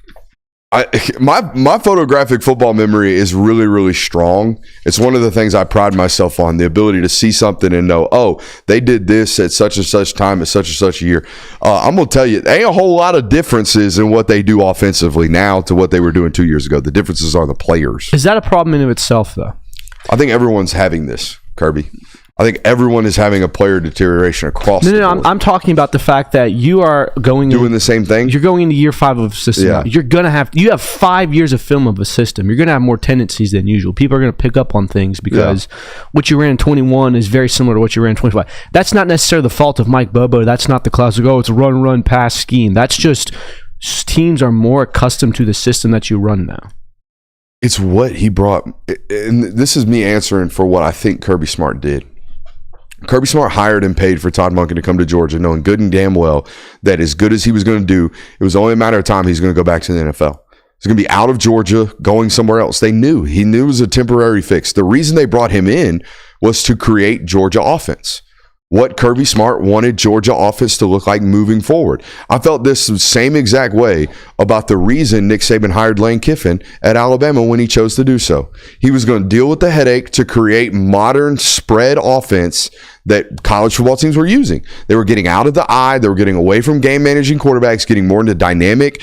My photographic football memory is really, really strong. It's one of the things I pride myself on, the ability to see something and know, oh, they did this at such and such time at such and such a year. I'm going to tell you, there ain't a whole lot of differences in what they do offensively now to what they were doing 2 years ago. The differences are the players.
Is that a problem in of itself, though?
I think everyone's having this, Kirby. I think everyone is having a player deterioration across the board.
I'm talking about the fact that you are doing
the same thing.
You're going into year 5 of a system.
Yeah.
You have 5 years of film of a system. You're gonna have more tendencies than usual. People are gonna pick up on things because what you ran in 21 is very similar to what you ran in 25. That's not necessarily the fault of Mike Bobo. That's not the classic, it's a run pass scheme. That's just teams are more accustomed to the system that you run now.
It's what he brought, and this is me answering for what I think Kirby Smart did. Kirby Smart hired and paid for Todd Monken to come to Georgia, knowing good and damn well that as good as he was going to do, it was only a matter of time he's going to go back to the NFL. He's going to be out of Georgia, going somewhere else. He knew it was a temporary fix. The reason they brought him in was to create Georgia offense. What Kirby Smart wanted Georgia offense to look like moving forward. I felt this same exact way about the reason Nick Saban hired Lane Kiffin at Alabama when he chose to do so. He was going to deal with the headache to create modern spread offense that college football teams were using. They were getting out of the eye. They were getting away from game managing quarterbacks, getting more into dynamic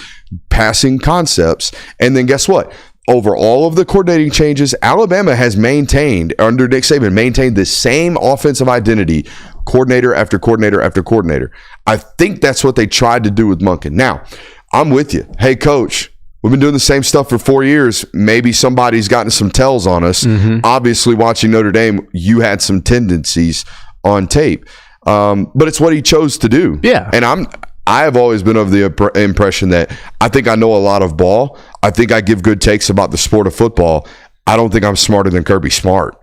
passing concepts. And then guess what? Over all of the coordinating changes, Alabama has maintained, under Nick Saban, maintained the same offensive identity, coordinator after coordinator after coordinator. I think that's what they tried to do with Monken. Now, I'm with you. Hey, coach, we've been doing the same stuff for 4 years. Maybe somebody's gotten some tells on us. Obviously, watching Notre Dame, you had some tendencies on tape. But it's what he chose to do.
Yeah.
And I have always been of the impression that I think I know a lot of ball. I think I give good takes about the sport of football. I don't think I'm smarter than Kirby Smart.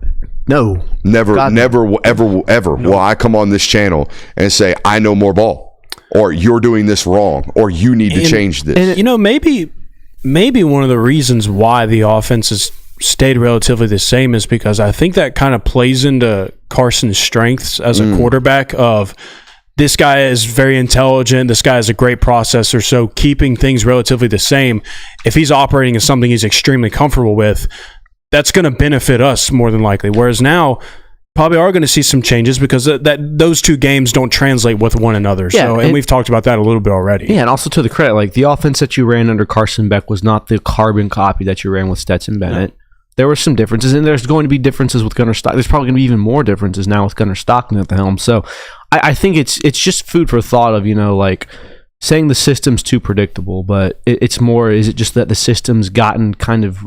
No.
Never, ever will I come on this channel and say, I know more ball, or you're doing this wrong, or you need to change this.
And maybe one of the reasons why the offense has stayed relatively the same is because I think that kind of plays into Carson's strengths as a quarterback of this guy is very intelligent. This guy is a great processor. So keeping things relatively the same, if he's operating as something he's extremely comfortable with, that's going to benefit us more than likely. Whereas now, probably are going to see some changes because those two games don't translate with one another.
Yeah,
so, and we've talked about that a little bit already.
Yeah, and also to the credit, like the offense that you ran under Carson Beck was not the carbon copy that you ran with Stetson Bennett. No. There were some differences, and there's going to be differences with Gunnar Stockton. There's probably going to be even more differences now with Gunnar Stockton at the helm. So I think it's just food for thought of, like saying the system's too predictable, but it's more, is it just that the system's gotten kind of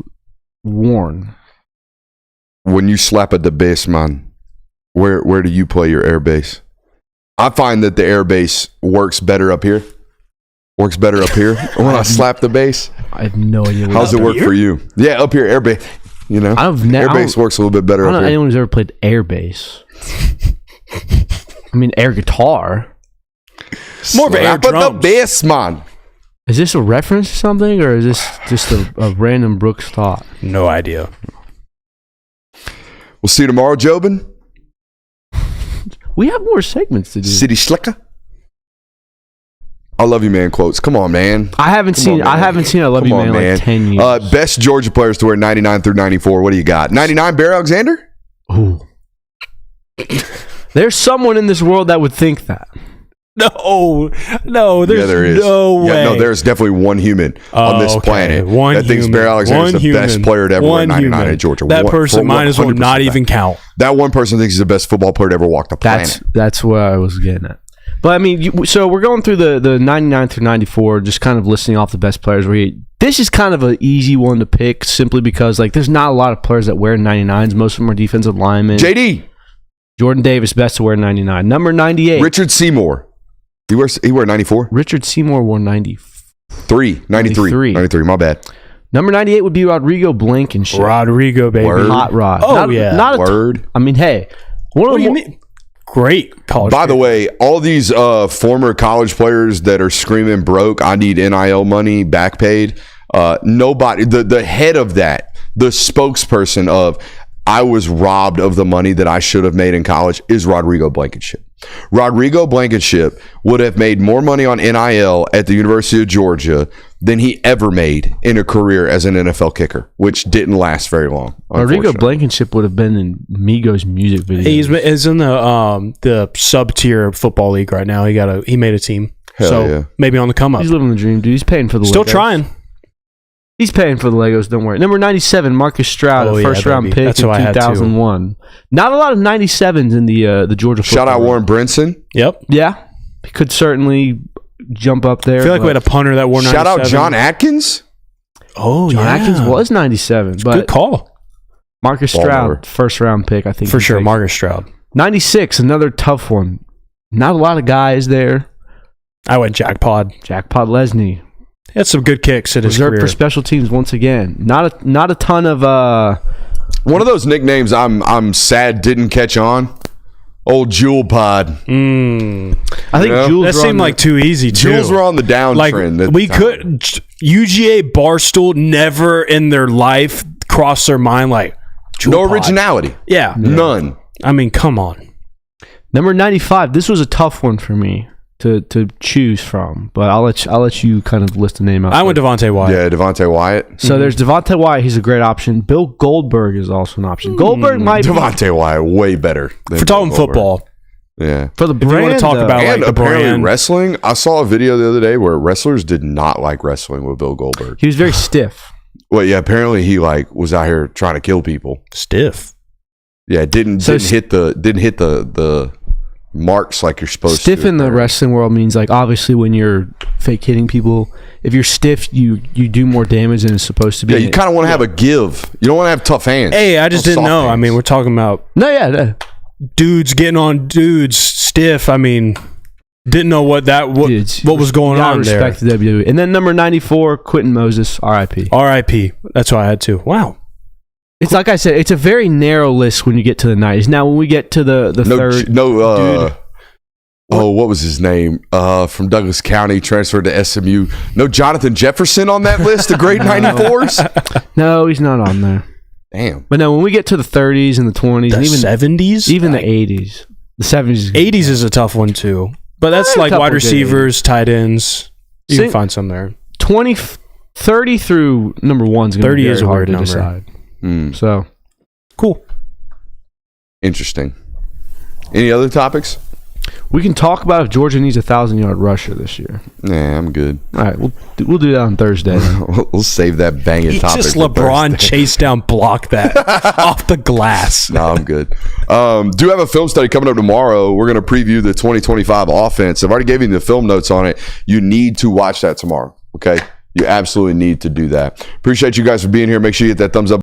worn?
When you slap at the base, man, where do you play your air base? I find that the air base works better up here. When I slap the base.
I have no idea.
How's it work for you? Yeah, up here, air base. Air base works a little bit better up here. I don't know
anyone who's ever played air bass. I mean, air guitar.
More of an air drums.
The bass, man.
Is this a reference to something, or is this just a random Brooks thought?
No idea.
We'll see you tomorrow, Jobin.
We have more segments to do.
City Slicker. I love you, man. Quotes. Come on, man.
I haven't seen I love you, man, in like 10 years.
Best Georgia players to wear 99 through 94. What do you got? 99, Bear Alexander?
Ooh. There's someone in this world that would think that.
No, there's
there is.
No way.
No, there's definitely one human on this planet that thinks Bear Alexander is the best player to ever wear 99 in Georgia.
That person might as well not even count.
That one person thinks he's the best football player to ever walk the planet.
That's what I was getting at. But I mean, so we're going through the 99 through 94, just kind of listing off the best players. This is kind of an easy one to pick simply because there's not a lot of players that wear 99s. Most of them are defensive linemen.
JD.
Jordan Davis, best to wear 99. Number 98.
Richard Seymour. He wore 94?
Richard Seymour wore 93.
93, my bad.
Number 98 would be Rodrigo Blankenship.
Rodrigo, baby.
Word.
Hot Rod.
Oh, not
Word.
I mean, hey.
What do you mean? Great college.
By the way, all these former college players that are screaming broke, I need NIL money back paid. Nobody, the head of that, the spokesperson of I was robbed of the money that I should have made in college is Rodrigo Blankenship. Rodrigo Blankenship would have made more money on NIL at the University of Georgia than he ever made in a career as an NFL kicker, which didn't last very long.
Rodrigo Blankenship would have been in Migos music videos.
He's in the sub-tier football league right now. He made a team.
Hell
so
yeah.
maybe on the come up.
He's living the dream, dude. He's paying for the
Still
Legos.
trying.
He's paying for the Legos, don't worry. Number 97, Marcus Stroud, a first-round pick
That's
in
who I had,
2001. Not a lot of 97s in the Georgia football.
Shout out
league.
Warren Brinson.
Yep.
Yeah. He could certainly jump up there.
I feel like we had a punter that wore 97.
Shout out John Atkins.
Oh,
John Atkins was 97. But
good call.
Marcus Stroud, first-round pick, I think.
For sure, Marcus Stroud.
96, another tough one. Not a lot of guys there.
I went Jackpot.
Jackpot Lesney.
He had some good kicks at his
Reserved
career.
for special teams once again. Not a ton of
One of those nicknames I'm sad didn't catch on. Old Jewel Pod.
I think
know?
Jules
That seemed like too easy, too.
Jules were on the downtrend.
Like, we could... UGA Barstool never in their life crossed their mind like...
No
Jewel Pod.
originality.
Yeah.
None.
I mean, come on.
Number 95. This was a tough one for me to choose from, but I'll let you kind of list the name out.
I went Devontae Wyatt.
Yeah, Devontae Wyatt.
So there's Devontae Wyatt. He's a great option. Bill Goldberg is also an option. Goldberg might be
Devontae Wyatt way better than
For talking
Bill Goldberg.
football.
Yeah.
for the
If you
brand.
want to talk about
And
like the
apparently
brand,
wrestling. I saw a video the other day where wrestlers did not like wrestling with Bill Goldberg.
he was very stiff.
Well, yeah, apparently he was out here trying to kill people.
stiff.
Yeah, didn't hit the marks like you're supposed to.
Stiff in the wrestling world means like obviously when you're fake hitting people, if you're stiff, you do more damage than it's supposed to be.
Yeah, you kind of want to have a give. You don't want to have tough hands.
Hey, I just
No
didn't
soft
know. I
hands.
mean, we're talking about
no.
dudes getting on dudes stiff. I mean, didn't know what was going on there.
Respect the WWE. And then number 94, Quentin Moses, RIP.
R.I.P. That's what I had to. Wow.
It's like I said, it's a very narrow list when you get to the 90s. Now, when we get to the third, dude.
What was his name? From Douglas County, transferred to SMU. No Jonathan Jefferson on that list, the great 94s?
No, he's not on there.
Damn.
But no, when we get to the 30s and the 20s,
The
and even
70s?
even the 80s, the 70s,
80s is a tough one, too. But that's
a
like
couple
wide
good
receivers, tight ends. You
Sing-
can find some there.
30 through number 1 is going to
30
be
is
very
a
hard
weird
to
number.
decide. So,
Cool.
Interesting. Any other topics?
we can talk about if Georgia needs a 1,000-yard rusher this year.
Nah, I'm good.
All right, we'll do that on Thursday.
We'll save that banging topic.
Just
for
LeBron
Thursday.
chase down, block that off the glass.
No, I'm good. Do have a film study coming up tomorrow. We're going to preview the 2025 offense. I've already given you the film notes on it. You need to watch that tomorrow, okay? You absolutely need to do that. Appreciate you guys for being here. Make sure you hit that thumbs up.